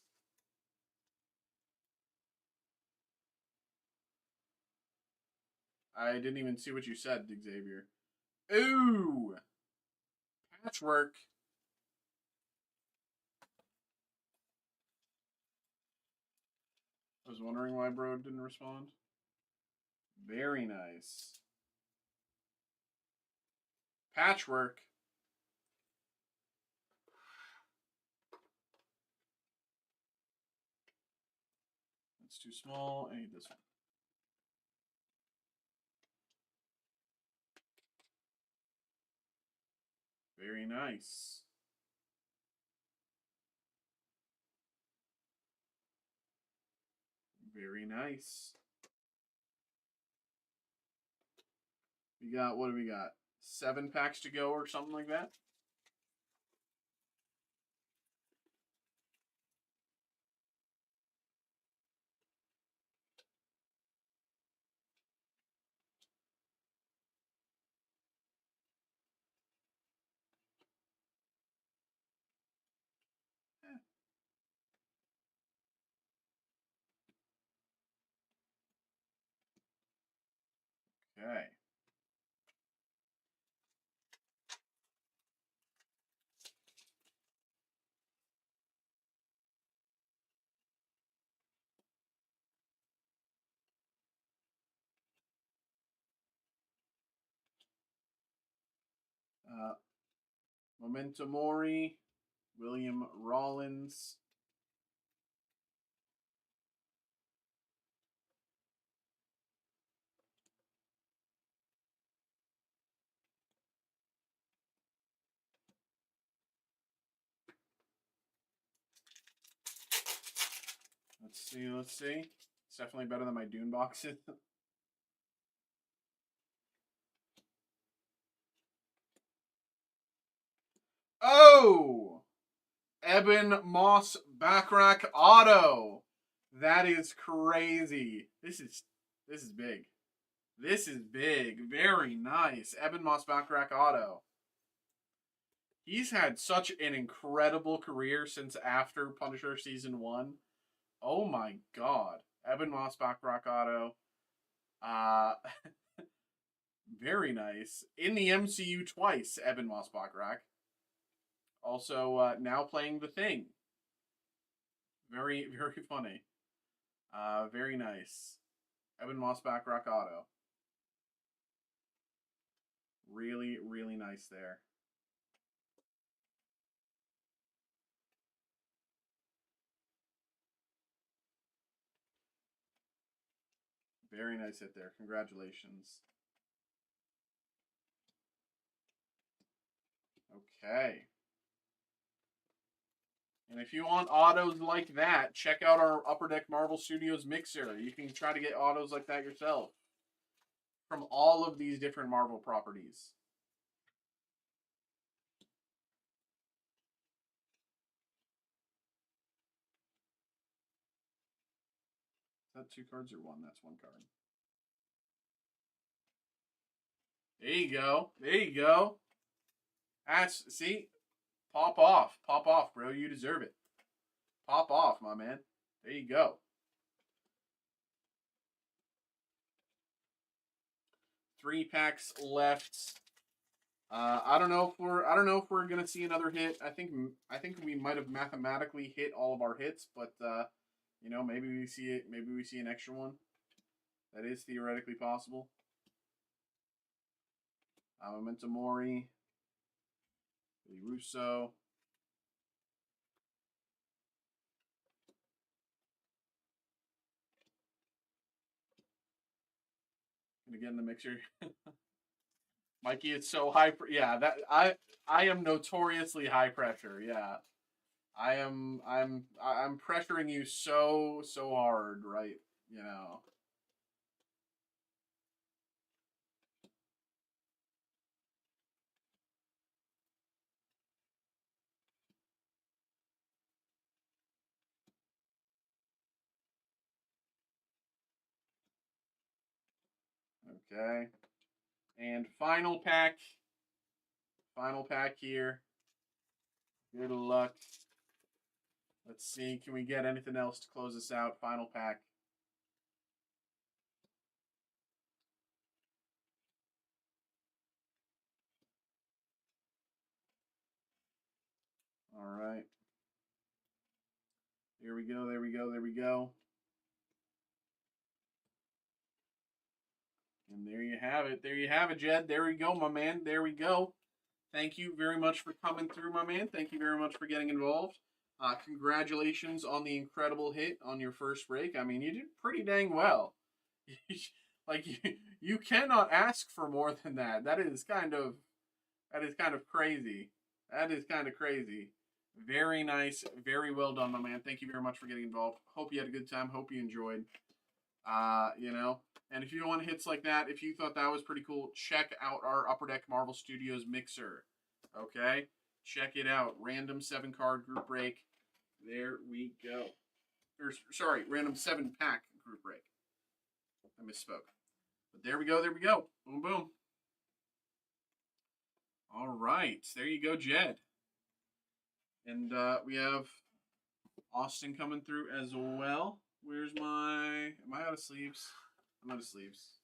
I didn't even see what you said, Xavier. Ooh! Patchwork. I was wondering why Bro didn't respond. Very nice. Patchwork. That's too small. I need this one. Very nice. Very nice. We got, what do we got? 7 packs to go or something like that? Okay. Memento Mori, William Rollins. Let's see, let's see. It's definitely better than my Dune boxes. Oh! Eben Moss Backrack Auto. That is crazy. This is big. This is big. Very nice. Eben Moss Backrack Auto. He's had such an incredible career since after Punisher Season 1. Oh my god. Eben Moss Backrack Auto. Uh very nice. In the MCU twice, Eben Moss Backrack. Also, now playing The Thing. Very, very funny. Very nice. Eben Moss Backrack Auto. Really, really nice there. Very nice hit there. Congratulations. Okay. And if you want autos like that, check out our Upper Deck Marvel Studios mixer. You can try to get autos like that yourself from all of these different Marvel properties. Is that 2 cards or 1? That's 1 card. There you go. There you go. That's, see? Pop off. Pop off, bro. You deserve it. Pop off, my man. There you go. 3 packs left. I don't know if we're gonna see another hit. I think we might have mathematically hit all of our hits, but you know, maybe we see it. Maybe we see an extra one. That is theoretically possible. Memento Mori, Billy Russo. Gonna get in the mixer. Mikey, it's so high. Yeah, that I am notoriously high pressure. Yeah, I'm pressuring you so hard, right? You know. Okay. And final pack. Final pack here. Good luck. Let's see. Can we get anything else to close this out? Final pack. All right. Here we go. There we go. There we go. And there you have it. There you have it, Jed. There we go, my man. There we go. Thank you very much for coming through, my man. Thank you very much for getting involved. Congratulations on the incredible hit on your first break. I mean, you did pretty dang well. Like you cannot ask for more than that. That is kind of crazy. That is kind of crazy. Very nice. Very well done, my man. Thank you very much for getting involved. Hope you had a good time. Hope you enjoyed. You know, and if you want hits like that, if you thought that was pretty cool, check out our Upper Deck Marvel Studios mixer. Okay? Check it out. Random 7-card group break. There we go. Or, sorry, random 7-pack group break. I misspoke. But there we go. There we go. Boom, boom. All right. There you go, Jed. And we have Austin coming through as well. Where's my... Am I out of sleeves? I'm out of sleeves.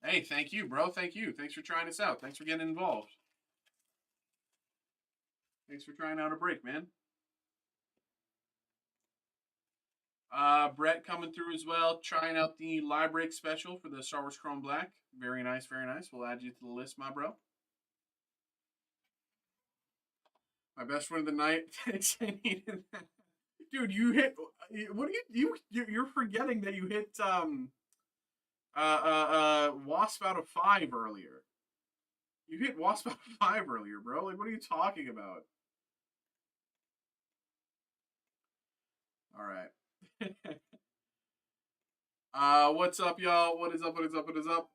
Hey, thank you, bro. Thank you. Thanks for trying us out. Thanks for getting involved. Thanks for trying out a break, man. Brett coming through as well, trying out the live break special for the Star Wars Chrome Black. Very nice, very nice. We'll add you to the list, my bro. My best friend of the night. Dude, you hit. What are you're forgetting that you hit Wasp out of 5 earlier. You hit Wasp out of 5 earlier, bro. Like, what are you talking about? All right. What's up, y'all? What is up? What is up? What is up?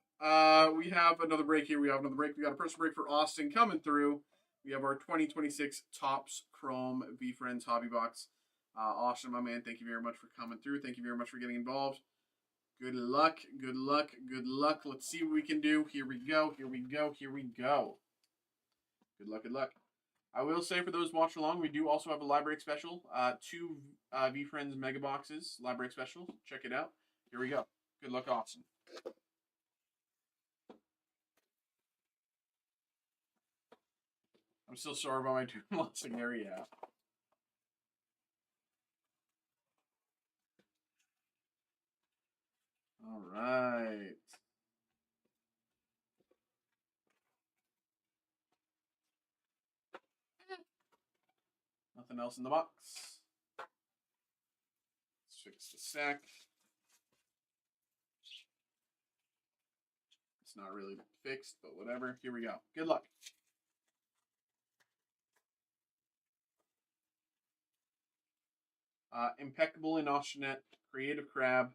We have another break here. We have another break. We got a personal break for Austin coming through. We have our 2026 Topps Chrome V Friends Hobby Box. Austin, my man, thank you very much for coming through. Thank you very much for getting involved. Good luck. Good luck. Good luck. Let's see what we can do. Here we go. Here we go. Here we go. Good luck. Good luck. I will say for those watching along, we do also have a library special. 2 V Friends Mega Boxes library special. Check it out. Here we go. Good luck, Austin. I'm still sore about my tooth lossing there, yeah. All right. Nothing else in the box. Let's fix the stack. It's not really fixed, but whatever. Here we go. Good luck. Impeccable in Oshnet, Creative Crab,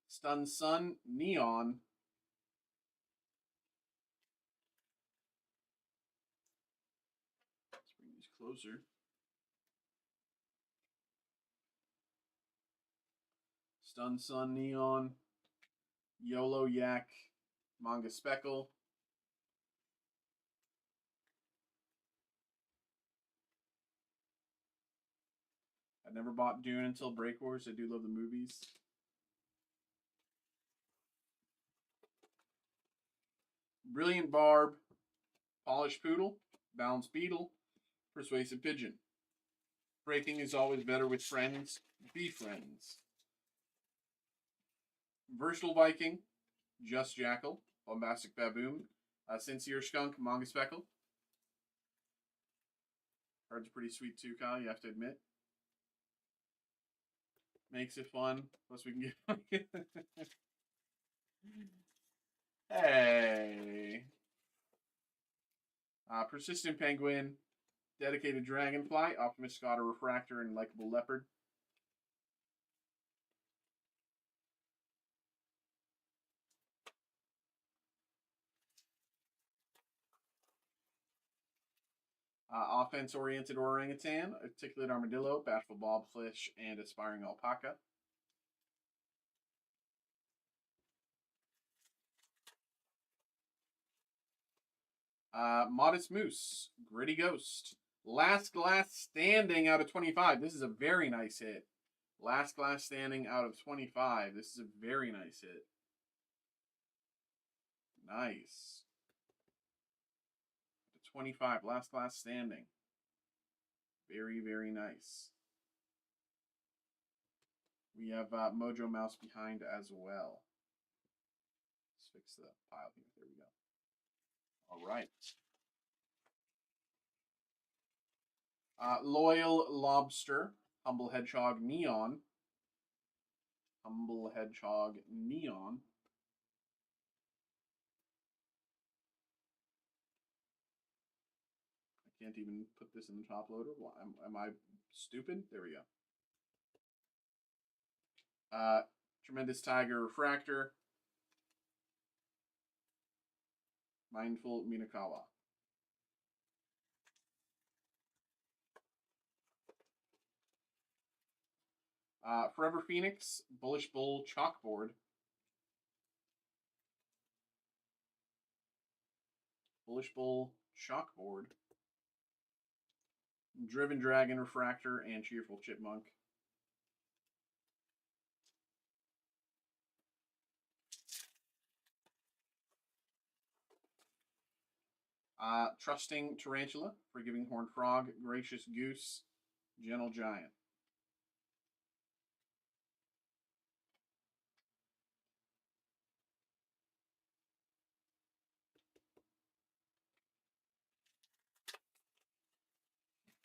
Stun Sun, Neon. Let's bring these closer. Stun Sun, Neon, YOLO Yak, Manga Speckle. I never bought Dune until Break Wars. I do love the movies. Brilliant Barb, Polished Poodle, Balanced Beetle, Persuasive Pigeon. Breaking is always better with friends. Be friends. Versatile Viking, Just Jackal, Bombastic Baboon, Sincere Skunk, Manga Speckle. Cards are pretty sweet too, Kyle, you have to admit. Makes it fun. Plus we can get... Hey. Persistent Penguin, Dedicated Dragonfly, Optimus Scholar Refractor, and Likeable Leopard. Offense-oriented orangutan, articulate armadillo, bashful bobfish, and aspiring alpaca. Modest moose, gritty ghost, last glass standing out of 25. This is a very nice hit. Last glass standing out of 25. This is a very nice hit. Nice. 25, last glass standing. Very, very nice. We have Mojo Mouse behind as well. Let's fix the pile here. There we go. All right. Loyal Lobster, Humble Hedgehog Neon. Humble Hedgehog Neon. Can't even put this in the top loader. Am I stupid? There we go. Tremendous Tiger Refractor. Mindful Minakawa. Forever Phoenix, Bullish Bull Chalkboard. Bullish Bull Chalkboard. Driven Dragon Refractor and Cheerful Chipmunk. Trusting Tarantula, Forgiving Horned Frog, Gracious Goose, Gentle Giant.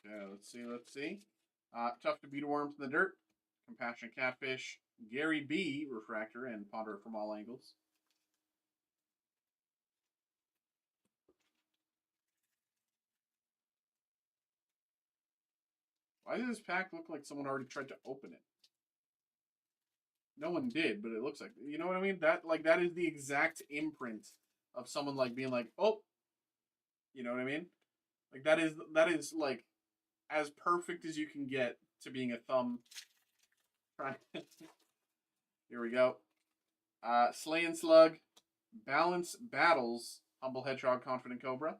Okay, let's see. Tough to Beat a Worm from the Dirt, Compassionate Catfish, Gary B. Refractor, and Ponder It from All Angles. Why does this pack look like someone already tried to open it? No one did, but it looks like, you know what I mean? That is the exact imprint of someone like being like, oh, you know what I mean? Like that is like as perfect as you can get to being a thumb. Here we go. Slay and Slug, Balance Battles, Humble Hedgehog, Confident Cobra.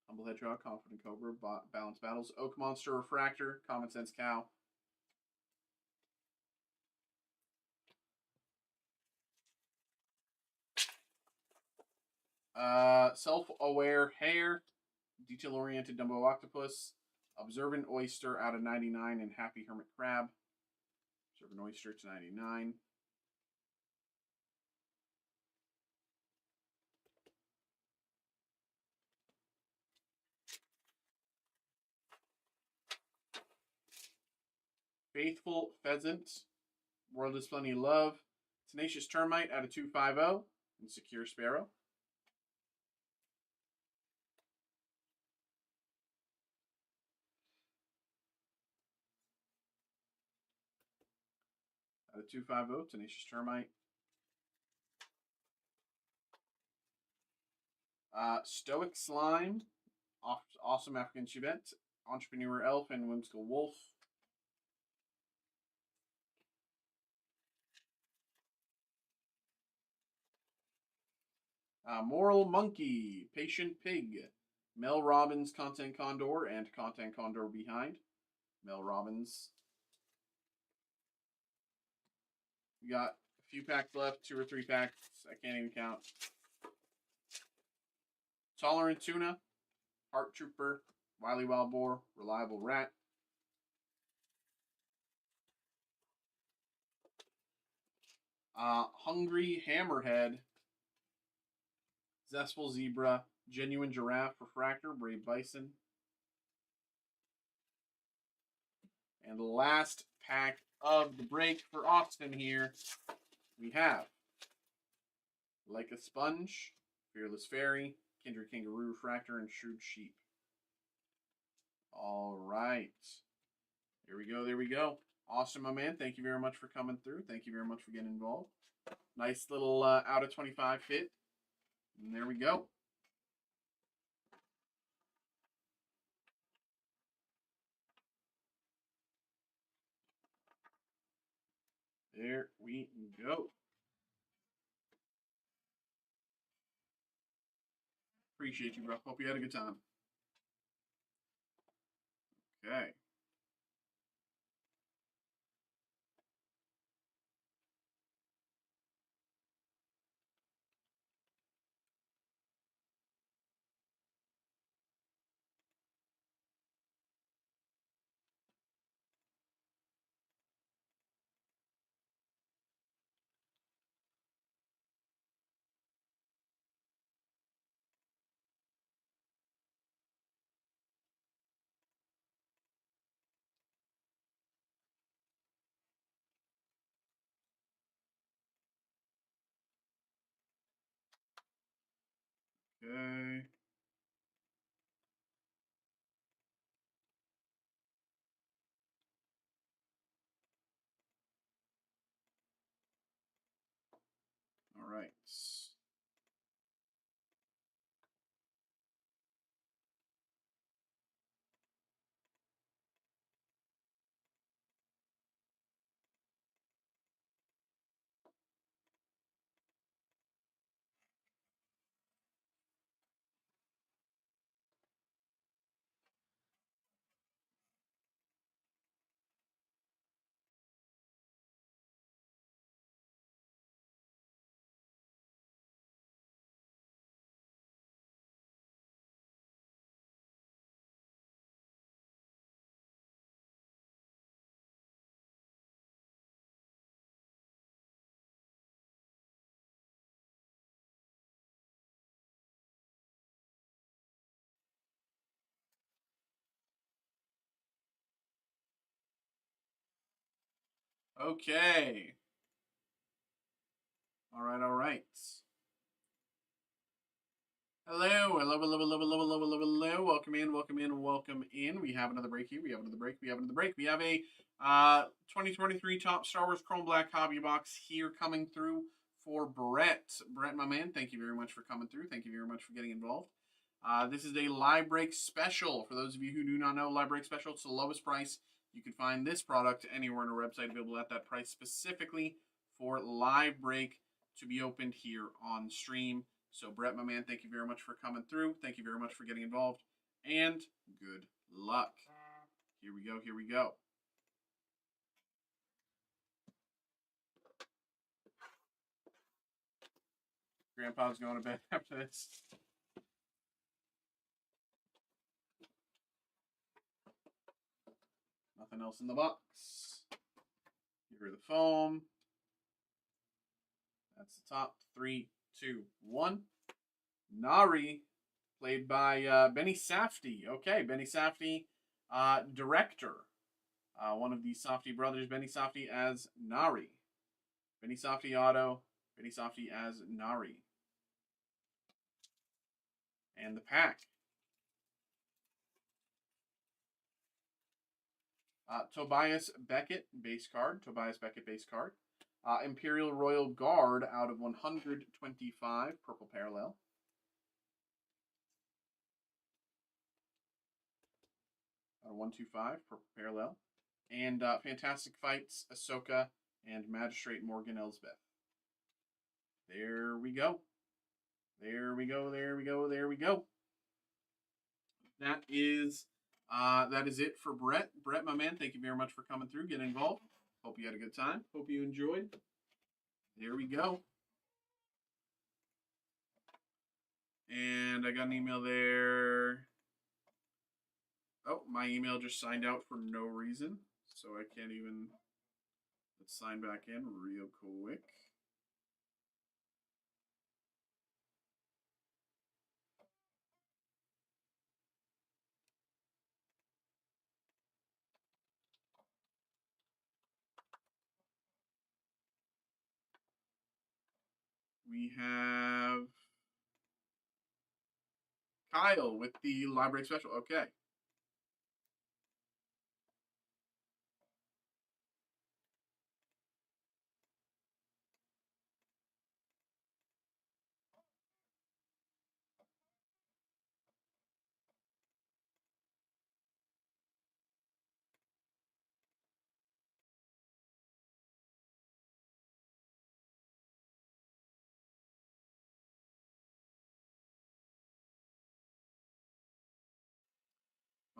Humble Hedgehog, Confident Cobra, Balance Battles, Oak Monster, Refractor, Common Sense Cow. Self-Aware Hare, Detail-Oriented Dumbo Octopus, Observant Oyster out of 99, and Happy Hermit Crab. Observant Oyster to 99. Faithful Pheasant, World is Plenty of Love, Tenacious Termite out of 250, and Secure Sparrow. Out of 250, Tenacious Termite. Stoic Slime, Awesome African Chivette, Entrepreneur Elf, and Whimsical Wolf. Moral Monkey, Patient Pig, Mel Robbins, Content Condor, and Content Condor behind. Mel Robbins. We got a few packs left, 2 or 3 packs. I can't even count. Tolerant Tuna, Heart Trooper, Wily Wild Boar, Reliable Rat. Hungry Hammerhead, Zestful Zebra, Genuine Giraffe, Refractor, Brave Bison. And the last pack of the break for Austin here, we have Like a Sponge, Fearless Fairy, Kindred Kangaroo Refractor, and Shrewd Sheep. All right. There we go. There we go. Awesome, my man. Thank you very much for coming through. Thank you very much for getting involved. Nice little out of 25 fit. And there we go. There we go. Appreciate you, bro. Hope you had a good time. Okay. Okay. All right. Okay. All right, all right. Hello, hello, hello, hello, hello, hello, hello, hello. Welcome in, welcome in, welcome in. We have another break here. We have another break. We have another break. We have a 2023 Top Star Wars Chrome Black Hobby Box here coming through for Brett. Brett, my man, thank you very much for coming through. Thank you very much for getting involved. This is a live break special. For those of you who do not know, live break special, it's the lowest price. You can find this product anywhere on our website available at that price specifically for live break to be opened here on stream. So, Brett, my man, thank you very much for coming through. Thank you very much for getting involved. And good luck. Here we go. Here we go. Grandpa's going to bed after this. Nothing else in the box. Here are the foam. That's the top. 3, 2, 1. Nari, played by Benny Safdie. Okay, Benny Safdie, director. One of the Safdie brothers, Benny Safdie as Nari. Benny Safdie auto, Benny Safdie as Nari. And the pack. Tobias Beckett, base card. Tobias Beckett, base card. Imperial Royal Guard out of 125, purple parallel. Out of 125, purple parallel. And Fantastic Fights, Ahsoka, and Magistrate Morgan Elsbeth. There we go. There we go, there we go, there we go. That is it for Brett. Brett, my man, thank you very much for coming through, getting involved. Hope you had a good time. Hope you enjoyed. There we go. And I got an email there. Oh, my email just signed out for no reason. So I can't even... Let's sign back in real quick. We have Kyle with the library special. Okay.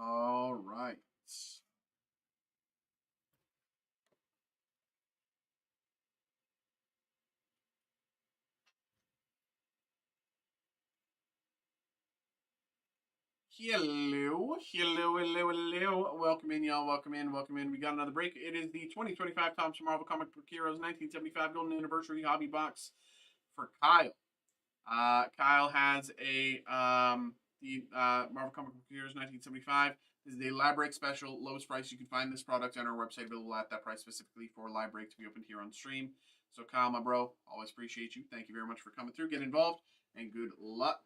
All right. Hello, hello, hello, hello. Welcome in, y'all. Welcome in, welcome in. We got another break. It is the 2025 Thompson Marvel Comic Book Heroes 1975 Golden Anniversary Hobby Box for Kyle. Kyle has a Marvel Comic Book Heroes 1975. This is a live break special, lowest price. You can find this product on our website available at that price specifically for live break to be opened here on stream. So Kyle, my bro, always appreciate you. Thank you very much for coming through. Get involved, and good luck.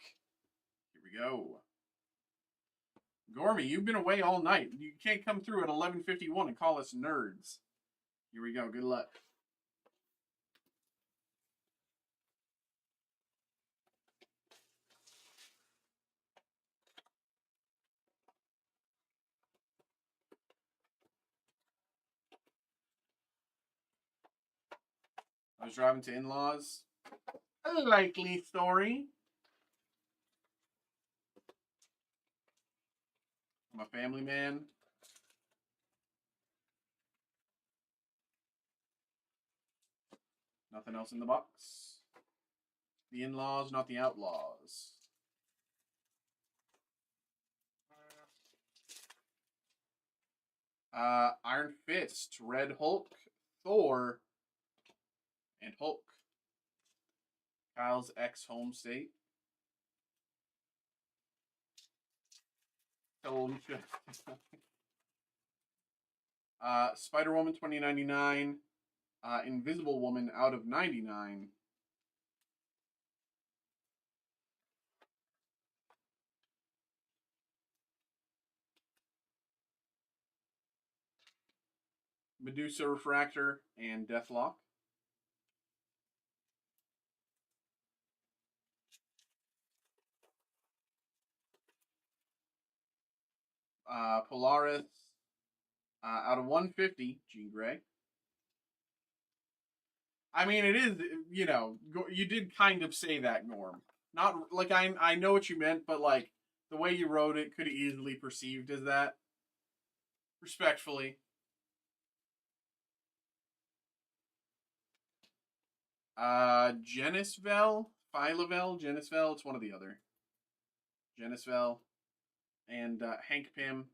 Here we go. Gormy, you've been away all night. You can't come through at 11:51 and call us nerds. Here we go. Good luck. I was driving to in-laws. A likely story. I'm a family man. Nothing else in the box. The in-laws, not the outlaws. Iron Fist, Red Hulk, Thor, and Hulk. Kyle's ex-home state. Spider-Woman 2099, Invisible Woman out of 99. Medusa Refractor and Deathlock. Polaris out of 150, Jean Grey. I mean, it is, you know, you did kind of say that, Norm. Not, like, I know what you meant, but, like, the way you wrote it could easily perceived as that. Respectfully. Genisvel? Phylavel? Genisvel? It's one or the other. Genisvel. And Hank Pym.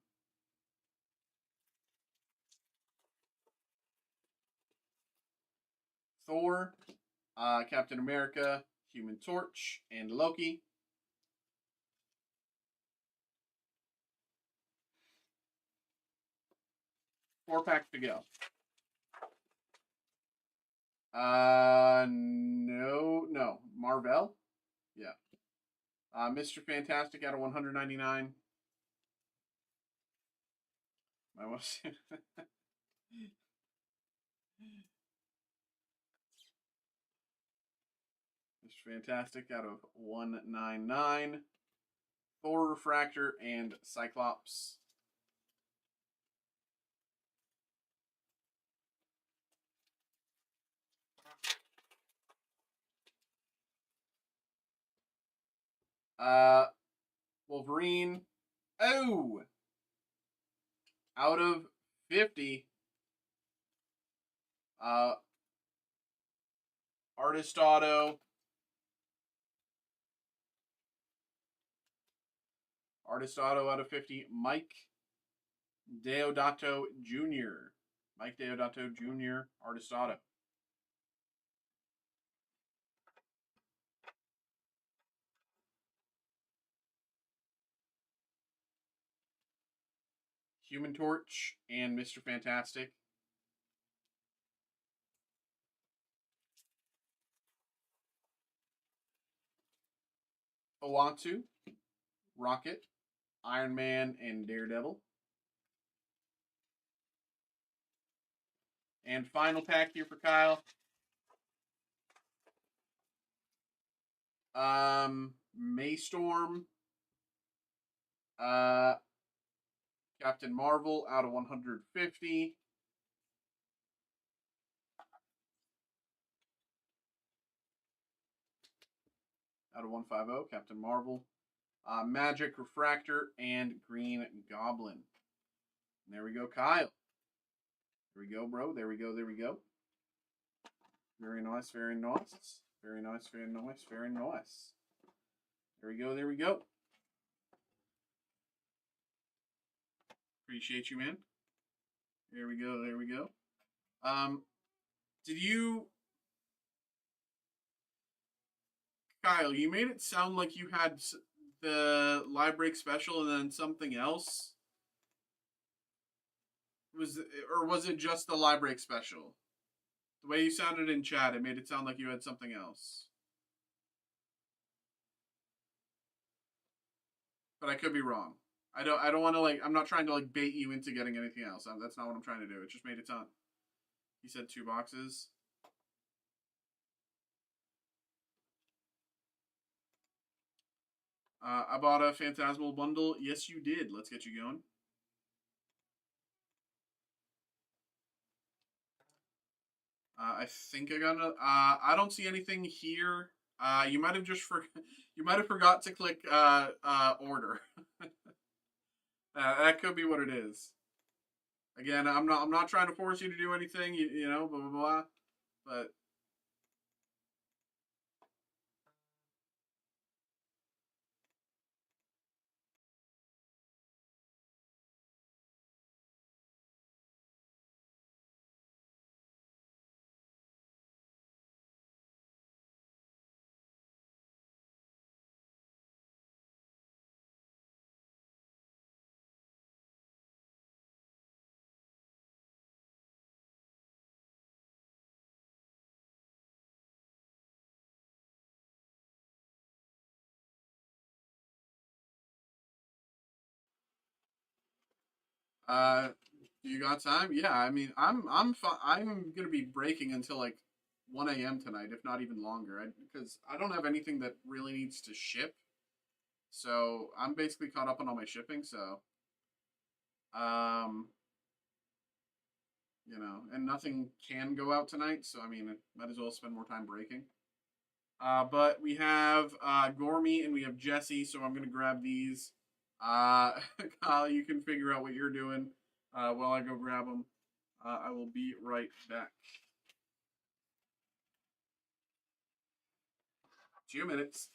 Thor. Captain America. Human Torch. And Loki. 4 packs to go. No. Marvel? Yeah. Mr. Fantastic out of 199. I want to see. Mr. Fantastic out of 199. Thor Refractor and Cyclops. Wolverine. Oh! Out of 50. Artist Auto. Artist Auto out of 50. Mike Deodato Jr. Mike Deodato Jr. Artist Auto. Human Torch and Mr. Fantastic. Owatu, Rocket, Iron Man, and Daredevil. And final pack here for Kyle. Maystorm. Captain Marvel out of 150. Out of 150, Captain Marvel. Magic Refractor and Green Goblin. And there we go, Kyle. There we go, bro. There we go. There we go. Very nice. Very nice. Very nice. Very nice. Very nice. There we go. There we go. Appreciate you, man. There we go. There we go. Did you, Kyle? You made it sound like you had the live break special and then something else. Was it just the live break special? The way you sounded in chat, it made it sound like you had something else. But I could be wrong. I don't want to, like, I'm not trying to, like, bait you into getting anything else. That's not what I'm trying to do. It just made it sound. He said 2 boxes. I bought a Phantasmal bundle. Yes, you did. Let's get you going. I think I got another. I don't see anything here. You might have just you might have forgot to click order. That could be what it is. Again, I'm not trying to force you to do anything. You know, blah blah blah. But Uh, you got time? Yeah, I mean, I'm gonna be breaking until like 1 a.m. tonight, if not even longer, because I don't have anything that really needs to ship. So I'm basically caught up on all my shipping. So, um, and nothing can go out tonight. So I mean, I might as well spend more time breaking. But we have Gormy and we have Jesse, so I'm gonna grab these. Uh, Kyle, you can figure out what you're doing while I go grab them. I will be right back. 2 minutes.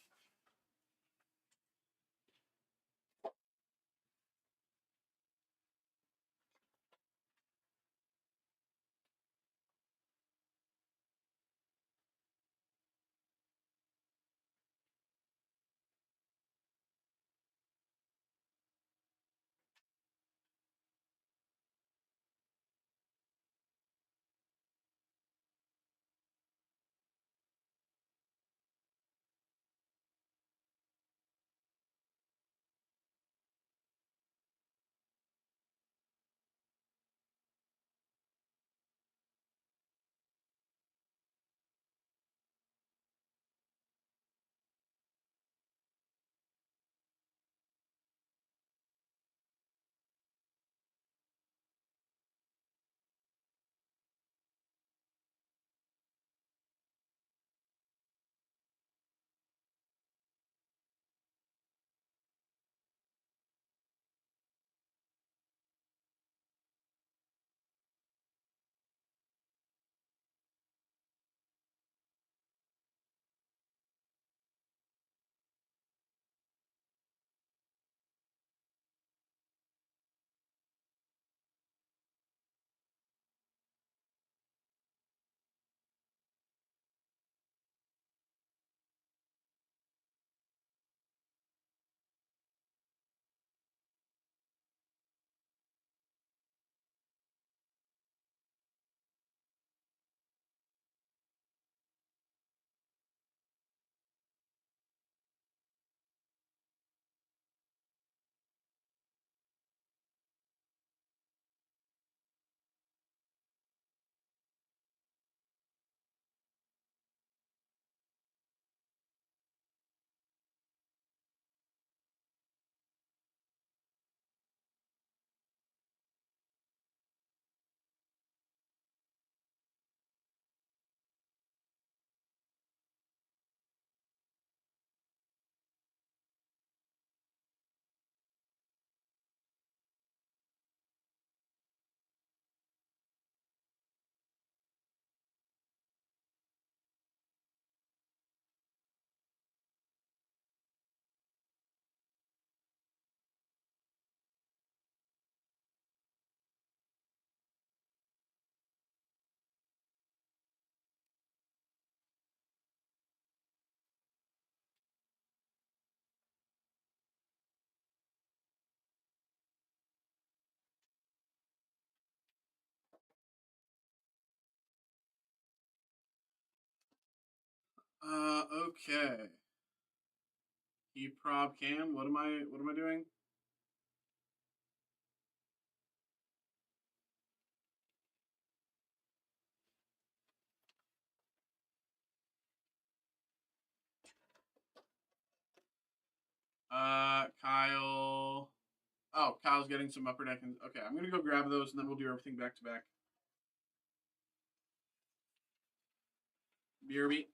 Okay. Keep prob cam. What am I doing? Kyle. Oh, Kyle's getting some upper deck. Okay, I'm gonna go grab those and then we'll do everything back to back. BRB.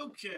Okay.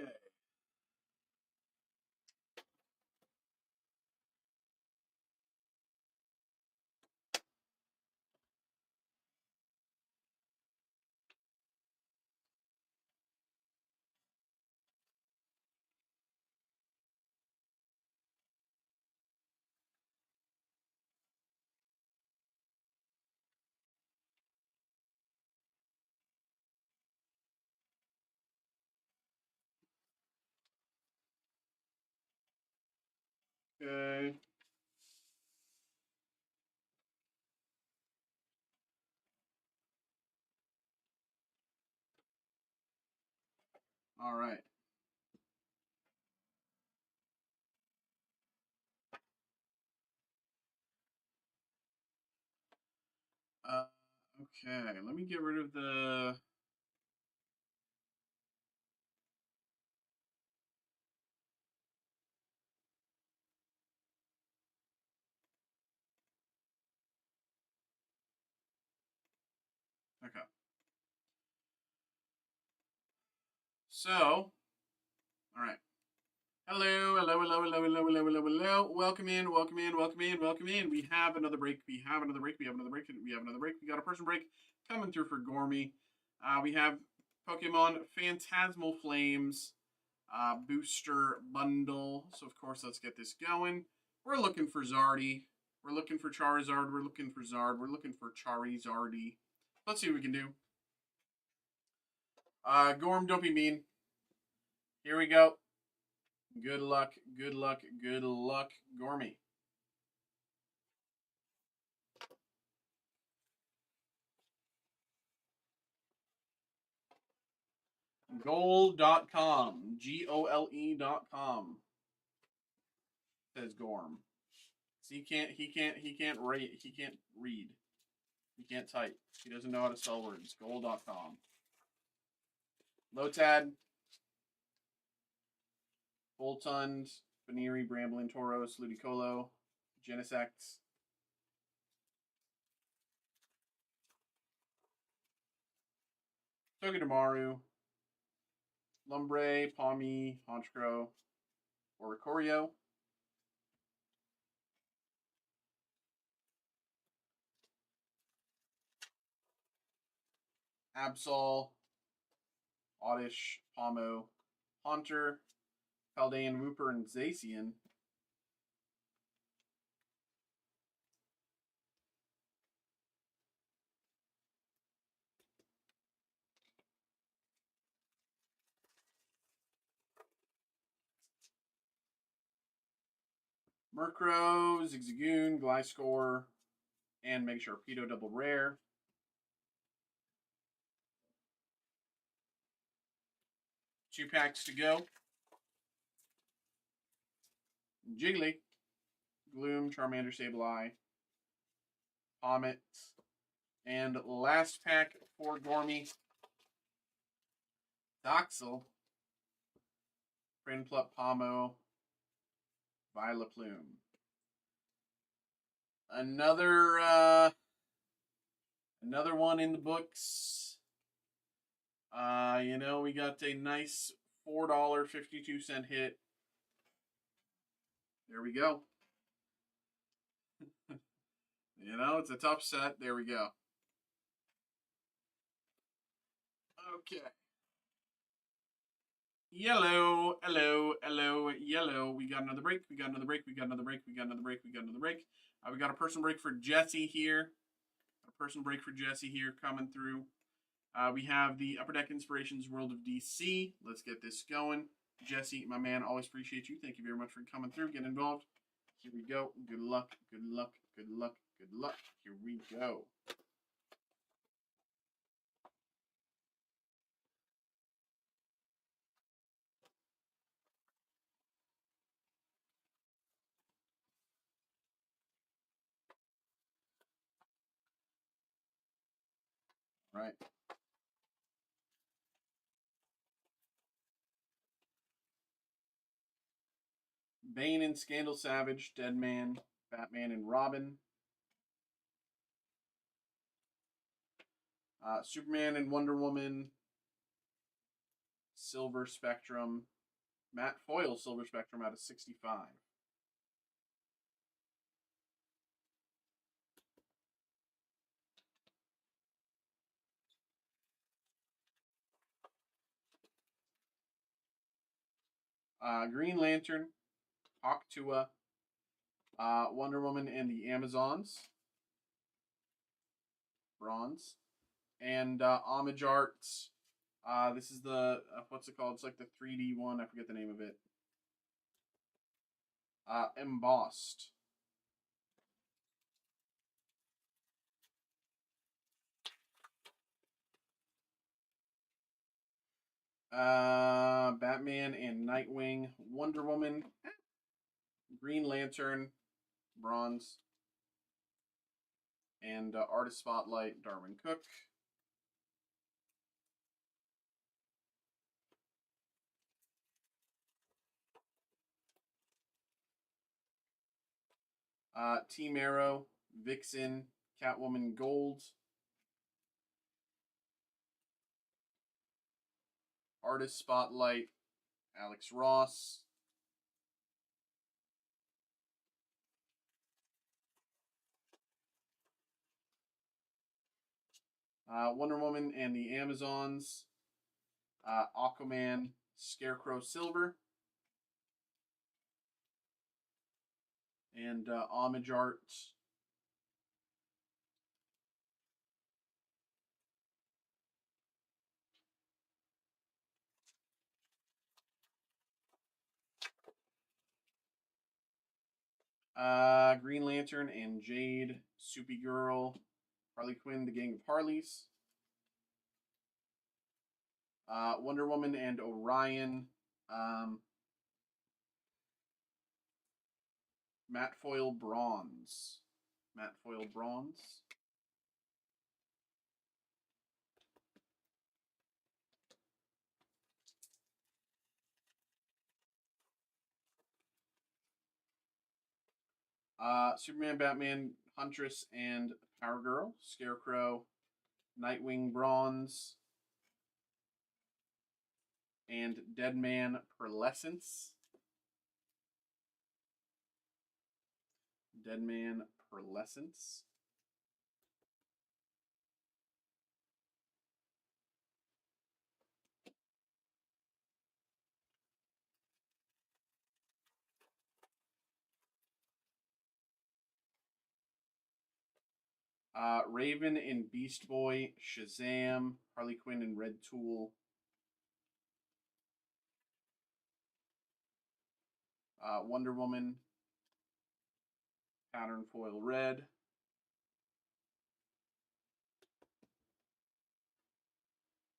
Okay. All right. Okay. Let me get rid of the. Okay. So, all right. Hello, hello, hello, hello, hello, hello, hello, hello. Welcome in, welcome in, welcome in, welcome in. We have another break. We have another break. We have another break. We have another break. We got a person break coming through for Gormy. We have Pokemon Phantasmal Flames booster bundle. So of course, let's get this going. We're looking for Zardy. We're looking for Charizard. We're looking for Zard. We're looking for Charizardy. Let's see what we can do. Gorm, don't be mean. Here we go. Good luck, good luck, good luck, Gormy. Gold.com. GOLE.com. Says Gorm. So he can't read. He can't type. He doesn't know how to spell words. Gold.com. Lotad. Voltund. Baniri, Bramblin, Tauros, Ludicolo, Genesect. Togedemaru. Lumbre, Palmy, Honchkrow, Oricorio. Absol, Oddish, Pomo, Haunter, Paldean, Wooper, and Zacian. Murkrow, Zigzagoon, Gliscor, and Mega Sharpedo double rare. Two packs to go. Jiggly, Gloom, Charmander, Sableye, Comet, and last pack for Gormy, Doxel, Prinplup, Pomo, Vileplume. Another one in the books. We got a nice $4.52 hit. There we go. It's a tough set. There we go. Okay. Yellow, hello, hello, yellow. We got another break. We got another break. We got another break. We got another break. We got another break. We got a person break for Jesse here. A person break for Jesse here coming through. We have the Upper Deck Inspirations World of DC. Let's get this going. Jesse, my man, always appreciate you. Thank you very much for coming through. Get involved. Here we go. Good luck, good luck, good luck, good luck. Here we go. All right. Bane and Scandal Savage, Deadman, Batman and Robin. Superman and Wonder Woman, Silver Spectrum, matte foil Silver Spectrum out of 65. Green Lantern, Octua, Wonder Woman and the Amazons, bronze, and Homage Arts. This is the what's it called? It's like the 3D one. I forget the name of it. Embossed. Batman and Nightwing, Wonder Woman, Green Lantern, bronze, and Artist Spotlight, Darwin Cook. Team Arrow, Vixen, Catwoman Gold, Artist Spotlight, Alex Ross. Wonder Woman and the Amazons, Aquaman, Scarecrow Silver, and Homage Art. Green Lantern and Jade, Supergirl, Harley Quinn, the Gang of Harleys. Wonder Woman and Orion, matte foil bronze. Matte foil bronze. Superman, Batman, Huntress, and Power Girl, Scarecrow, Nightwing bronze, and Deadman Pearlescence. Deadman Pearlescence. Raven and Beast Boy, Shazam, Harley Quinn and Red Tool. Wonder Woman, pattern foil red.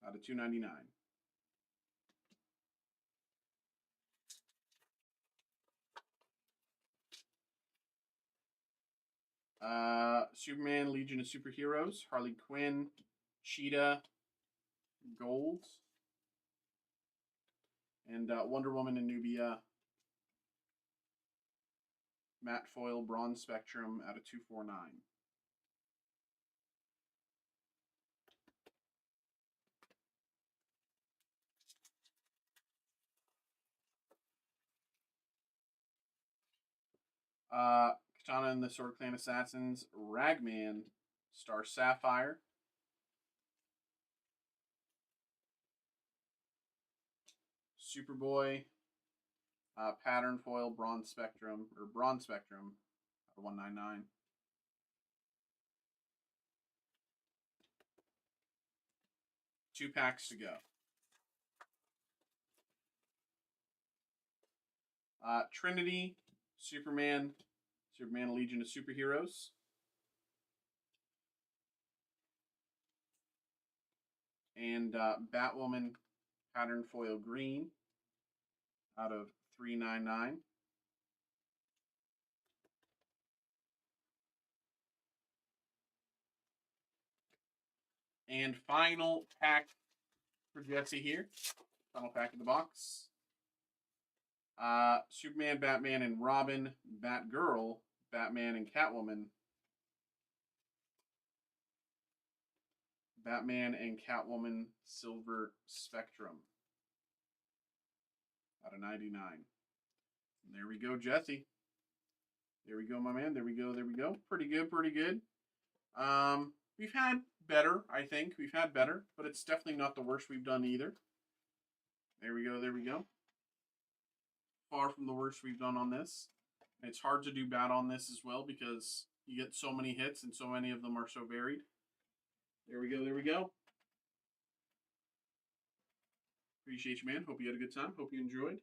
Out of $2.99. Superman, Legion of Superheroes, Harley Quinn, Cheetah, gold, and Wonder Woman and Nubia, matte foil bronze spectrum out of 249. Katana and the Sword Clan Assassins, Ragman, Star Sapphire, Superboy, pattern foil bronze spectrum, or bronze spectrum, out of 199. Two packs to go. Trinity, Superman, Superman Legion of Superheroes. And Batwoman, pattern foil green, out of 399. And final pack for Jesse here. Final pack of the box. Superman, Batman, and Robin, Batgirl, Batman and Catwoman, Batman and Catwoman Silver Spectrum. out of 99. And there we go, Jesse. There we go, my man. There we go. There we go. Pretty good. Pretty good. We've had better, I think. We've had better, but it's definitely not the worst we've done either. There we go. There we go. Far from the worst we've done on this. It's hard to do bad on this as well because you get so many hits and so many of them are so varied. There we go. There we go. Appreciate you, man. Hope you had a good time. Hope you enjoyed.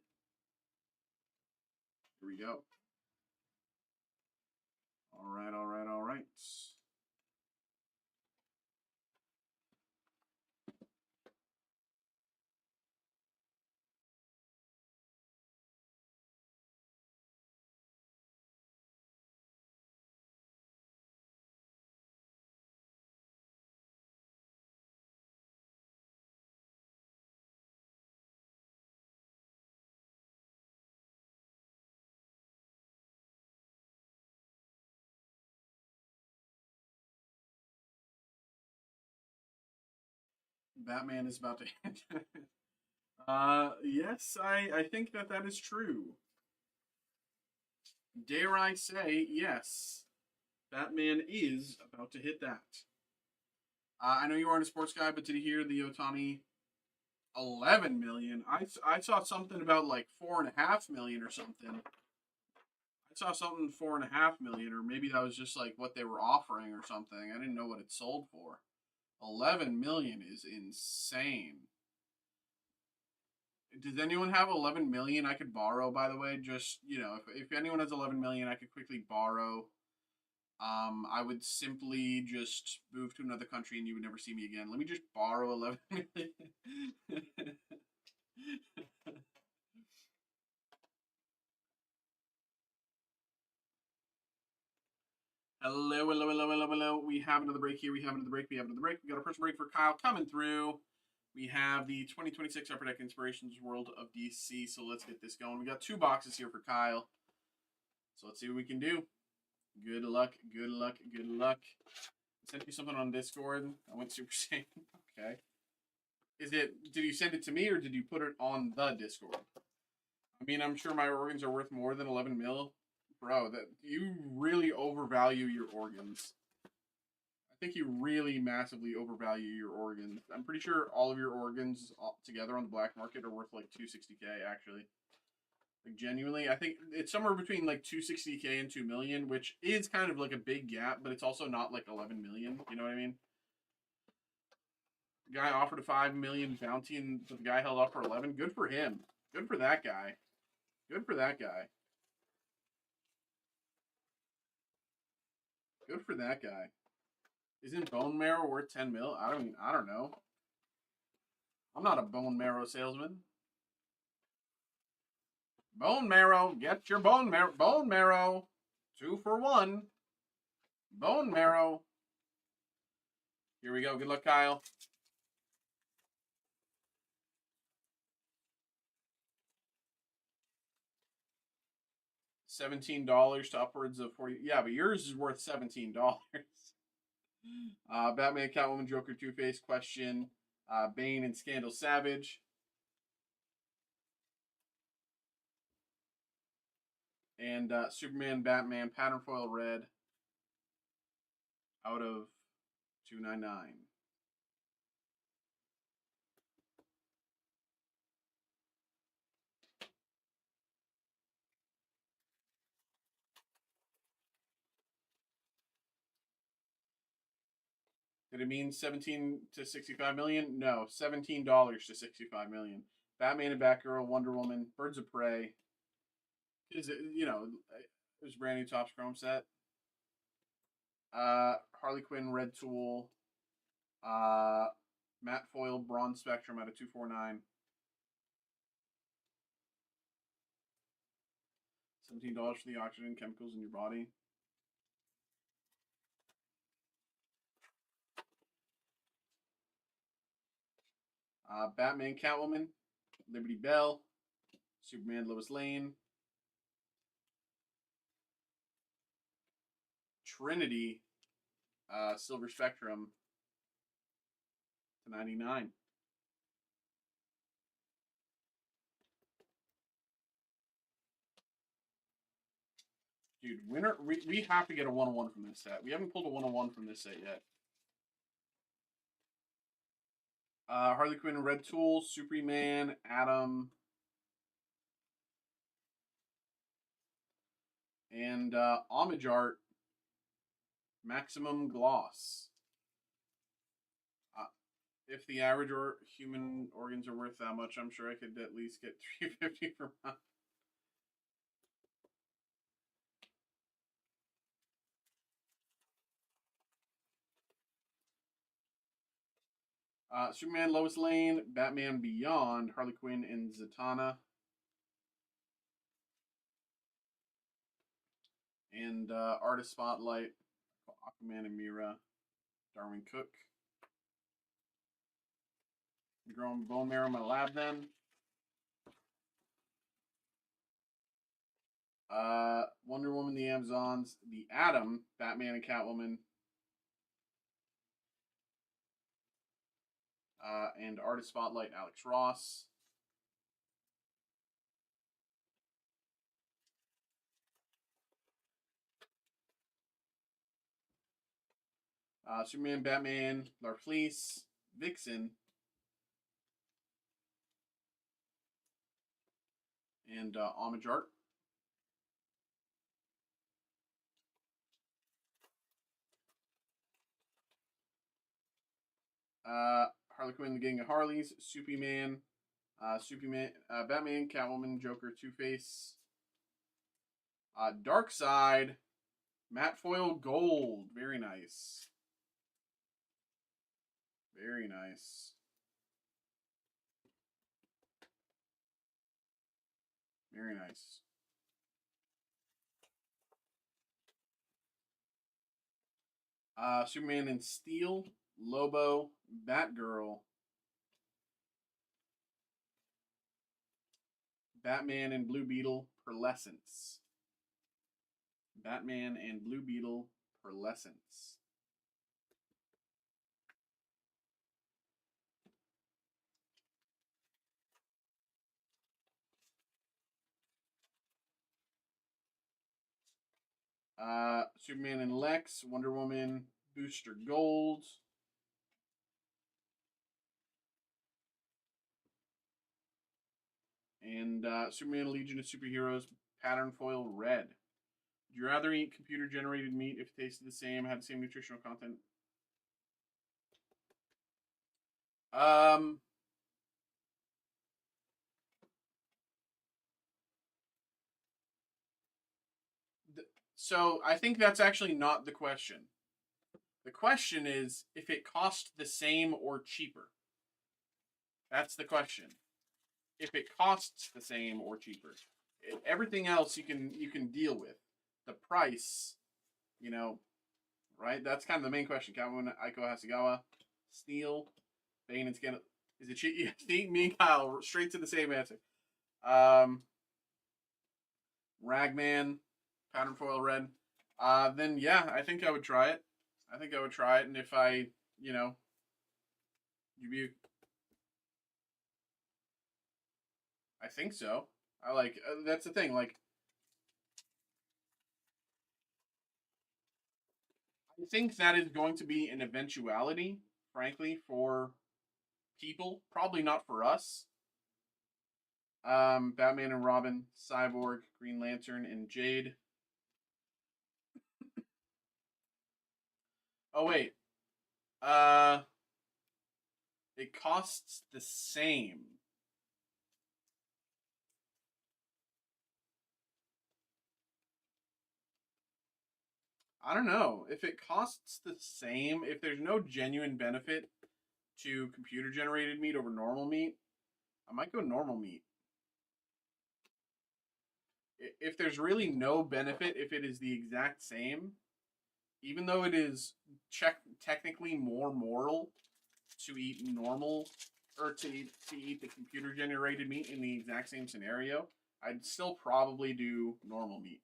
Here we go. All right, all right, all right. Batman is about to hit. Yes, I think that is true. Dare I say, yes. Batman is about to hit that. I know you aren't a sports guy, but did you hear the Otani 11 million? I saw something about like 4.5 million or something. I saw something 4.5 million, or maybe that was just like what they were offering or something. I didn't know what it sold for. 11 million is insane. Does anyone have 11 million I could borrow, by the way? Just, you know, if anyone has 11 million I could quickly borrow. I would simply just move to another country and you would never see me again. Let me just borrow 11 million. Hello, hello, hello, hello, hello. We have another break here. We have another break. We have another break. We got a first break for Kyle coming through. We have the 2026 Upper Deck Inspirations World of DC. So let's get this going. We got 2 boxes here for Kyle. So let's see what we can do. Good luck, good luck, good luck. I sent you something on Discord. I went Super Saiyan. Okay. Did you send it to me or did you put it on the Discord? I mean, I'm sure my organs are worth more than 11 mil. Bro, that you really overvalue your organs. I think you really massively overvalue your organs. I'm pretty sure all of your organs together on the black market are worth like 260K actually. Like genuinely, I think it's somewhere between like 260K and 2 million, which is kind of like a big gap, but it's also not like 11 million. You know what I mean? The guy offered a 5 million bounty, and the guy held off for 11. Good for him. Good for that guy. Good for that guy. Good for that guy. Isn't bone marrow worth 10 mil? I don't know. I'm not a bone marrow salesman. Bone marrow, get your bone marrow. Bone marrow, 2 for 1. Bone marrow. Here we go. Good luck, Kyle. $17 to upwards of 40. Yeah, but yours is worth $17. Batman, Catwoman, Joker, Two-Face, Question, Bane, and Scandal Savage. And Superman, Batman, Pattern Foil Red out of 299. Did it mean 17 to 65 million? No, $17 to 65 million. Batman and Batgirl, Wonder Woman, Birds of Prey. Is it, you know, it was a brand new Topps Chrome set. Harley Quinn, Red Tool. Matte Foil, Bronze Spectrum out of 249. $17 for the oxygen chemicals in your body. Batman, Catwoman, Liberty Bell, Superman, Lois Lane, Trinity, Silver Spectrum to 99. Dude, winner, we have to get a 101 from this set. We haven't pulled a 101 from this set yet. Harley Quinn, Red Tool, Superman, Atom, and Homage Art, Maximum Gloss. If the average or human organs are worth that much, I'm sure I could at least get $3.50 for mine. Superman, Lois Lane, Batman Beyond, Harley Quinn, and Zatanna. And Artist Spotlight, Aquaman and Mira, Darwin Cook. I'm growing bone marrow in my lab then. Wonder Woman, the Amazons, the Atom, Batman and Catwoman. And Artist Spotlight, Alex Ross. Superman, Batman, Larfleeze, Vixen, and Homage Art. Harley Quinn, the Gang of Harleys, Superman, Batman, Catwoman, Joker, Two-Face, Darkseid, matte foil gold, very nice, very nice, very nice. Superman in Steel, Lobo, Batgirl, Batman and Blue Beetle, Pearlescence. Batman and Blue Beetle, Pearlescence. Superman and Lex, Wonder Woman, Booster Gold. And Superman Legion of Superheroes, Pattern Foil Red. Would you rather eat computer-generated meat if it tasted the same, had the same nutritional content? So I think that's actually not the question. The question is if it cost the same or cheaper. That's the question. If it costs the same or cheaper. Everything else you can deal with. The price, you know, right? That's kind of the main question. Catwoman, Aiko Hasegawa, Steel, Bane and Scan. Is it cheap? See, me and Kyle straight to the same answer. Ragman, Pattern Foil Red. Then yeah, I think I would try it. I think I would try it, and if I, you know, I think so. I like that's the thing. Like, I think that is going to be an eventuality, frankly, for people. Probably not for us. Batman and Robin, Cyborg, Green Lantern, and Jade. Oh wait. Uh, it costs the same. I don't know. If it costs the same, if there's no genuine benefit to computer generated meat over normal meat, I might go normal meat. If there's really no benefit, if it is the exact same, even though it is technically more moral to eat normal or to eat the computer generated meat in the exact same scenario, I'd still probably do normal meat.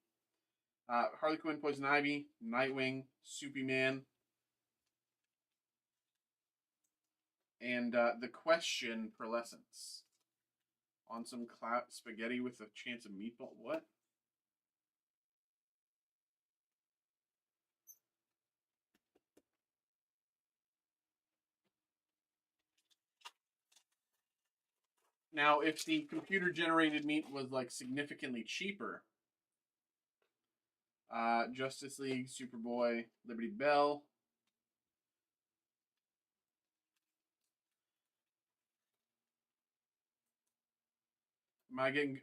Harley Quinn, Poison Ivy, Nightwing, Superman, and The Question, Pearlescence. On some spaghetti with a chance of meatball. What? Now, if the computer-generated meat was, like, significantly cheaper, Justice League, Superboy, Liberty Bell. Am I getting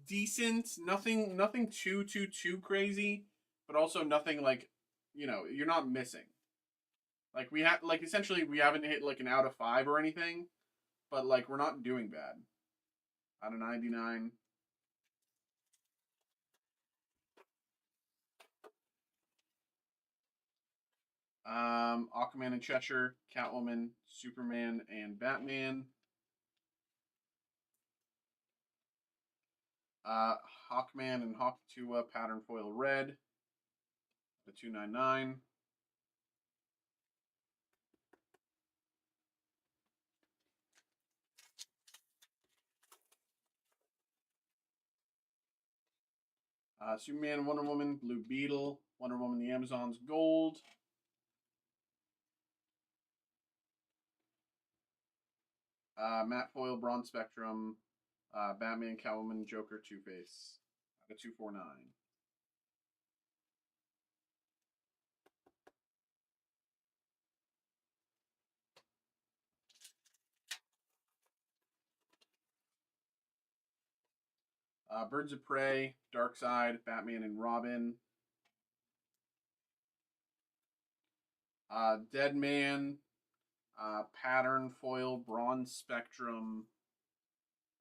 decent? Nothing too crazy, but also nothing like, you know, you're not missing. Like we have, like essentially we haven't hit like an out of 5 or anything, but like we're not doing bad. Out of 99. Aquaman and Cheshire, Catwoman, Superman, and Batman. Hawkman and Hawktua, pattern foil red. The 299. Superman, Wonder Woman, Blue Beetle, Wonder Woman, the Amazons, gold. Matte foil, Bronze Spectrum, Batman, Catwoman, Joker, Two-Face. A 249. Birds of Prey, Darkseid, Batman and Robin. Dead Man, pattern foil, Bronze Spectrum.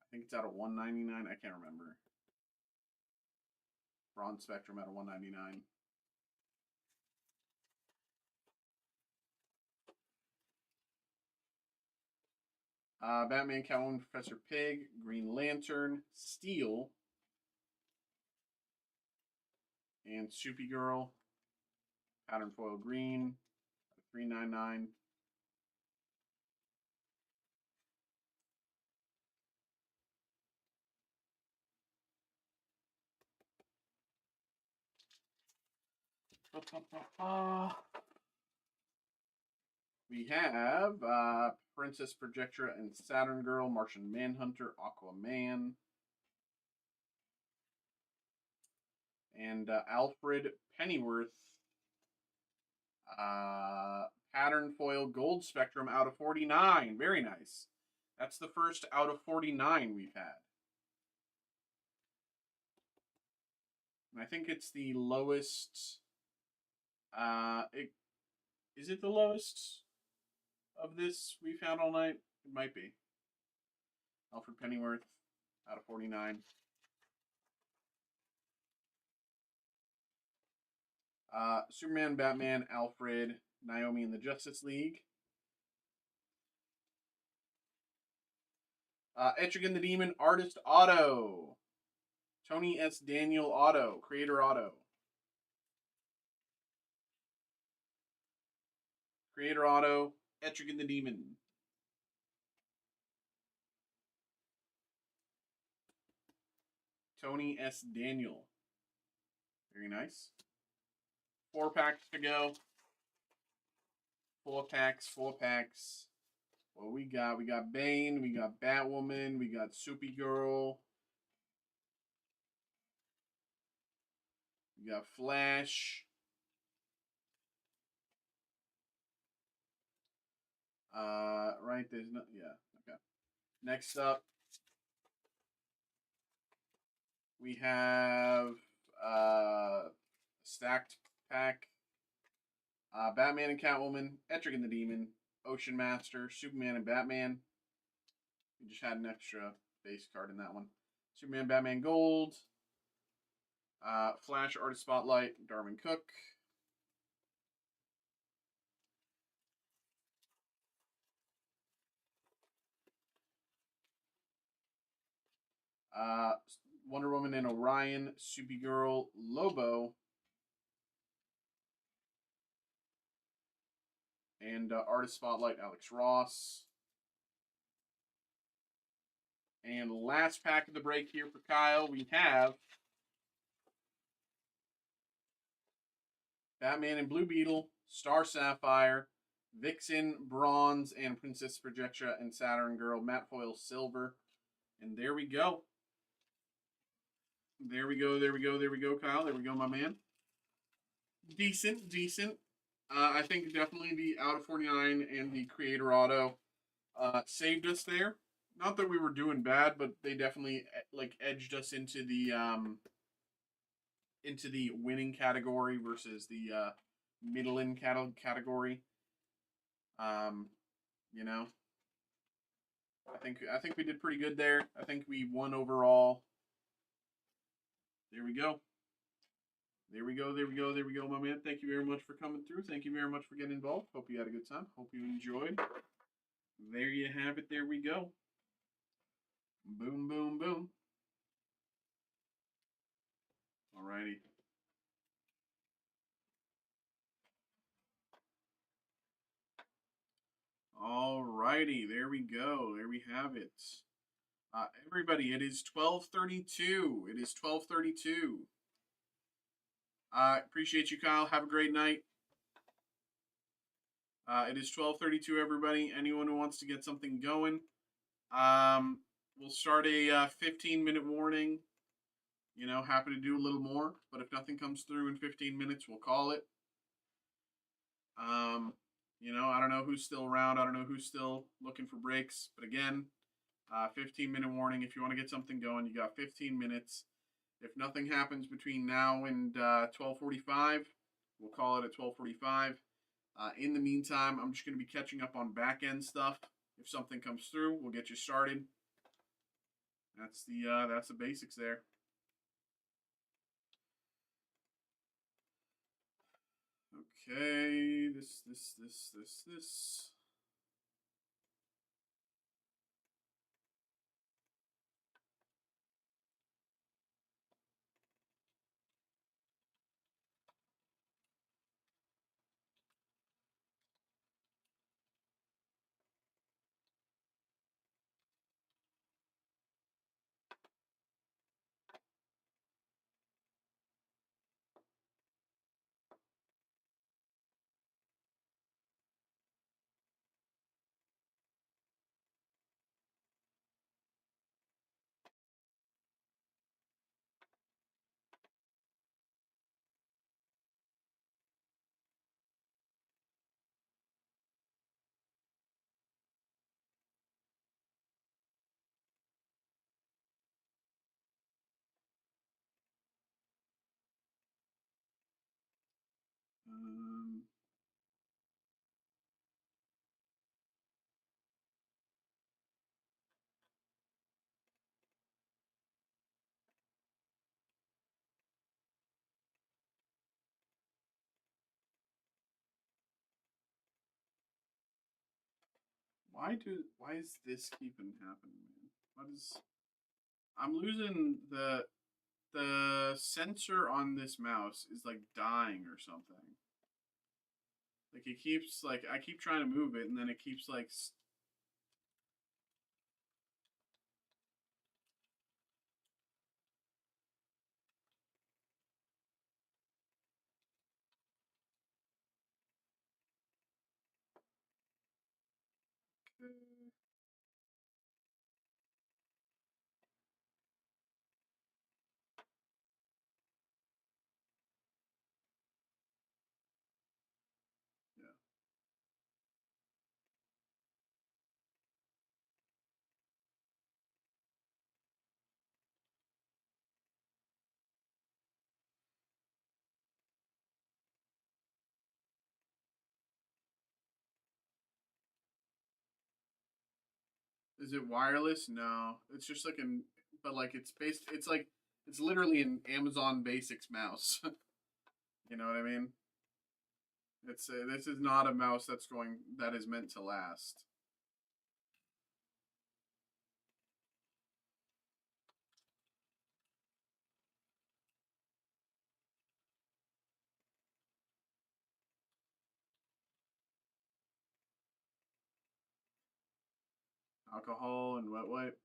I think it's out of 199. I can't remember. Bronze Spectrum out of 199. Batman, Catwoman, Professor Pig, Green Lantern, Steel, and Soupy Girl, pattern foil green, 399. We have Princess Projectra and Saturn Girl, Martian Manhunter, Aquaman, and Alfred Pennyworth. Pattern foil gold spectrum out of 49. Very nice. That's the first out of 49 we've had. And I think it's the lowest. Is it the lowest of this we've had all night? It might be. Alfred Pennyworth out of 49. Superman, Batman, Alfred, Naomi in the Justice League. Etrigan the Demon, Artist Auto. Tony S. Daniel Auto, Creator Auto. Creator Auto, Etrigan the Demon. Tony S. Daniel. Very nice. 4 packs to go. 4 packs, 4 packs. What we got? We got Bane, we got Batwoman, we got Soupy Girl. We got Flash. Right, there's no, yeah, okay. Next up, we have stacked pack. Batman and Catwoman, Etrigan the Demon, Ocean Master, Superman and Batman. We just had an extra base card in that one. Superman, Batman Gold. Flash, Artist Spotlight, Darwin Cook. Wonder Woman and Orion, Supergirl, Lobo. And Artist Spotlight, Alex Ross. And last pack of the break here for Kyle, we have Batman and Blue Beetle, Star Sapphire, Vixen, Bronze, and Princess Projectia and Saturn Girl, matte foil silver. And there we go. There we go, there we go, there we go, Kyle. There we go, my man. Decent, decent. I think definitely the out of 49 and the creator auto saved us there. Not that we were doing bad, but they definitely like edged us into the winning category versus the middling category. Um, you know, I think we did pretty good there. I think we won overall. There we go. There we go, there we go, there we go, my man. Thank you very much for coming through. Thank you very much for getting involved. Hope you had a good time. Hope you enjoyed. There you have it. There we go. Boom, boom, boom. Alrighty. Alrighty, there we go. There we have it. Everybody, it is 12:32. It is 12:32. Appreciate you, Kyle. Have a great night. It is 12:32. Everybody, anyone who wants to get something going, we'll start a 15-minute warning. You know, happy to do a little more, but if nothing comes through in 15 minutes, we'll call it. You know, I don't know who's still around. I don't know who's still looking for breaks. But again, 15-minute warning. If you want to get something going, you got 15 minutes. If nothing happens between now and 12:45, we'll call it at 12:45. In the meantime, I'm just going to be catching up on back-end stuff. If something comes through, we'll get you started. That's the basics there. Okay, this. Um, why is this keeping happening, man? What is I'm losing the sensor on this mouse is like dying or something. Like it keeps like I keep trying to move it and then it keeps like yeah. Is it wireless? No. It's just like an but like it's like it's literally an Amazon Basics mouse. You know what I mean? It's this is not a mouse that is meant to last. Alcohol and wet wipe.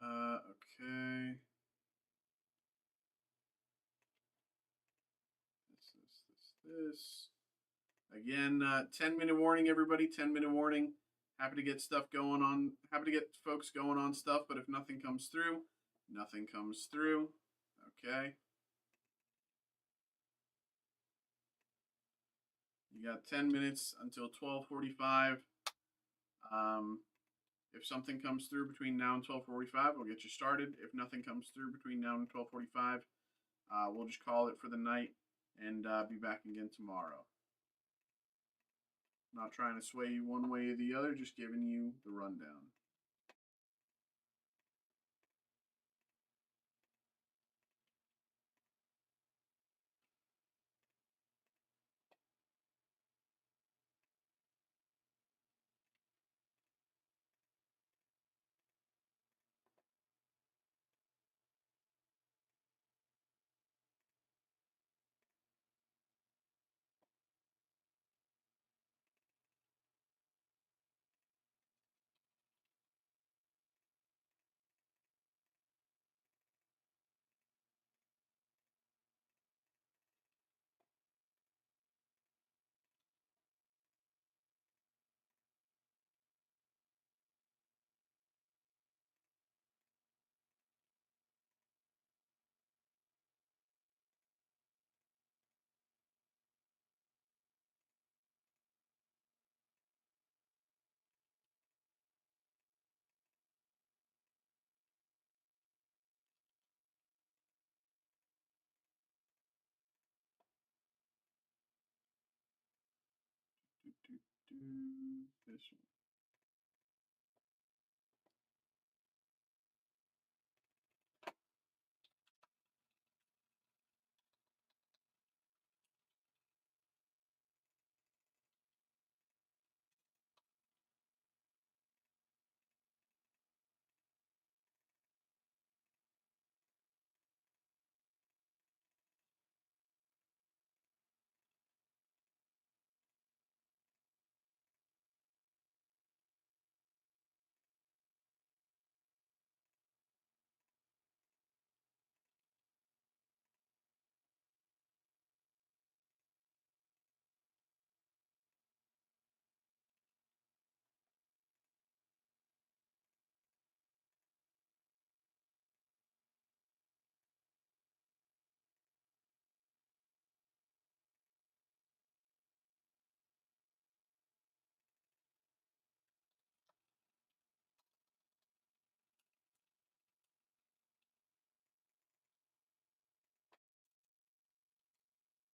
Okay. This. Again, 10-minute warning, everybody. 10-minute warning. Happy to get stuff going on. Happy to get folks going on stuff, but if nothing comes through, nothing comes through. Okay. You got 10 minutes until 12:45. If something comes through between now and 12:45, we'll get you started. If nothing comes through between now and 12:45, we'll just call it for the night and be back again tomorrow. Not trying to sway you one way or the other, just giving you the rundown. This one.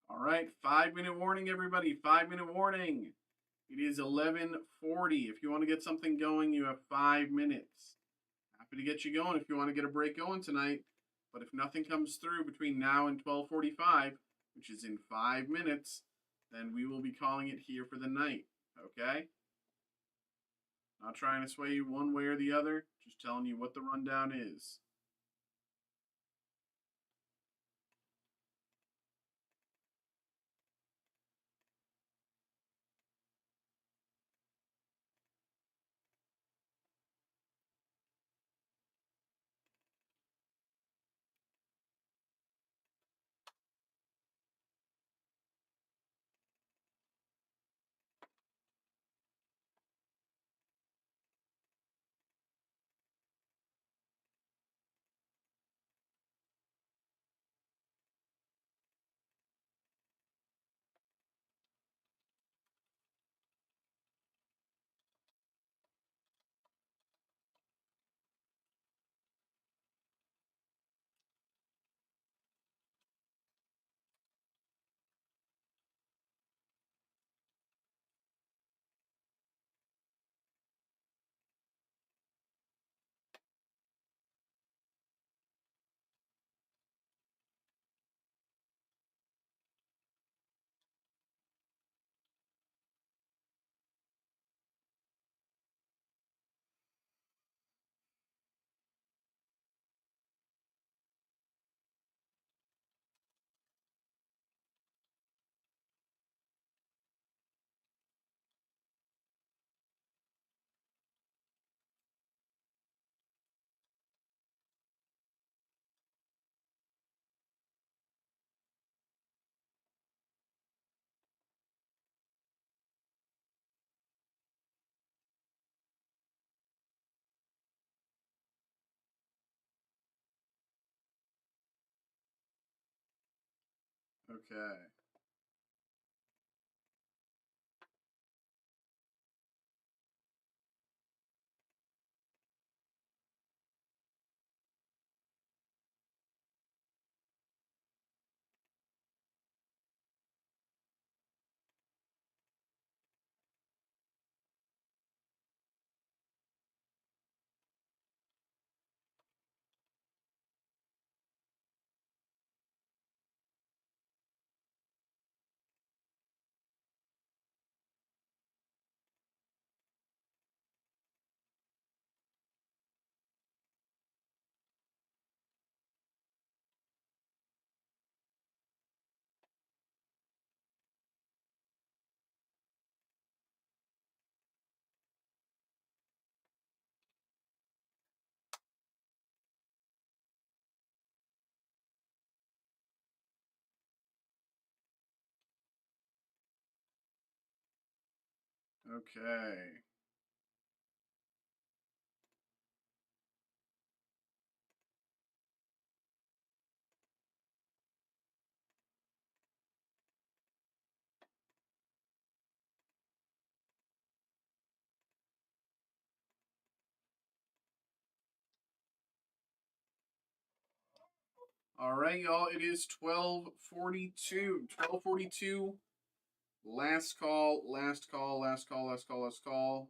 All right, 5-minute warning, everybody. 5-minute warning. It is 11:40. If you want to get something going, you have 5 minutes. Happy to get you going if you want to get a break going tonight. But if nothing comes through between now and 12:45, which is in 5 minutes, then we will be calling it here for the night. Okay? Not trying to sway you one way or the other, just telling you what the rundown is. Okay. Okay. All right, y'all. It is 12:42. 12:42. Last call. Last call. Last call. Last call. Last call.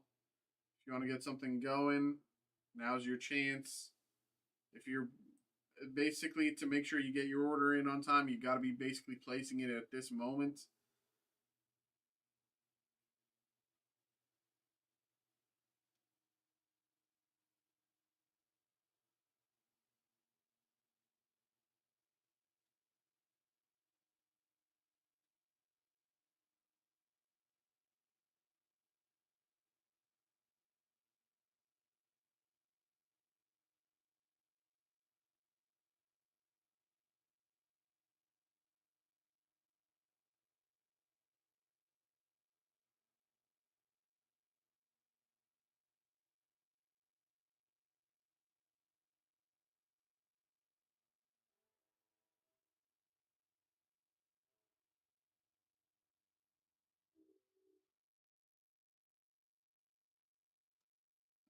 If you want to get something going, now's your chance. If you're basically to make sure you get your order in on time, you got to be basically placing it at this moment.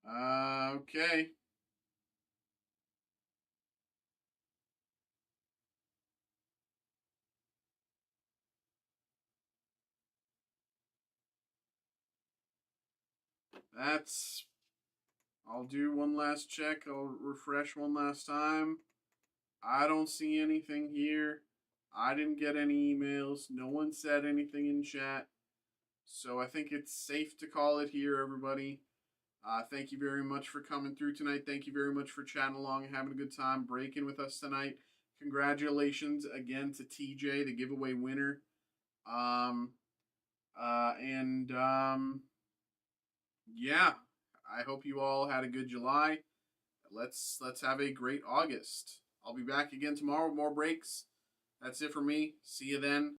Okay. That's. I'll do one last check. I'll refresh one last time. I don't see anything here. I didn't get any emails. No one said anything in chat. So I think it's safe to call it here, everybody. Thank you very much for coming through tonight. Thank you very much for chatting along and having a good time breaking with us tonight. Congratulations again to TJ, the giveaway winner. Yeah, I hope you all had a good July. Let's have a great August. I'll be back again tomorrow with more breaks. That's it for me. See you then.